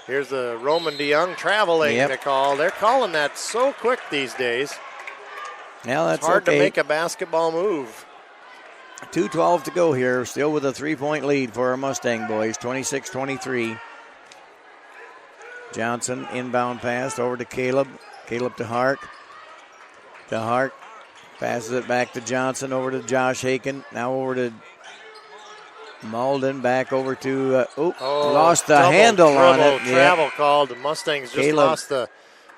Here's the Roman DeYoung traveling to call. They're calling that so quick these days. Now that's it's hard okay. to make a basketball move. 2:12 to go here, still with a 3-point lead for our Mustang boys, 26-23. Johnson inbound pass over to Caleb. Caleb to Hark. To Hark. Passes it back to Johnson, over to Josh Haken. Now over to Malden, back over to, lost the handle on it. Travel called. The Mustangs just lost the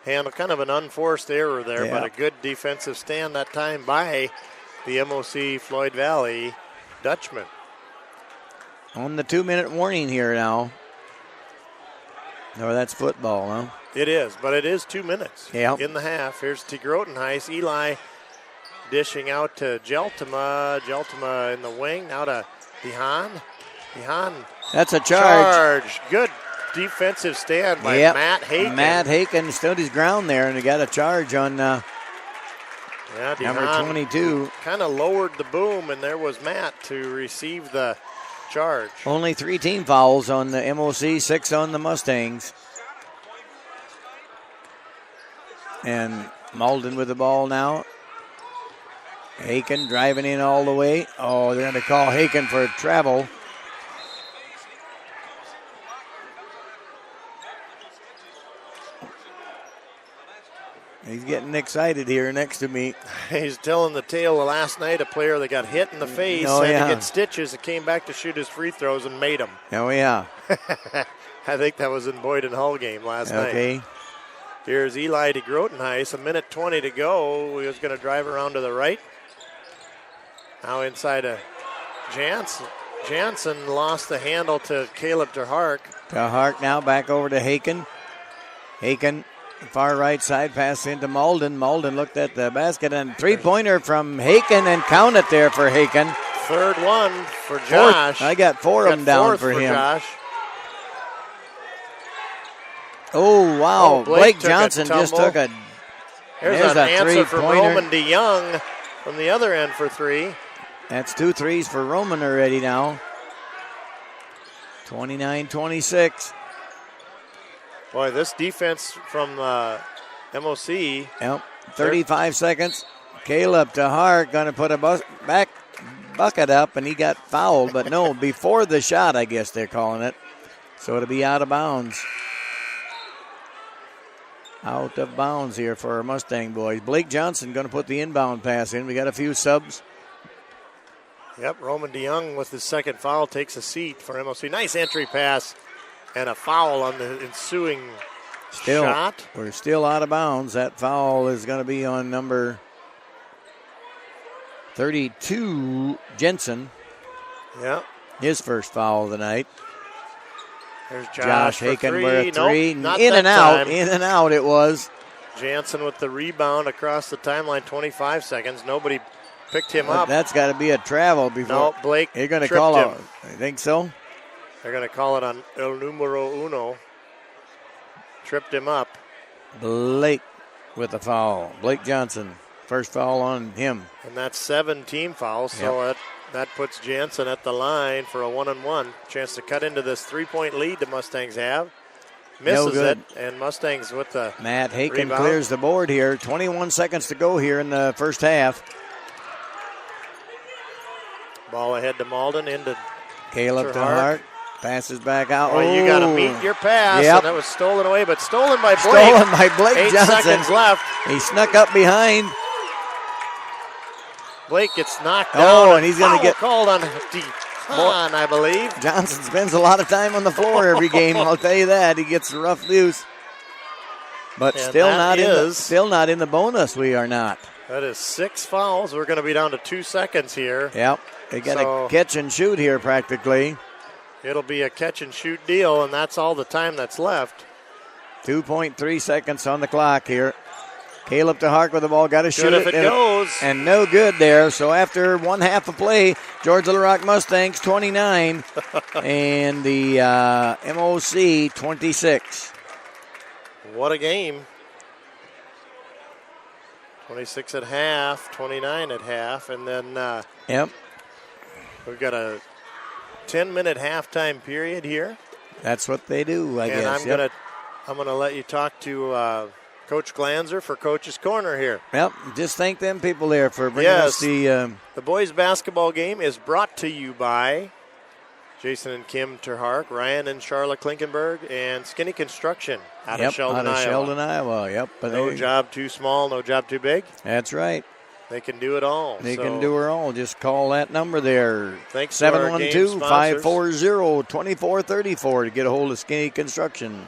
handle. Kind of an unforced error there, but a good defensive stand that time by the MOC Floyd Valley Dutchman. On the 2-minute warning here now. No, that's football, huh? It is, but it is 2 minutes in the half. Here's T. Grotenheis. Eli dishing out to Jeltema. Jeltema in the wing. Now to Dehan. Dehan. That's a charge. Good defensive stand by Matt Haken. Matt Haken stood his ground there, and he got a charge on number 22. Kind of lowered the boom, and there was Matt to receive the charge. Only 3 team fouls on the MOC, 6 on the Mustangs. And Malden with the ball now. Haken driving in all the way. Oh, they're going to call Haken for travel. He's getting excited here next to me. He's telling the tale of last night, a player that got hit in the face, had to get stitches, and came back to shoot his free throws and made them. Oh, yeah. I think that was in Boyd and Hull game last night. Here's Eli de Grotenheis, a minute 20 to go. He was going to drive around to the right. Now inside of Jansen. Jansen lost the handle to Caleb to Hark. To Hark now, back over to Haken. Haken, far right side, pass into Malden. Malden looked at the basket, and three-pointer from Haken, and count it there for Haken. Third one for Josh. I got 4 of them down for him. Josh. Oh, wow. Blake Johnson just took a There's an answer for Roman DeYoung from the other end for 3. That's 2 threes for Roman already now. 29-26. Boy, this defense from MOC. Yep, 35 seconds. Caleb to Hart going to put a back bucket up, and he got fouled. But no, before the shot, I guess they're calling it. So it'll be out of bounds. Out of bounds here for our Mustang boys. Blake Johnson going to put the inbound pass in. We got a few subs. Yep, Roman DeYoung with his second foul takes a seat for MOC. Nice entry pass and a foul on the ensuing shot. We're still out of bounds. That foul is going to be on number 32, Jensen. Yep. His first foul of the night. There's Josh Haken with a 3. Nope, in and out. In and out it was. Jansen with the rebound across the timeline, 25 seconds. Nobody picked him up. That's got to be a travel before. No, Blake You're going to call him. it. I think so. They're going to call it on El Numero Uno. Tripped him up. Blake with the foul. Blake Johnson, first foul on him. And that's 7 team fouls, so that puts Jansen at the line for a 1-on-1. Chance to cut into this 3-point lead the Mustangs have. Misses it, and Mustangs with the Matt Haken rebound. Clears the board here. 21 seconds to go here in the first half. Ball ahead to Malden, into Caleb to Hart. Passes back out. Oh, you got to meet your pass, and it was stolen away, but stolen by Blake. Stolen by Blake 8 Johnson. seconds left. He snuck up behind. Blake gets knocked down. And he's going to get called on Dehan, I believe. Johnson spends a lot of time on the floor every game, I'll tell you that. He gets rough loose. But still not in the bonus, we are not. That is 6 fouls. We're going to be down to 2 seconds here. Yep. They got to catch and shoot here practically. It'll be a catch and shoot deal, and that's all the time that's left. 2.3 seconds on the clock here. Caleb DeHark with the ball, got to shoot if it goes. And no good there. So after one half of play, George Little Rock Mustangs 29 and the MOC 26. What a game. 26 at half, 29 at half, and then we've got a 10-minute halftime period here. That's what they do, I guess. And I'm gonna let you talk to Coach Glanzer for Coach's Corner here. Yep, just thank them people there for bringing us the... The boys basketball game is brought to you by Jason and Kim Terhark, Ryan and Charlotte Klinkenberg, and Skinny Construction out of Sheldon, Iowa. Yep. But no job too small, no job too big. That's right. They can do it all. They can do it all. Just call that number there. Thanks 712-540-2434 to get a hold of Skinny Construction.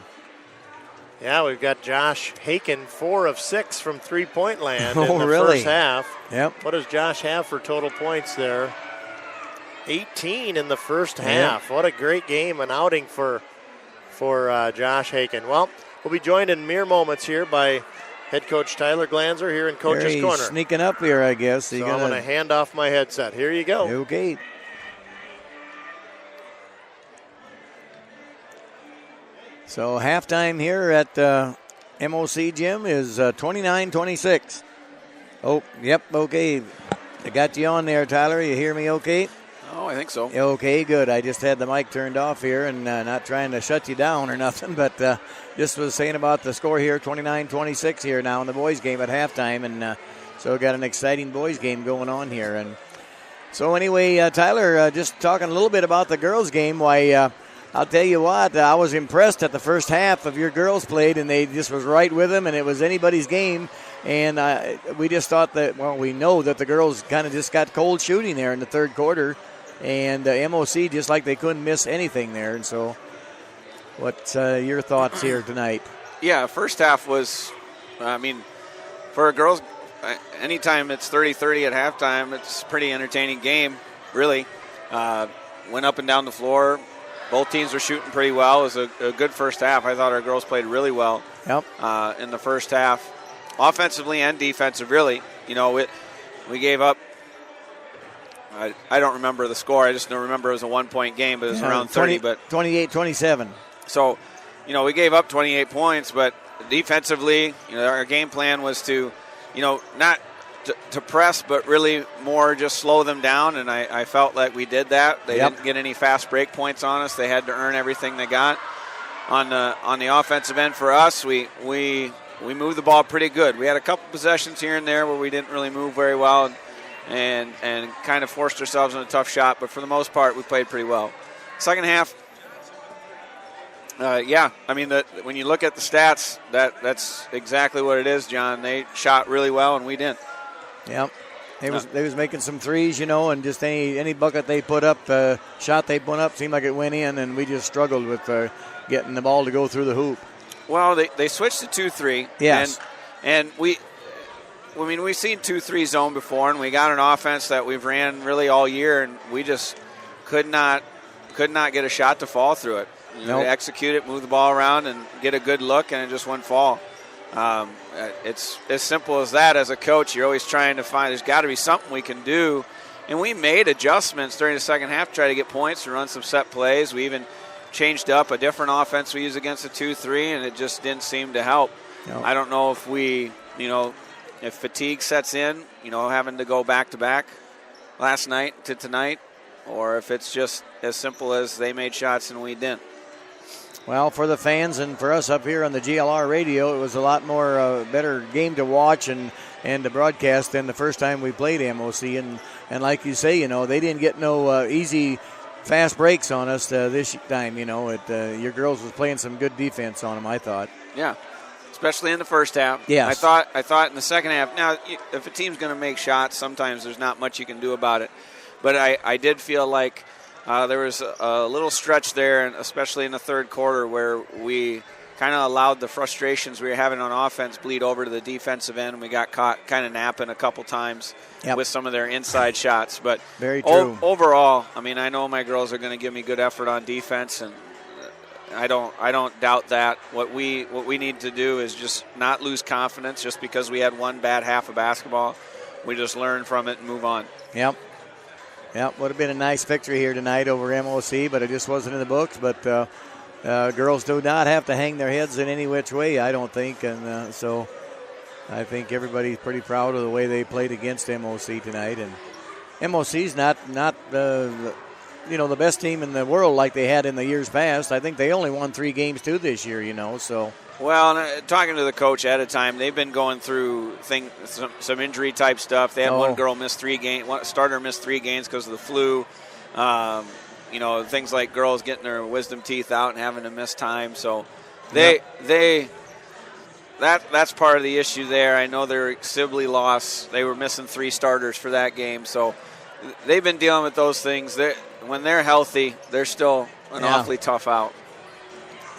Yeah, we've got Josh Haken, 4 of 6 from three-point land in the really? first half. Yep. What does Josh have for total points there? 18 in the first half. What a great game, an outing for Josh Haken. Well, we'll be joined in mere moments here by head coach Tyler Glanzer here in Coach's Corner. Sneaking up here, I guess. So I'm going to hand off my headset. Here you go. Okay. So halftime here at MOC Gym is 29-26. Oh, yep, okay. I got you on there, Tyler. You hear me okay? Oh, I think so. Okay, good. I just had the mic turned off here and not trying to shut you down or nothing, but just was saying about the score here, 29-26 here now in the boys' game at halftime, and so we got an exciting boys' game going on here. And so anyway, Tyler, just talking a little bit about the girls' game. Why, I'll tell you what, I was impressed at the first half of your girls played, and they just was right with them, and it was anybody's game. And we just thought that, well, we know that the girls kind of just got cold shooting there in the third quarter. And MOC, just like they couldn't miss anything there. And so what's your thoughts here tonight? Yeah, first half was, for girls, anytime it's 30-30 at halftime, it's a pretty entertaining game, really. Went up and down the floor. Both teams were shooting pretty well. It was a good first half. I thought our girls played really well in the first half. Offensively and defensive, really. You know, we gave up, I don't remember the score. I just don't remember it was a 1-point game, but it was around 30. But 28-27. So, you know, we gave up 28 points, but defensively, you know, our game plan was to, you know, not to press, but really more just slow them down, and I felt like we did that. They didn't get any fast break points on us. They had to earn everything they got. On the offensive end for us, we moved the ball pretty good. We had a couple possessions here and there where we didn't really move very well, and kind of forced ourselves in a tough shot, but for the most part, we played pretty well. Second half, when you look at the stats, that's exactly what it is, John. They shot really well, and we didn't. Yep. They was making some threes, you know, and just any bucket they put up, shot they put up, seemed like it went in, and we just struggled with getting the ball to go through the hoop. Well, they switched to 2-3. Yes. And we've seen 2-3 zone before, and we got an offense that we've ran really all year, and we just could not get a shot to fall through it. You know, execute it, move the ball around, and get a good look, and it just wouldn't fall. It's as simple as that. As a coach, you're always trying to find there's got to be something we can do. And we made adjustments during the second half to try to get points, to run some set plays. We even changed up a different offense we use against the 2-3, and it just didn't seem to help. No. I don't know if if fatigue sets in, having to go back-to-back last night to tonight, or if it's just as simple as they made shots and we didn't. Well, for the fans and for us up here on the GLR radio, it was a lot more better game to watch and to broadcast than the first time we played MOC. And like you say, they didn't get no easy, fast breaks on us this time. Your girls was playing some good defense on them, I thought. Yeah, especially in the first half. Yes. I thought in the second half. Now, if a team's going to make shots, sometimes there's not much you can do about it. But I did feel like there was a little stretch there, and especially in the third quarter, where we kind of allowed the frustrations we were having on offense bleed over to the defensive end, and we got caught kind of napping a couple times with some of their inside shots. But very true. Overall, I know my girls are going to give me good effort on defense, and I don't doubt that. What we need to do is just not lose confidence just because we had one bad half of basketball. We just learn from it and move on. Yep. Yep, would have been a nice victory here tonight over MOC, but it just wasn't in the books. But girls do not have to hang their heads in any which way, I don't think. And so I think everybody's pretty proud of the way they played against MOC tonight. And MOC's not the best team in the world like they had in the years past. I think they only won 3 games too this year, so. Well, talking to the coach at a time, they've been going through some injury type stuff. They had one girl miss 3 games, one starter missed 3 games because of the flu. Things like girls getting their wisdom teeth out and having to miss time. So that's part of the issue there. I know their Sibley loss, they were missing 3 starters for that game. So they've been dealing with those things. When they're healthy, they're still an awfully tough out.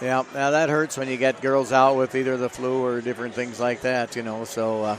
Yeah, now that hurts when you get girls out with either the flu or different things like that, So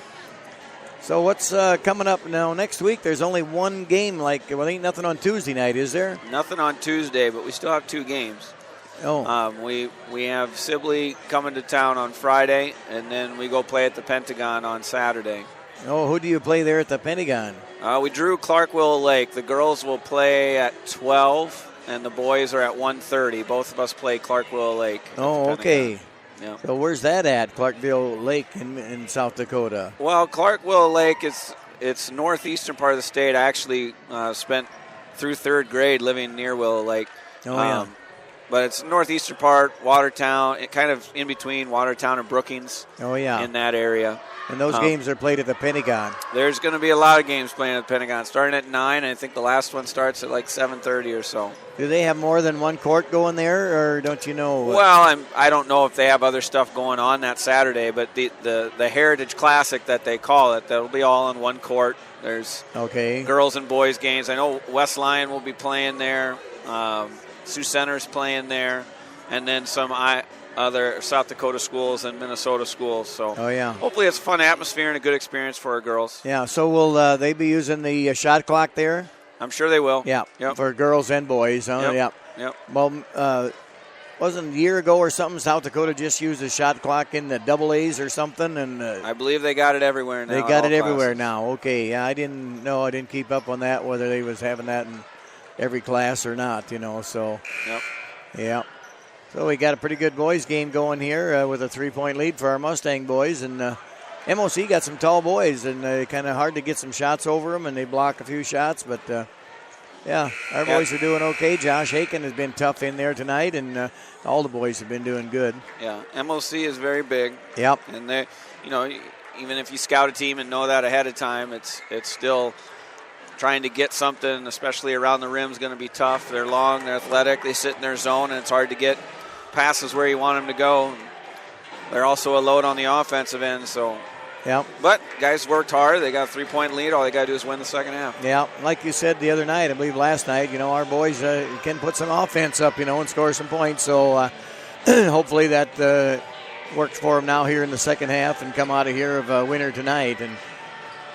what's coming up now next week? There's only one game. Ain't nothing on Tuesday night, is there? Nothing on Tuesday, but we still have 2 games. Oh. We have Sibley coming to town on Friday, and then we go play at the Pentagon on Saturday. Oh, who do you play there at the Pentagon? We drew Clark-Willow Lake. The girls will play at 12. And the boys are at 1:30. Both of us play Clark-Willow Lake. Oh, okay. Yeah. So where's that at, Clark-Willow Lake in South Dakota? Well, Clark-Willow Lake, it's northeastern part of the state. I actually spent through 3rd grade living near Willow Lake. Oh, yeah. But it's northeastern part, Watertown, kind of in between Watertown and Brookings. Oh, yeah. In that area. And those games are played at the Pentagon. There's going to be a lot of games playing at the Pentagon, starting at 9. I think the last one starts at 7:30 or so. Do they have more than one court going there, or don't you know? Well, I don't know if they have other stuff going on that Saturday, but the Heritage Classic that they call it, that'll be all on one court. There's girls and boys games. I know West Lyon will be playing there. Sioux Center's playing there, and then some other South Dakota schools and Minnesota schools. So hopefully it's a fun atmosphere and a good experience for our girls. Yeah, so will they be using the shot clock there? I'm sure they will. Yeah, for girls and boys. Yep. Well, wasn't a year ago or something South Dakota just used a shot clock in the double A's or something? And I believe they got it everywhere now. They got it everywhere now. Okay, yeah, I didn't know. I didn't keep up on that, whether they was having that in every class or not, So, yeah. So we got a pretty good boys game going here with a 3-point lead for our Mustang boys. And MOC got some tall boys, and kind of hard to get some shots over them, and they block a few shots. But, our boys are doing okay. Josh Aiken has been tough in there tonight, and all the boys have been doing good. Yeah, MOC is very big. Yep. And they, even if you scout a team and know that ahead of time, it's still trying to get something, especially around the rim, is going to be tough. They're long, they're athletic, they sit in their zone, and it's hard to get passes where you want them to go. They're also a load on the offensive end, so. Yeah. But guys worked hard. They got a 3-point lead. All they got to do is win the second half. Yeah, like you said the other night, I believe last night, our boys can put some offense up, and score some points. So hopefully that works for them now here in the second half and come out of here of a winner tonight. And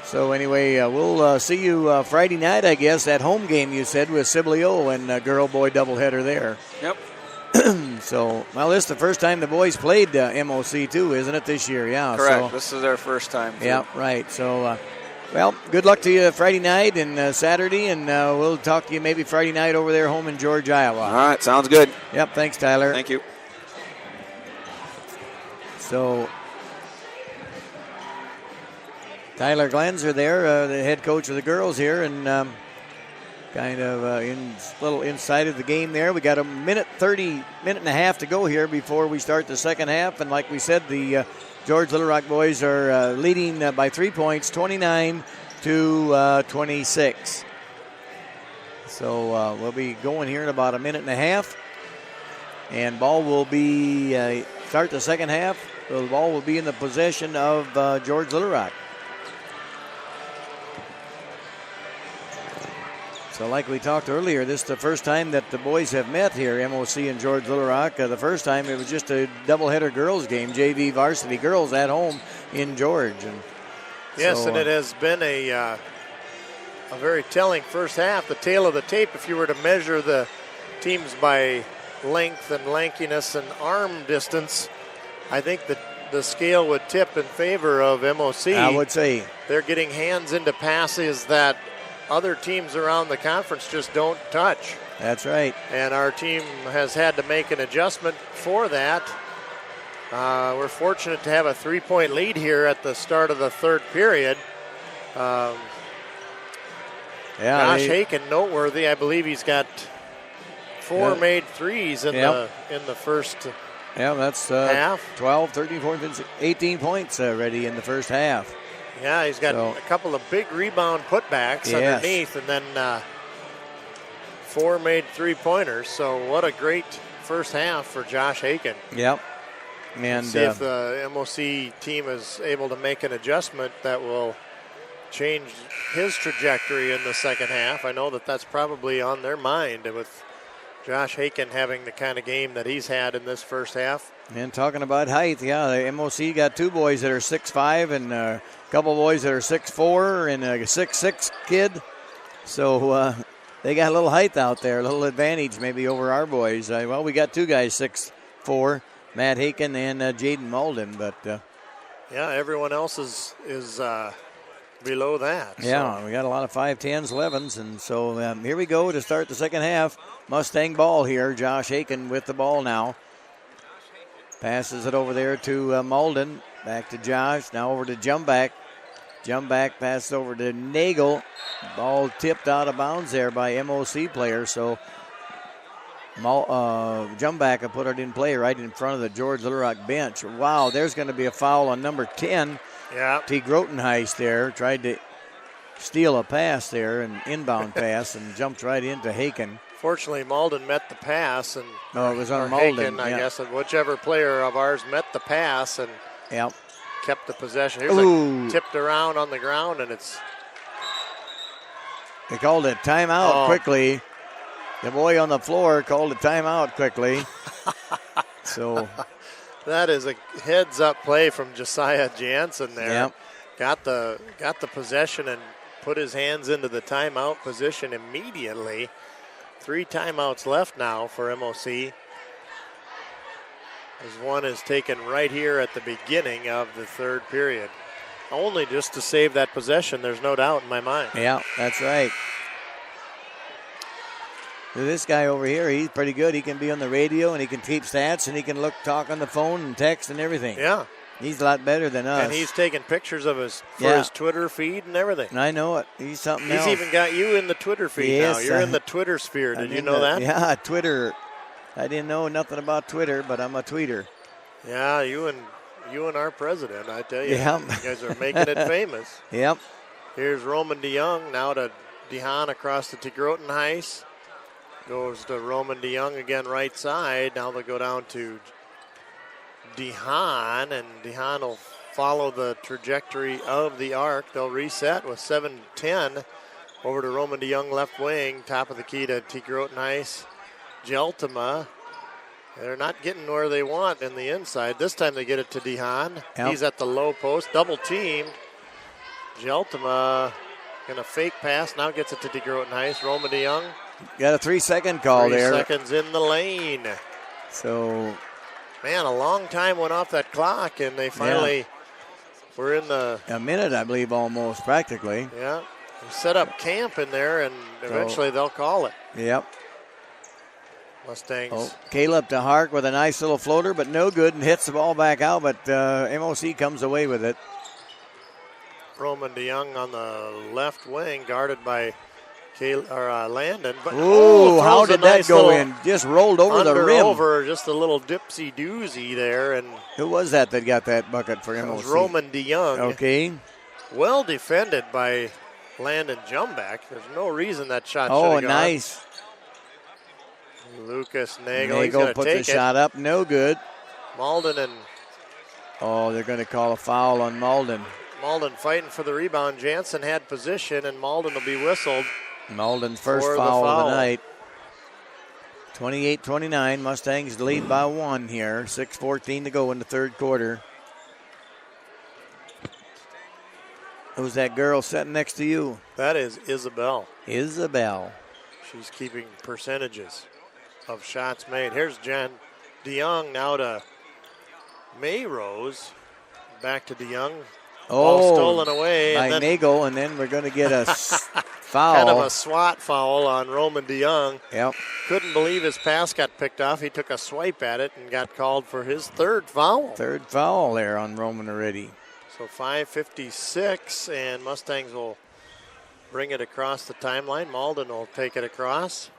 so anyway, we'll see you Friday night, I guess, that home game you said with Sibley and girl-boy doubleheader there. Yep. So, this is the first time the boys played MOC too, isn't it, this year? Yeah. Correct. So, this is their first time. Too. Yeah, right. So, good luck to you Friday night and Saturday, and we'll talk to you maybe Friday night over there home in George, Iowa. All right, sounds good. Yep, thanks, Tyler. Thank you. So, Tyler Glanzer there, the head coach of the girls here, and kind of little inside of the game there. We got a minute and a half to go here before we start the second half. And like we said, the George Little Rock boys are leading by 3 points, 29-26. So we'll be going here in about a minute and a half. And ball will be, start the second half. So the ball will be in the possession of George Little Rock. So like we talked earlier, this is the first time that the boys have met here, MOC and George Little Rock. The first time it was just a doubleheader girls game, JV varsity girls at home in George. And yes, and it has been a very telling first half, the tail of the tape. If you were to measure the teams by length and lankiness and arm distance, I think that the scale would tip in favor of MOC. I would say. They're getting hands into passes that other teams around the conference just don't touch. That's right. And our team has had to make an adjustment for that. We're fortunate to have a 3-point lead here at the start of the third period. Josh Haken, noteworthy. I believe he's got 4 made threes in the first that's half. 12, 13, 14, 15, 18 points already in the first half. Yeah, he's got a couple of big rebound putbacks underneath, and then 4 made 3-pointers. So what a great first half for Josh Haken. Yep. And see if the MOC team is able to make an adjustment that will change his trajectory in the second half. I know that that's probably on their mind with Josh Haken having the kind of game that he's had in this first half. And talking about height, the MOC got 2 boys that are 6'5", and a couple boys that are 6'4", and a 6'6" kid. So they got a little height out there, a little advantage maybe over our boys. We got 2 guys 6'4", Matt Haken and Jaden Malden, but everyone else is below that. Yeah, we got a lot of 5'10s, 11s, and so here we go to start the second half. Mustang ball here. Josh Haken with the ball now. Passes it over there to Malden. Back to Josh. Now over to Jumback. Jumback passes over to Nagel. Ball tipped out of bounds there by MOC player. So Jumback will put it in play right in front of the George Little Rock bench. Wow, there's going to be a foul on number 10. Yeah. T. Grotenheist there. Tried to steal a pass there, an inbound pass, and jumped right into Haken. Fortunately, Malden met the pass, and it was on Malden. Haken, I guess, and whichever player of ours met the pass and kept the possession. Here's tipped around on the ground, and it's. They called a timeout quickly. The boy on the floor called a timeout quickly. So that is a heads-up play from Josiah Jansen there. Yep. Got the possession and put his hands into the timeout position immediately. 3 timeouts left now for MOC. As one is taken right here at the beginning of the third period. Only just to save that possession, there's no doubt in my mind. Yeah, that's right. This guy over here, he's pretty good. He can be on the radio, and he can keep stats, and he can talk on the phone and text and everything. Yeah. He's a lot better than us. And he's taking pictures of his Twitter feed and everything. I know it. He's something else. He's even got you in the Twitter feed now. You're in the Twitter sphere. Did you know that? Yeah, Twitter. I didn't know nothing about Twitter, but I'm a tweeter. Yeah, you and our president, I tell you. Yeah. You guys are making it famous. Yep. Here's Roman DeYoung now to DeHaan across the Grotenheist. Goes to Roman DeYoung again right side. Now they'll go down to DeHaan, and DeHaan will follow the trajectory of the arc. They'll reset with 7-10 over to Roman DeYoung left wing. Top of the key to T. Grotenheist. Jeltima. They're not getting where they want in the inside. This time they get it to DeHaan. Yep. He's at the low post, double teamed. Jeltima gonna fake pass. Now gets it to T. Grotenheist. Roman DeYoung. Got a 3-second call there. 3 seconds in the lane. So, man, a long time went off that clock, and they finally were in the... A minute, I believe, almost, practically. Yeah. They set up camp in there, and eventually they'll call it. Yep. Mustangs. Caleb to Hark with a nice little floater, but no good, and hits the ball back out, but MOC comes away with it. Roman DeYoung on the left wing, guarded by Landon. But how did that go in? Just rolled over the rim. Over, just a little dipsy doozy there. And who was that got that bucket for MOC? It was Roman DeYoung. Okay. Well defended by Landon Jumback. There's no reason that shot should have gone. Oh, nice. Lucas Nagel. Nagel puts the shot up. No good. Malden and... Oh, they're going to call a foul on Malden. Malden fighting for the rebound. Jansen had position, and Malden will be whistled. Malden's first foul of the night. 28-29. Mustangs lead by 1 here. 6:14 to go in the third quarter. Who's that girl sitting next to you? That is Isabel. Isabel. She's keeping percentages. of shots made. Here's Jen DeYoung now to Mayrose. Back to DeYoung. Ball stolen away. By and then Nagel, and then we're going to get a foul. Kind of a swat foul on Roman DeYoung. Yep. Couldn't believe his pass got picked off. He took a swipe at it and got called for his third foul. Third foul there on Roman already. So 5:56, and Mustangs will bring it across the timeline. Malden will take it across.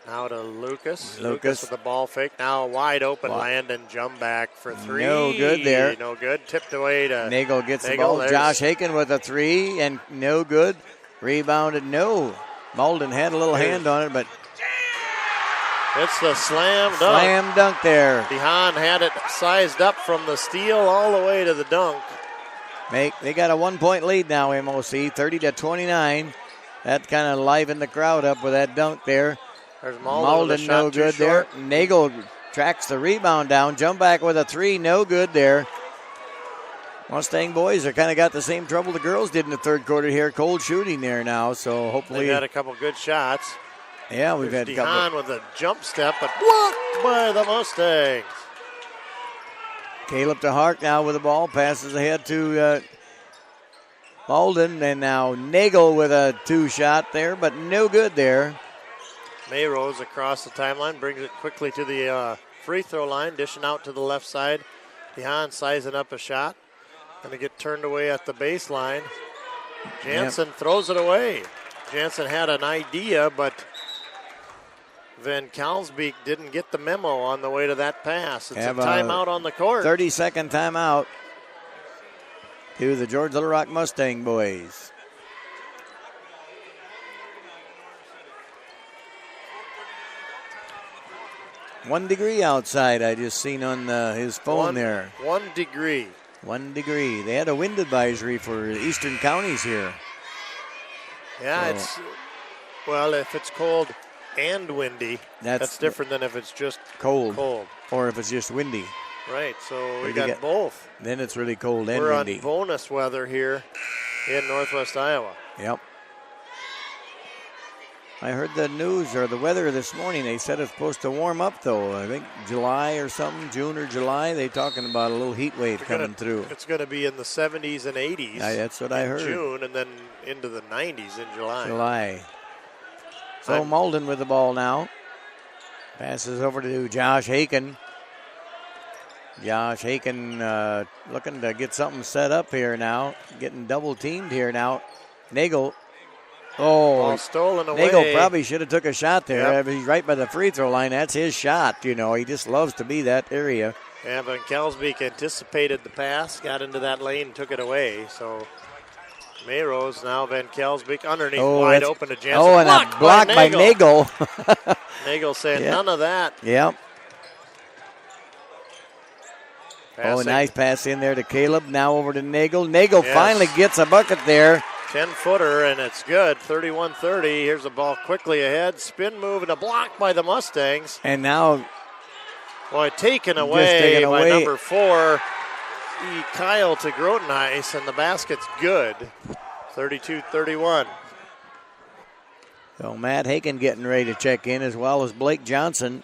Now to Lucas. Lucas with the ball fake. Now wide open. Landon jump back for three. No good there. No good. Tipped away to Nagel gets the ball. There's Josh Haken with a three, and no good. Rebounded. No. Malden had a little hand on it, but it's the slam dunk. Slam dunk there. DeHaan had it sized up from the steal all the way to the dunk. They got a 1 point lead now, MOC, 30-29. That kind of livened the crowd up with that dunk there. There's Malden no good there. Nagel tracks the rebound down. Jump back with a three, no good there. Mustang boys are kind of got the same trouble the girls did in the third quarter here. Cold shooting there now, so hopefully. They've had a couple good shots. Yeah, we've had a couple. DeHaan with a jump step, but blocked by the Mustangs. Caleb DeHart now with the ball, passes ahead to Malden, and now Nagel with a two-shot there, but no good there. Mayrose across the timeline, brings it quickly to the free throw line, dishing out to the left side. DeHaan sizing up a shot. Going to get turned away at the baseline. Jansen throws it away. Jansen had an idea, but Van Kalsbeek didn't get the memo on the way to that pass. It's a timeout on the court. 30-second timeout to the George Little Rock Mustang boys. One degree outside, I just seen on his phone there. 1 degree. 1 degree. They had a wind advisory for eastern counties here. Yeah, so, if it's cold and windy, that's different than if it's just cold. Or if it's just windy. Right, so we got both. Then it's really cold and windy. windy. We're on bonus weather here in northwest Iowa. Yep. I heard the news or the weather this morning. They said it's supposed to warm up, though. I think July or something, June or July. They're talking about a little heat wave coming through. It's going to be in the 70s and 80s. That's what I heard. June, and then into the 90s in July. So Malden with the ball now. Passes over to Josh Haken. Josh Haken looking to get something set up here now. Getting double teamed here now. Nagel. Ball stolen away. Nagel probably should have took a shot there. Yep. He's right by the free throw line. That's his shot. You know, he just loves to be that area. Yeah, Van Kalsbeek anticipated the pass, got into that lane, took it away. So Mayrose now Van Kalsbeek underneath, wide open to Jansen. Oh, and a block by Nagel. Nagel saying none of that. Yep. Passing. Oh, nice pass in there to Caleb. Now over to Nagel. Nagel finally gets a bucket there. 10-footer, and it's good. 31-30. Here's the ball quickly ahead. Spin move and a block by the Mustangs. And now, taken away by number 4, Kyle to Grotenhuis, and the basket's good. 32-31. So Matt Haken getting ready to check in, as well as Blake Johnson.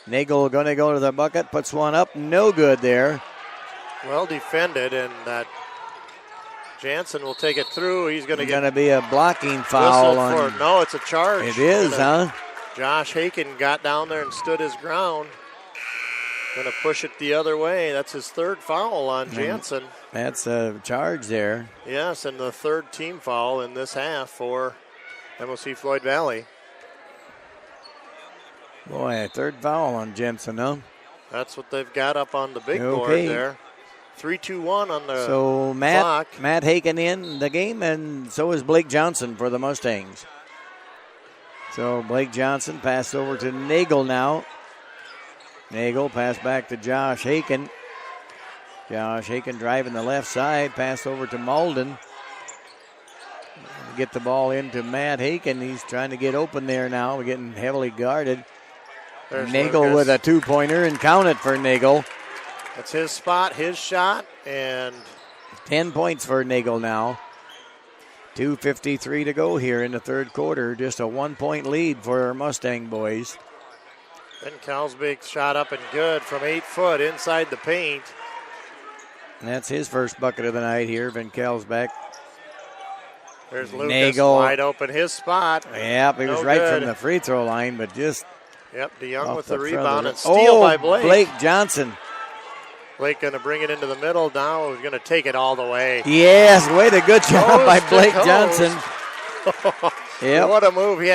Nagel going to go to the bucket, puts one up, no good there. Well defended, and that Jansen will take it through. He's going to be a blocking foul. No, it's a charge. It is, huh? Josh Haken got down there and stood his ground. Going to push it the other way. That's his third foul on Jansen. That's a charge there. Yes, and the third team foul in this half for MOC Floyd Valley. Boy, a third foul on Jensen, huh? That's what they've got up on the big board there. 3-2-1 on the clock. Matt Haken in the game, and so is Blake Johnson for the Mustangs. So Blake Johnson passed over to Nagel now. Nagel pass back to Josh Haken. Josh Haken driving the left side, pass over to Malden. Get the ball into Matt Haken. He's trying to get open there now. We're getting heavily guarded. There's Nagel Lucas with a two-pointer, and count it for Nagel. That's his spot, his shot, and 10 points for Nagel now. 2:53 to go here in the third quarter. Just a 1-point lead for our Mustang boys. Ben Kalsbeek shot up and good from 8 foot inside the paint. And that's his first bucket of the night here. Ben Kalsbeck. There's Lucas Nagel. wide open his spot. Yep, he was No right good. from the free throw line, but just Yep, DeYoung off with the front of rebound the- and steal by Blake. Blake Johnson. Blake going to bring it into the middle now. He's going to take it all the way. Yes, way to good job Toes by to Blake toes. Johnson. Yep. What a move. He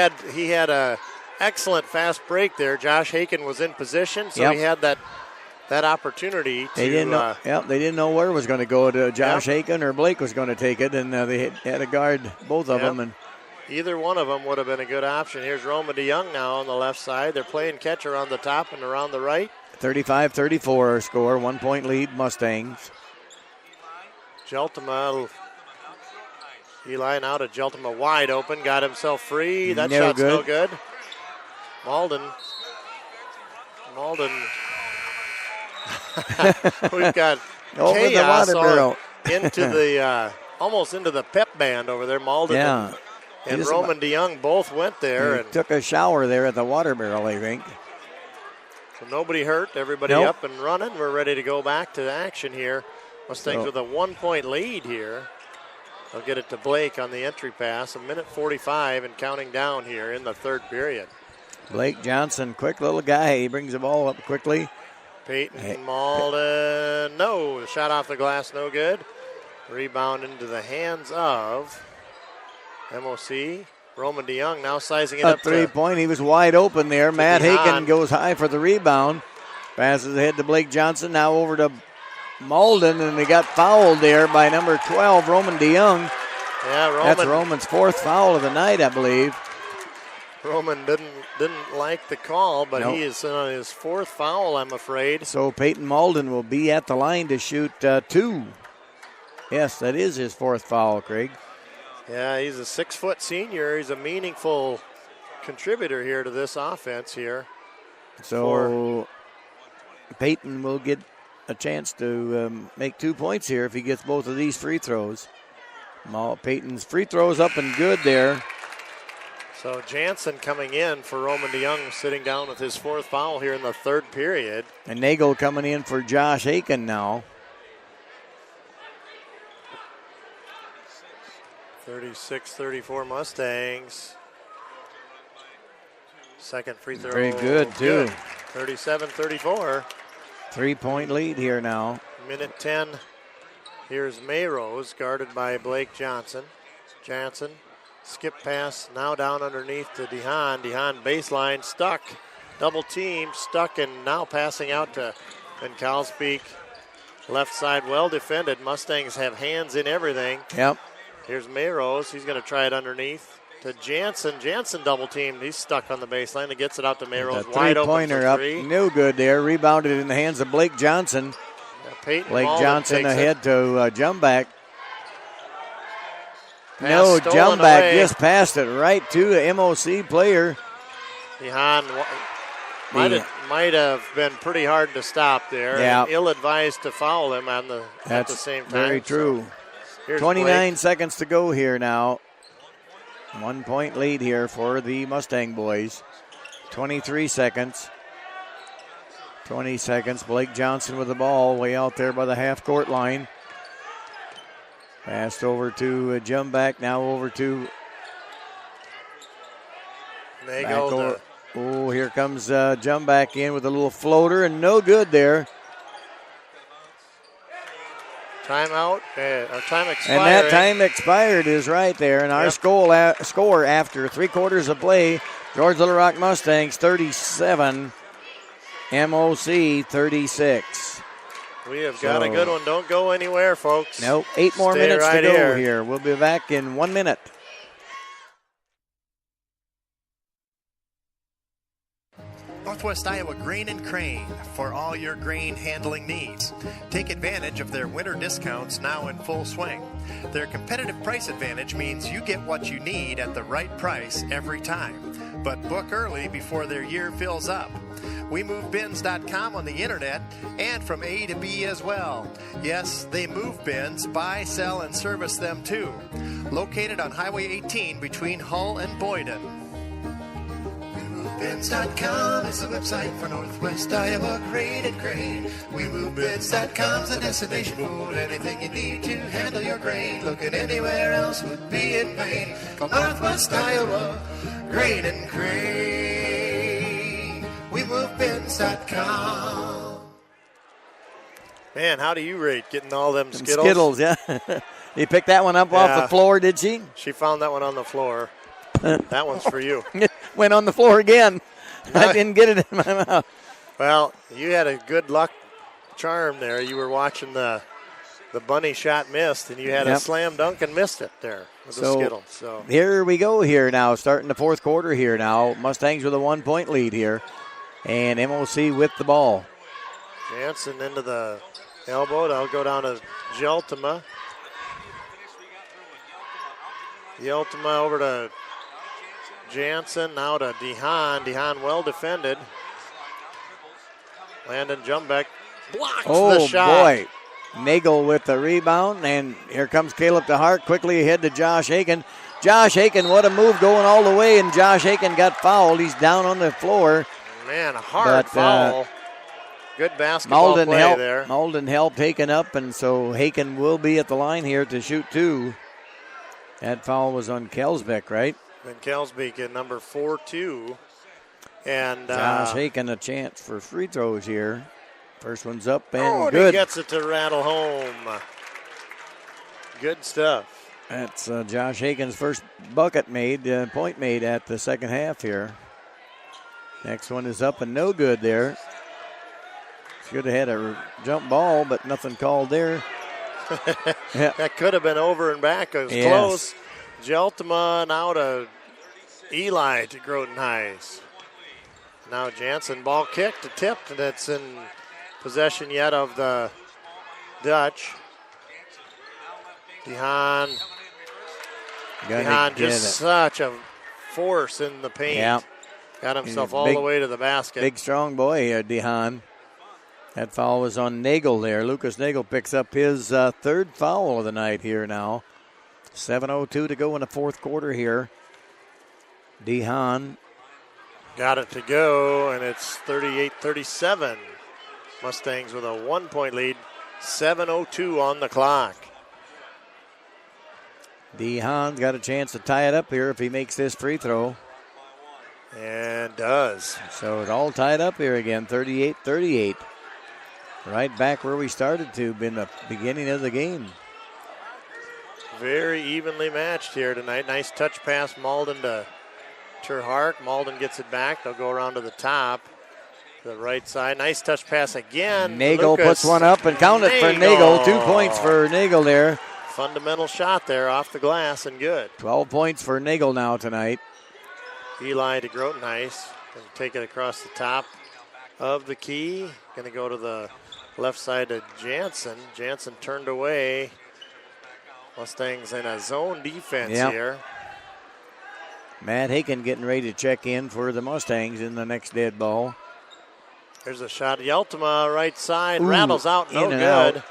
had a excellent fast break there. Josh Haken was in position, so Yep. he had that opportunity to. They didn't know. They didn't know where it was going to go to Josh Haken or Blake was going to take it, and they had to guard both of them. And either one of them would have been a good option. Here's Roman DeYoung now on the left side. They're playing catcher on the top and around the right. 35-34 our score, 1-point lead Mustangs. Jeltema, Eli now to Jeltema wide open, got himself free. That No shot's good. no good. Malden. We've got Over the chaos water barrel. into the almost into the pep band over there. Malden Yeah. and Just Roman DeYoung both went there, He and took a shower there at the water barrel, I think. so nobody hurt. Everybody Nope. up and running. We're ready to go back to action here. Mustangs So- with a 1-point lead here. They'll get it to Blake on the entry pass. 1:45 and counting down here in the third period. Blake Johnson, quick little guy. He brings the ball up quickly. Peyton Malden, no. Shot off the glass, no good. Rebound into the hands of MOC. Roman DeYoung now sizing it A up. 3-point. He was wide open there. Matt Dehan. Haken goes high for the rebound. Passes ahead to Blake Johnson. Now over to Malden, and they got fouled there by number 12, Roman DeYoung. Yeah, Roman. That's Roman's fourth foul of the night, I believe. Roman didn't like the call, but Nope. he is on his fourth foul, I'm afraid. So Peyton Malden will be at the line to shoot 2. Yes, that is his fourth foul, Craig. Yeah, he's a 6-foot senior. He's a meaningful contributor here to this offense here. So Peyton will get a chance to make 2 points here if he gets both of these free throws. Peyton's free throws up and good there. So Jansen coming in for Roman DeYoung, sitting down with his fourth foul here in the third period. And Nagel coming in for Josh Aiken now. 36-34 Mustangs. Second free throw. Very good, too. 37-34. 3-point lead here now. Minute 10. Here's Mayrose, guarded by Blake Johnson. Johnson, skip pass, now down underneath to Dehan. Dehan baseline, stuck. Double team, stuck, and now passing out to Ben Kalsbeek. Left side, well defended. Mustangs have hands in everything. Yep. Here's Mayrose. He's going to try it underneath to Jansen. Jansen double teamed. He's stuck on the baseline. He gets it out to Mayrose. A Wide open three-pointer for up. three. No good there. Rebounded in the hands of Blake Johnson. Peyton Blake Malden Johnson takes ahead it. to jump back. Pass No, stolen jump back. away. Just passed it right to the MOC player. Dehan might have been pretty hard to stop there. Yeah. And ill-advised to foul him at the same time. Very true. Here's 29 Blake. seconds to go here now. 1 point lead here for the Mustang boys. 23 seconds. 20 seconds. Blake Johnson with the ball way out there by the half-court line. Passed over to Jumback. Now over to Nagel. Oh, here comes Jumback in with a little floater, and no good there. Timeout. Time expired. And that time expired is right there. And our score after 3 quarters of play, George Little Rock Mustangs 37, MOC 36. We have got a good one. Don't go anywhere, folks. Nope, 8 more Stay minutes right to go here. here. We'll be back in 1 minute. Northwest Iowa Grain and Crane for all your grain handling needs. Take advantage of their winter discounts now in full swing. Their competitive price advantage means you get what you need at the right price every time. But book early before their year fills up. WeMoveBins.com on the internet and from A to B as well. Yes, they move bins, buy, sell, and service them too. Located on Highway 18 between Hull and Boyden. WeMoveBins.com is the website for Northwest Iowa graded grain. WeMoveBins.com's the destination for anything you need to handle your grain. Looking anywhere else would be in vain. Call Northwest Iowa Grain and Grain. WeMoveBins.com. Man, how do you rate getting all them Skittles? Skittles, yeah. You picked that one up off the floor, did she? She found that one on the floor. That one's for you. Went on the floor again. I didn't get it in my mouth. Well, you had a good luck charm there. You were watching the bunny shot missed, and you had a slam dunk and missed it there with the Skittles. So here we go here now, starting the fourth quarter here now. Mustangs with a 1-point lead here, and MOC with the ball. Jansen into the elbow. That'll go down to Jeltima. Jeltima over to Jansen, now to DeHaan. DeHaan well defended. Landon Jumbeck blocks the shot. Oh, boy. Nagel with the rebound, and here comes Caleb DeHart quickly ahead to Josh Aiken. Josh Aiken, what a move going all the way, and Josh Aiken got fouled. He's down on the floor. Man, a hard foul. Good basketball play there. Malden helped Haken up, and so Haken will be at the line here to shoot two. That foul was on Kelsbeck, right? And Kelsbeck at number 4-2. And Josh Haken a chance for free throws here. First one's up and good. He gets it to rattle home. Good stuff. That's Josh Haken's first bucket made, point made at the second half here. Next one is up and no good there. Should have had a jump ball, but nothing called there. That could have been over and back. It was close. Jeltima now to Eli to Groton Heights. Now Jansen, ball kicked to tipped, and it's in possession yet of the Dutch. DeHaan just such a force in the paint. Yeah. Got himself all the way to the basket. Big, strong boy here, DeHaan. That foul was on Nagel there. Lucas Nagel picks up his third foul of the night here now. 7:02 to go in the fourth quarter here. DeHaan got it to go, and it's 38-37. Mustangs with a 1-point lead. 7:02 on the clock. DeHaan's got a chance to tie it up here if he makes this free throw. And does. So it's all tied up here again, 38-38. Right back where we started to in the beginning of the game. Very evenly matched here tonight. Nice touch pass, Malden to Terhark. Malden gets it back. They'll go around to the top. The right side. Nice touch pass again. Nagel puts one up and count it for Nagel. 2 points for Nagel there. Fundamental shot there off the glass and good. 12 points for Nagel now tonight. Eli to Groton Heights. Going to take it across the top of the key. Going to go to the left side to Jansen. Jansen turned away. Mustangs in a zone defense here. Matt Haken getting ready to check in for the Mustangs in the next dead ball. There's a shot. Yeltima right side. Rattles out. No good.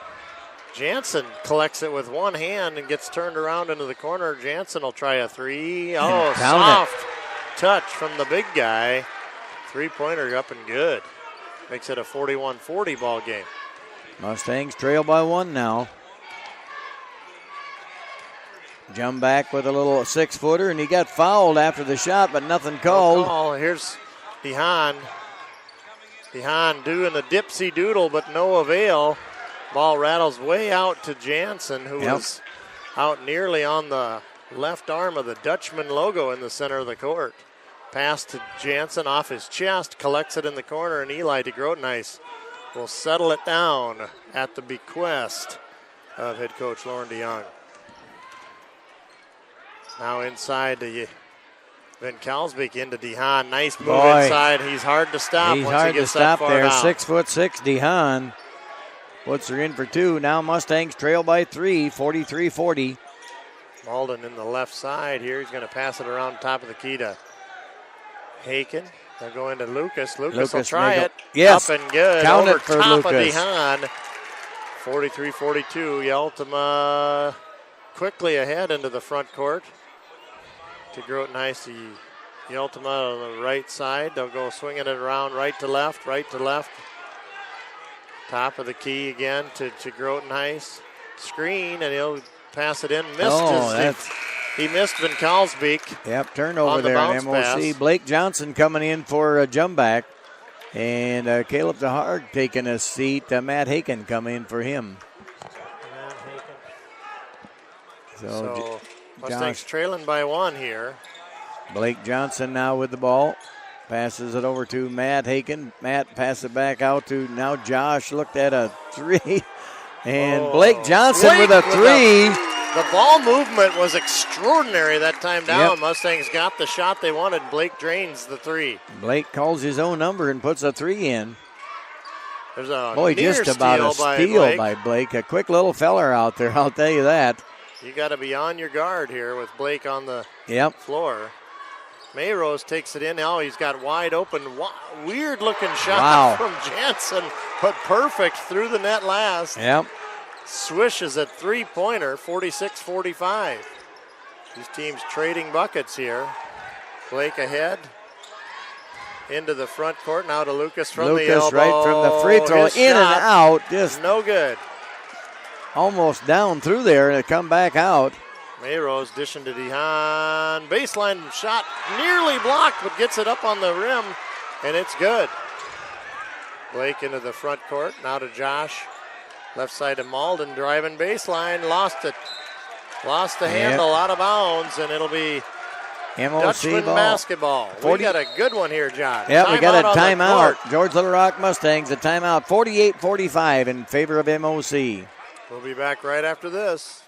Jansen collects it with one hand and gets turned around into the corner. Jansen will try a three. Oh, soft touch from the big guy. Three-pointer up and good. Makes it a 41-40 ball game. Mustangs trail by one now. Jump back with a little 6-footer, and he got fouled after the shot, but nothing called. No call. Here's DeHaan. DeHaan doing the dipsy doodle, but no avail. Ball rattles way out to Jansen, who was out nearly on the left arm of the Dutchman logo in the center of the court. Pass to Jansen off his chest, collects it in the corner, and Eli de Grotenhuis will settle it down at the bequest of head coach Lauren DeYoung. Now inside to Van Kalsbeek into DeHaan. Nice move inside. He's hard to stop. He's once hard he gets to stop that far there. down. 6'6" DeHaan puts her in for two. Now Mustangs trail by 3, 43-40. Malden in the left side here. He's going to pass it around top of the key to Haken. They'll go into Lucas. Lucas will try Nagel. it. Yes. Up and good. Count over it for top of Lucas. Dehaan. 43-42. Yeltima quickly ahead into the front court. To Groton High, Yeltima on the right side. They'll go swinging it around right to left, right to left. Top of the key again to Groton High. Screen, and he'll pass it in. He missed Van Kalsbeek. Yep, turnover on the there on bounce MOC. pass. Blake Johnson coming in for a jump back. And Caleb DeHarg taking a seat. Matt Haken coming in for him. So Mustangs trailing by 1 here. Blake Johnson now with the ball. Passes it over to Matt Haken. Matt passes it back out to now Josh. Looked at a 3. And Blake Johnson with a 3. The ball movement was extraordinary that time down. Yep. Mustangs got the shot they wanted. Blake drains the 3. Blake calls his own number and puts a 3 in. There's a Boy, near just about a steal by Blake. A quick little feller out there, I'll tell you that. You got to be on your guard here with Blake on the floor. Mayrose takes it in. Now he's got wide open, weird-looking shot from Jansen, but perfect through the net last. Yep. Swishes a three-pointer, 46-45. These teams trading buckets here. Blake ahead. Into the front court, now to Lucas from the elbow. Right from the free throw, His in shot, and out. Just no good. Almost down through there and it come back out. Mayrose dishing to Dehaan. Baseline shot nearly blocked, but gets it up on the rim, and it's good. Blake into the front court, now to Josh. Left side to Malden, driving baseline, lost it. Lost the handle out of bounds, and it'll be MOC Dutchman ball. basketball. We got a good one here, John. Yeah, we got a on the timeout. court. George Little Rock Mustangs, a timeout, 48-45 in favor of MOC. We'll be back right after this.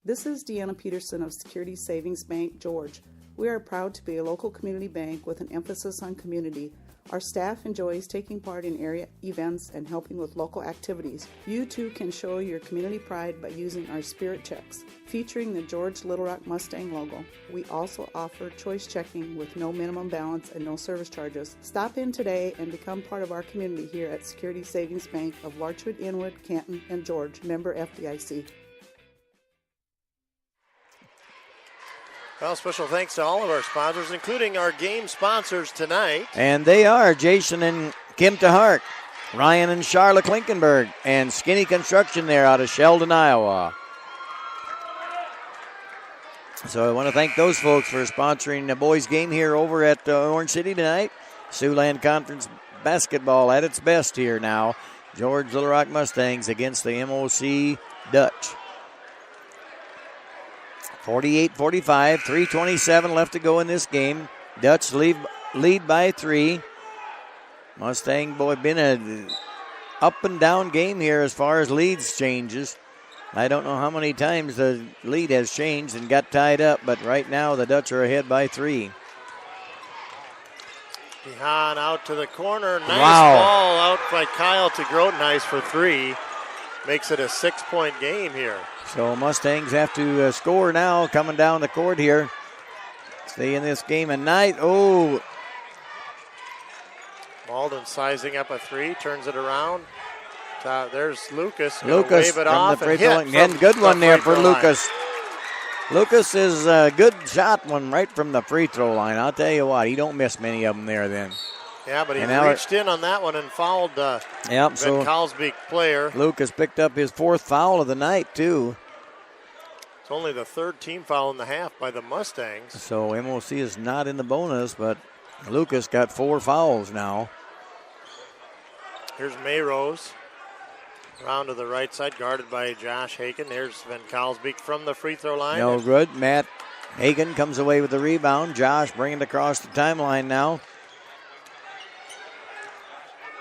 This is Deanna Peterson of Security Savings Bank, George. We are proud to be a local community bank with an emphasis on community. Our staff enjoys taking part in area events and helping with local activities. You too can show your community pride by using our Spirit Checks, featuring the George Little Rock Mustang logo. We also offer choice checking with no minimum balance and no service charges. Stop in today and become part of our community here at Security Savings Bank of Larchwood, Inwood, Canton, and George, member FDIC. Well, special thanks to all of our sponsors, including our game sponsors tonight. And they are Jason and Kim DeHart, Ryan and Charlotte Klinkenberg, and Skinny Construction there out of Sheldon, Iowa. So I want to thank those folks for sponsoring the boys' game here over at Orange City tonight. Siouxland Conference basketball at its best here now. George Little Rock Mustangs against the MOC Dutch. 48-45, 3:27 left to go in this game. Dutch lead by 3. Mustang, boy, been a up and down game here as far as leads changes. I don't know how many times the lead has changed and got tied up, but right now the Dutch are ahead by 3. Dehaan out to the corner. Nice ball out by Kyle to Groton for 3. Makes it a 6-point game here. So Mustangs have to score now coming down the court here. Stay in this game at night. Oh. Malden sizing up a 3, turns it around. There's Lucas. Lucas wave it from off the free and throw hit line. And good one there for line. Lucas. Lucas is a good shot one right from the free throw line. I'll tell you what, he don't miss many of them there then. Yeah, but he reached in on that one and fouled Van Kalsbeek player. Lucas picked up his 4th foul of the night, too. It's only the 3rd team foul in the half by the Mustangs. So MOC is not in the bonus, but Lucas got 4 fouls now. Here's Mayrose. Round to the right side, guarded by Josh Haken. There's Van Kalsbeek from the free throw line. No good. Matt Hagen comes away with the rebound. Josh bringing it across the timeline now.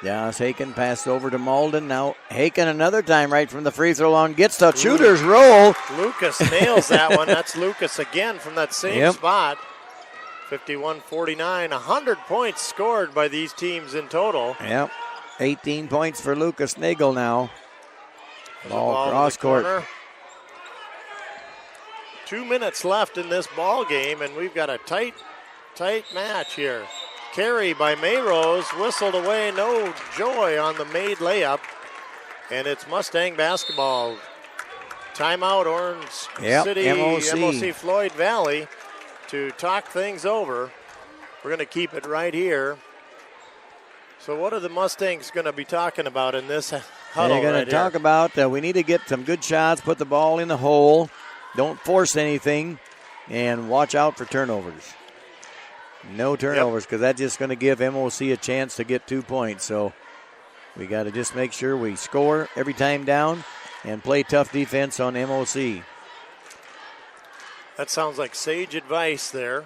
Josh Haken passed over to Malden. Now Haken another time right from the free throw line. Gets the shooter's roll. Lucas nails that one. That's Lucas again from that same spot. 51-49. 100 points scored by these teams in total. Yep. 18 points for Lucas Nagel now. Ball cross court. 2 minutes left in this ball game, and we've got a tight match here. carry by Mayrose, whistled away, no joy on the made layup. And it's Mustang basketball. Timeout, Orange City, MOC Floyd Valley to talk things over. We're going to keep it right here. So what are the Mustangs going to be talking about in this huddle? They're going to talk about we need to get some good shots, put the ball in the hole, don't force anything, and watch out for turnovers. No turnovers, because that's just going to give MOC a chance to get 2 points. So we got to just make sure we score every time down and play tough defense on MOC. That sounds like sage advice there.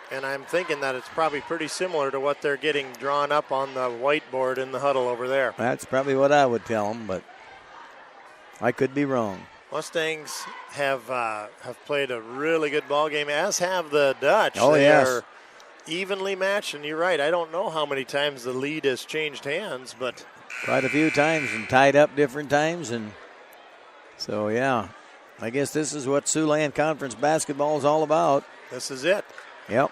And I'm thinking that it's probably pretty similar to what they're getting drawn up on the whiteboard in the huddle over there. That's probably what I would tell them, but I could be wrong. Mustangs have played a really good ball game, as have the Dutch. Oh, they yes. are evenly matched, and you're right. I don't know how many times the lead has changed hands, but quite a few times and tied up different times. And so, yeah, I guess this is what Siouxland Conference basketball is all about. This is it. Yep.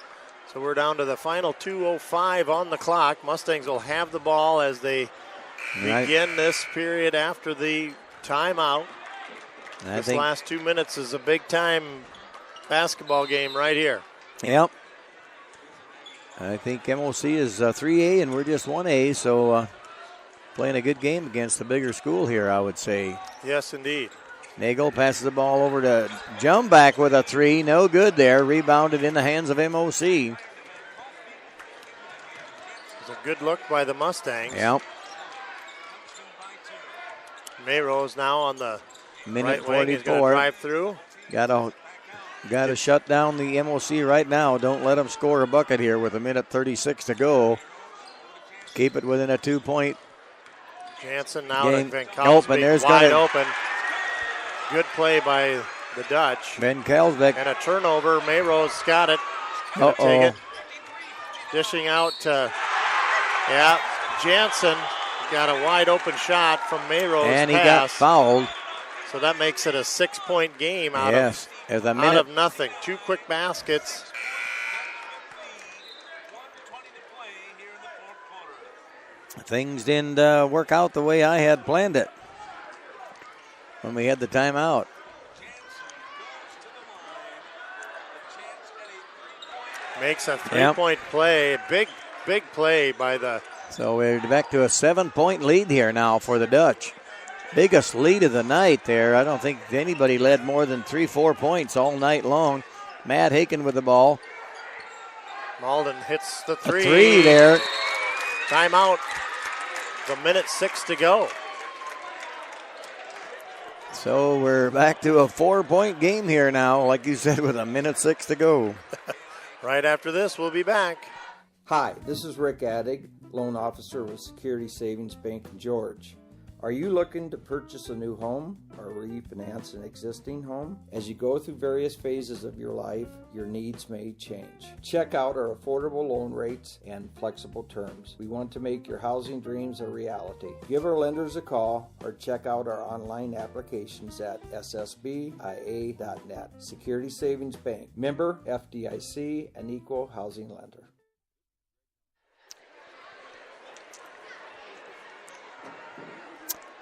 So we're down to the final 2:05 on the clock. Mustangs will have the ball as they begin this period after the timeout. This last 2 minutes is a big-time basketball game right here. Yep. I think MOC is 3A and we're just 1A, so playing a good game against the bigger school here, I would say. Yes, indeed. Nagel passes the ball over to Jumback with a three. No good there. Rebounded in the hands of MOC. It's a good look by the Mustangs. Yep. Mayrose now on the minute right wing. He's 44. going to drive through. Got to shut down the MOC right now. Don't let them score a bucket here with 1:36 to go. Keep it within a 2-point Jansen now game. to Van There's wide open. Good play by the Dutch. Ben Kelsbeck. And a turnover. Mayrose got it. Gonna take it. Dishing out to, Jansen got a wide open shot from Mayrose. And he got fouled. So that makes it a 6-point game out of nothing. 2 quick baskets. Things didn't work out the way I had planned it when we had the timeout. Makes a 3-point play. Big play by the... So we're back to a 7-point lead here now for the Dutch. Biggest lead of the night there. I don't think anybody led more than 3-4 points all night long. Matt Haken with the ball. Malden hits the three. A three there. Timeout. The 1:06 to go. So we're back to a 4-point game here now, like you said, with 1:06 to go. Right after this, we'll be back. Hi, this is Rick Addig, loan officer with Security Savings Bank in George. Are you looking to purchase a new home or refinance an existing home? As you go through various phases of your life, your needs may change. Check out our affordable loan rates and flexible terms. We want to make your housing dreams a reality. Give our lenders a call or check out our online applications at ssbia.net. Security Savings Bank, member FDIC, and equal housing lender.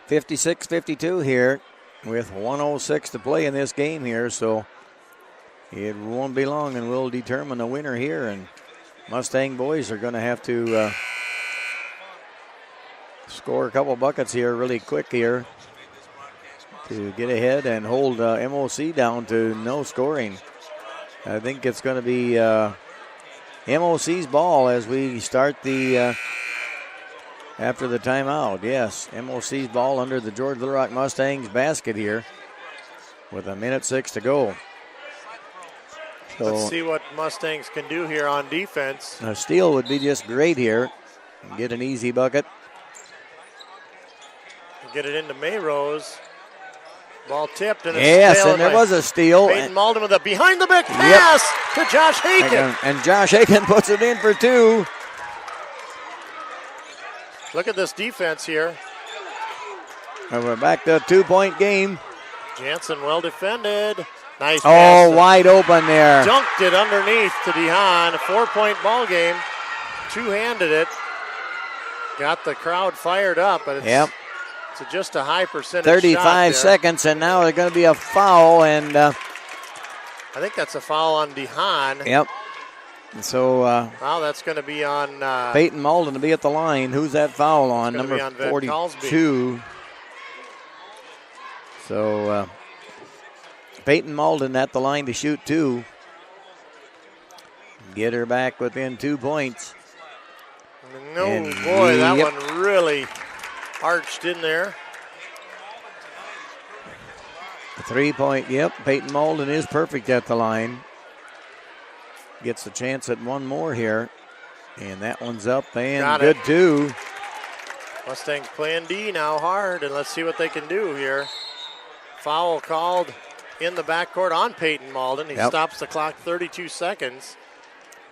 56-52 here with 1:06 to play in this game here, so it won't be long and we'll determine the winner here, and Mustang boys are going to have to score a couple buckets here really quick here to get ahead and hold MOC down to no scoring. I think it's going to be MOC's ball as we start the after the timeout. Yes, MOC's ball under the George Little Rock Mustangs basket here with 1:06 to go. So let's see what Mustangs can do here on defense. A steal would be just great here and get an easy bucket. Get it into Mayrose. Ball tipped and there was a steal. Peyton Malden with a behind the back pass to Josh Haken. And Josh Haken puts it in for two. Look at this defense here. And we're back to a 2-point game. Jansen well defended. Nice pass. Oh, wide open there. Dunked it underneath to DeHaan. A 4-point ball game. two-handed it. Got the crowd fired up, but it's just a high percentage 35 shot seconds, and now there's going to be a foul, and I think that's a foul on DeHaan. Yep. So well, that's going to be on Peyton Malden to be at the line. Who's that foul on? Number on 42. So Peyton Malden at the line to shoot 2. Get her back within 2 points. No, boy, that one really arched in there. A 3-point, Peyton Malden is perfect at the line. Gets a chance at one more here. And that one's up and good too. Mustangs playing D now hard, and let's see what they can do here. Foul called in the backcourt on Peyton Malden. He stops the clock 32 seconds.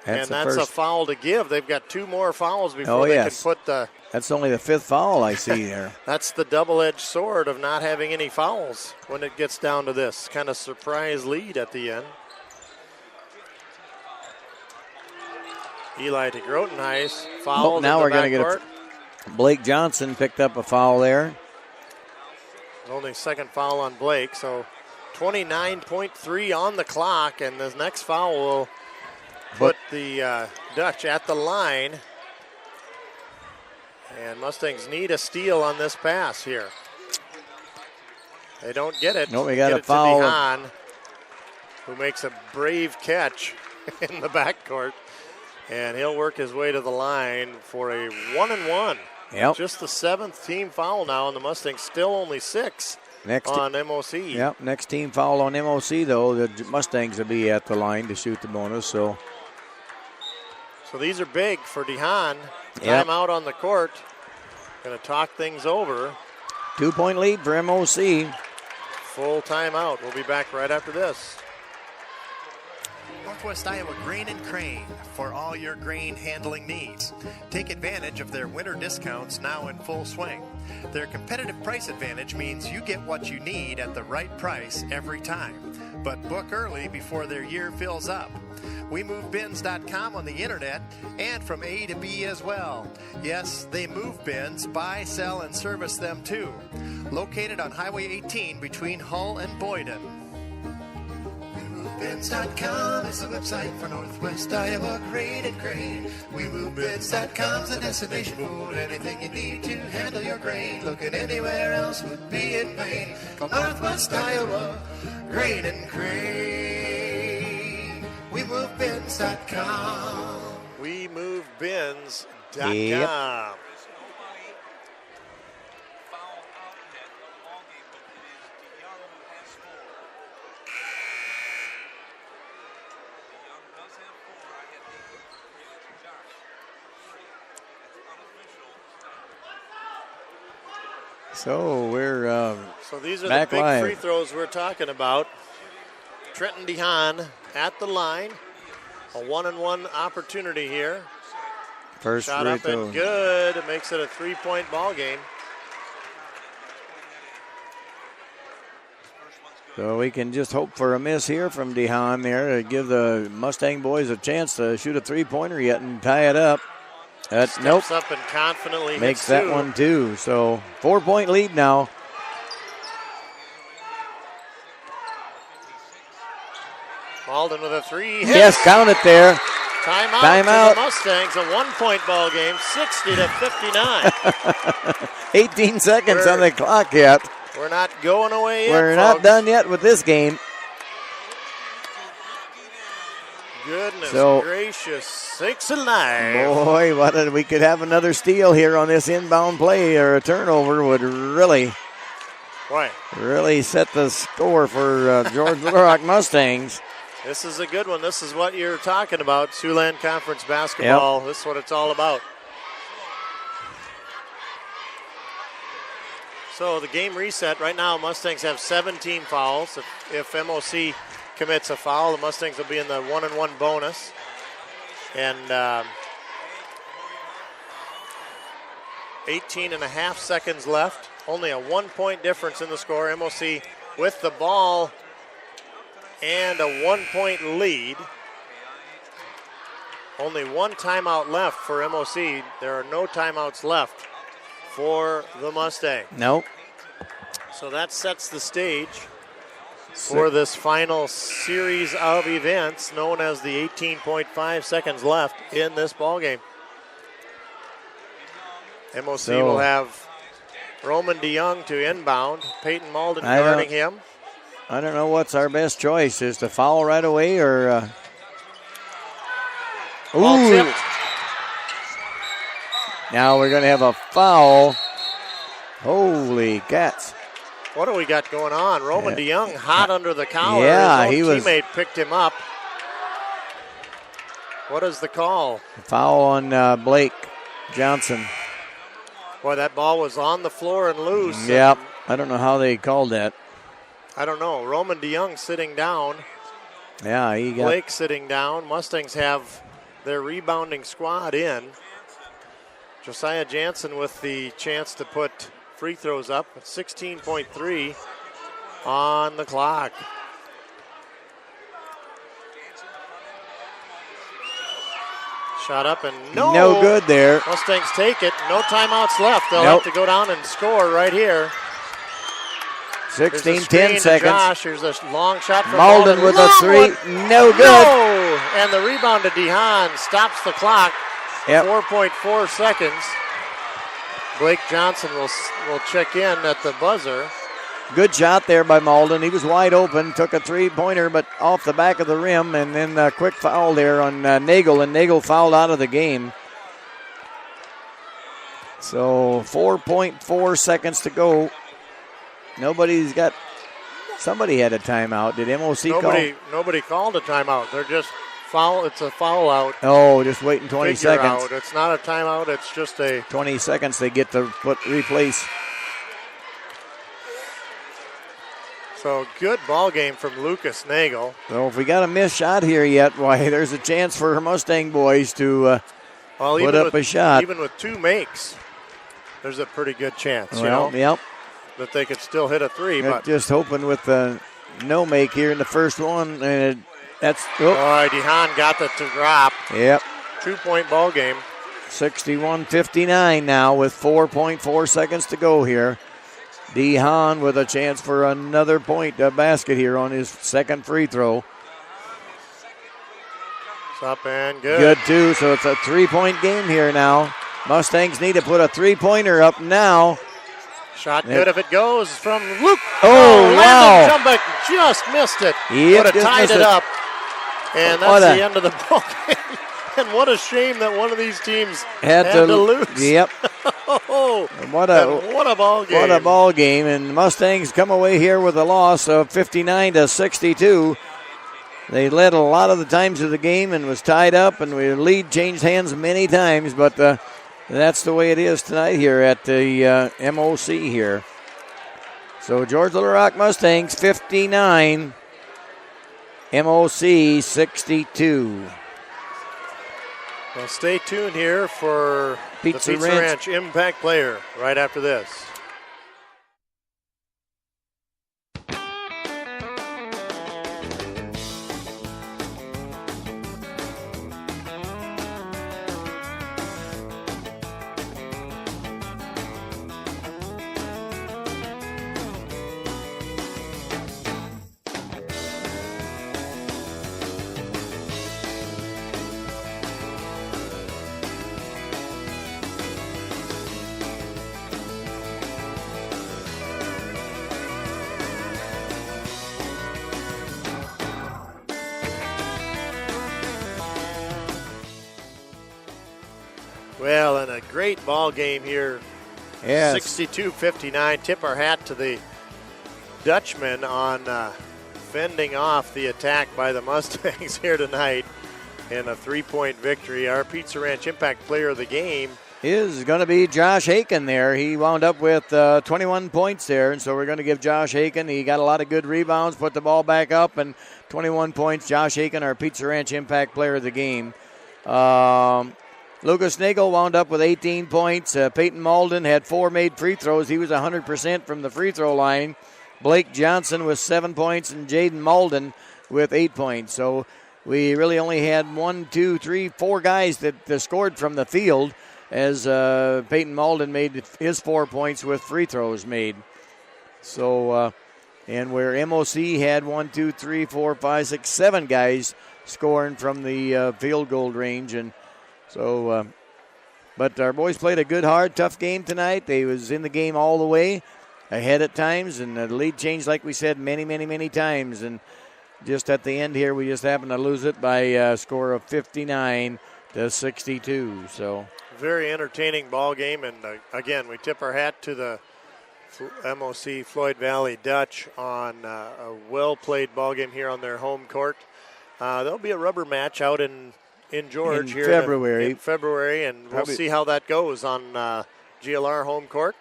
That's a foul to give. They've got 2 more fouls before they can put the... That's only the 5th foul I see there. That's the double-edged sword of not having any fouls when it gets down to this kind of surprise lead at the end. Eli to Grotenhuis. Foul. Now we're going to get Blake Johnson picked up a foul there. Only second foul on Blake, so 29.3 on the clock, and the next foul will put the Dutch at the line. And Mustangs need a steal on this pass here. They don't get it. No, we got a foul. To DeHaan, who makes a brave catch in the backcourt. And he'll work his way to the line for a 1-and-1. Yep. Just the 7th team foul now, and the Mustangs still only 6 on MOC. Yep, next team foul on MOC, though. The Mustangs will be at the line to shoot the bonus. So these are big for DeHaan. Time out on the court. Going to talk things over. 2-point lead for MOC. Full timeout. We'll be back right after this. Northwest Iowa Grain and Crane for all your grain handling needs. Take advantage of their winter discounts now in full swing. Their competitive price advantage means you get what you need at the right price every time. But book early before their year fills up. WeMoveBins.com on the internet and from A to B as well. Yes, they move bins, buy, sell, and service them too. Located on Highway 18 between Hull and Boyden. WeMoveBins.com is the website for Northwest Iowa Grain and Crane. WeMoveBins.com is the destination for anything you need to handle your grain. Looking anywhere else would be in vain. Call Northwest Iowa Grain and Crane. WeMoveBins.com. WeMoveBins.com. Yep. So we're so these are back the big live. free throws we're talking about. Trenton DeHaan at the line. A 1-and-1 opportunity here. First shot free up throw. and good. It makes it a 3-point ball game. So we can just hope for a miss here from DeHaan there to give the Mustang boys a chance to shoot a 3-pointer yet and tie it up. Nope. Steps up and confidently makes hits that 2. one too. So 4-point lead now. Malden with a 3. Hits. Yes, count it there. Timeout. The Mustangs, a 1-point ball game, 60 to 59. 18 seconds on the clock yet. We're not going away yet, We're folks. not done yet with this game. Goodness So- gracious, sakes alive. Boy, we could have another steal here on this inbound play, or a turnover would really set the score for George Little Rock Mustangs. This is a good one. This is what you're talking about, Siouxland Conference basketball. Yep. This is what it's all about. So the game reset. Right now, Mustangs have 17 fouls. If MOC commits a foul, the Mustangs will be in the 1-and-1 bonus. And 18 and a half seconds left. Only a 1-point difference in the score. MOC with the ball and a 1-point lead. Only one timeout left for MOC. There are no timeouts left for the Mustang. Nope. So that sets the stage for this final series of events known as the 18.5 seconds left in this ballgame. MOC will have Roman DeYoung to inbound. Peyton Malden guarding him. I don't know what's our best choice. Is to foul right away or... Ball tipped. Now we're going to have a foul. Holy cats. What do we got going on? Roman DeYoung hot under the collar. Yeah, his he own teammate picked him up. What is the call? Foul on Blake Johnson. Boy, that ball was on the floor and loose. Yep. I don't know how they called that. I don't know. Roman DeYoung sitting down. Yeah, he got... Blake sitting down. Mustangs have their rebounding squad in. Josiah Jansen with the chance to put free throws up. 16.3 on the clock. Shot up and no good there. Mustangs take it. No timeouts left. They'll have to go down and score right here. 10 seconds. Josh. Here's a long shot from Malden with a three. No good. No! And the rebound to DeHaan stops the clock. 4.4 seconds. Blake Johnson will check in at the buzzer. Good shot there by Malden. He was wide open, took a three-pointer, but off the back of the rim, and then a quick foul there on Nagel, and Nagel fouled out of the game. So 4.4 seconds to go. Somebody had a timeout. Did MOC call? Nobody called a timeout. They're just foul. It's a foul out. Oh, just waiting 20 seconds. Out. It's not a timeout. It's just a 20 seconds. They get to replace. So good ball game from Lucas Nagel. So if we got a missed shot here yet, why there's a chance for Mustang boys to put up a shot. Even with two makes, there's a pretty good chance. Yep. That they could still hit a three. But just hoping with the no make here in the first one. That's DeHaan got that to drop. Yep. 2-point ball game. 61-59 now with 4.4 seconds to go here. DeHaan with a chance for another point basket here on his second free throw. It's up and good. Good too. So it's a 3-point game here now. Mustangs need to put a 3-pointer up now. Shot good if it goes from Luke. Oh, wow. Landon Jumbuck just missed it. Yep, would have tied it up. And that's the end of the ball game. And what a shame that one of these teams had to lose. Yep. What a ball game. What a ball game. And Mustangs come away here with a loss of 59-62. They led a lot of the times of the game and was tied up, and the lead changed hands many times, but that's the way it is tonight here at the MOC here. So George Little Rock Mustangs 59, MOC 62. Well, stay tuned here for the Pizza Ranch Impact Player right after this. Well, and a great ball game here. Yes. 62-59. Tip our hat to the Dutchman on fending off the attack by the Mustangs here tonight in a 3-point victory. Our Pizza Ranch Impact Player of the game is going to be Josh Haken there. He wound up with 21 points there, and so we're going to give Josh Haken. He got a lot of good rebounds, put the ball back up, and 21 points. Josh Haken, our Pizza Ranch Impact Player of the game. Lucas Nagel wound up with 18 points. Peyton Malden had 4 made free throws. He was 100% from the free throw line. Blake Johnson with 7 points and Jaden Malden with 8 points. So we really only had 1, 2, 3, 4 guys that scored from the field, as Peyton Malden made his 4 points with free throws made. So, and where MOC had 1, 2, 3, 4, 5, 6, 7 guys scoring from the field goal range. And so, but our boys played a good, hard, tough game tonight. They was in the game all the way, ahead at times, and the lead changed, like we said, many, many, many times. And just at the end here, we just happened to lose it by a score of 59-62. So very entertaining ball game, and again, we tip our hat to the MOC Floyd Valley Dutch on a well-played ball game here on their home court. There'll be a rubber match out in George in here February. in February, and we'll see how that goes on GLR home court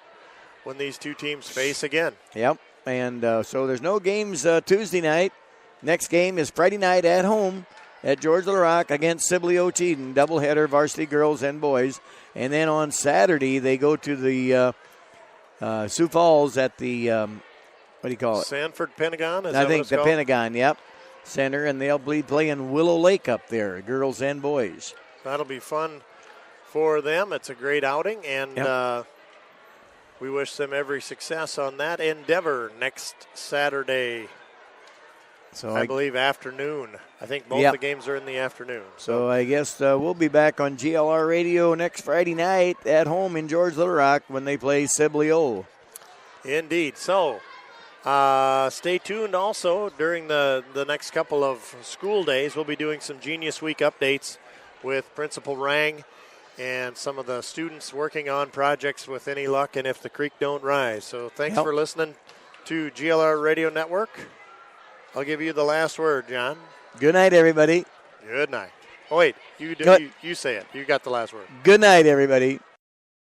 when these two teams face again. Yep, and so there's no games Tuesday night. Next game is Friday night at home at George Little Rock against Sibley Ocheyedan, doubleheader, varsity girls and boys. And then on Saturday they go to the Sioux Falls at the what do you call it? Sanford Pentagon. I think the Pentagon. Yep, center, and they'll be playing Willow Lake up there, girls and boys. That'll be fun for them. It's a great outing, and we wish them every success on that endeavor next Saturday. So I believe afternoon. I think both the games are in the afternoon. So I guess we'll be back on GLR Radio next Friday night at home in George Little Rock when they play Sibley O. Indeed. So stay tuned also during the next couple of school days. We'll be doing some Genius Week updates with Principal Rang and some of the students working on projects with Any Luck and If the Creek Don't Rise. So thanks for listening to GLR Radio Network. I'll give you the last word, John. Good night, everybody. Good night. Oh, wait, you say it. You got the last word. Good night, everybody.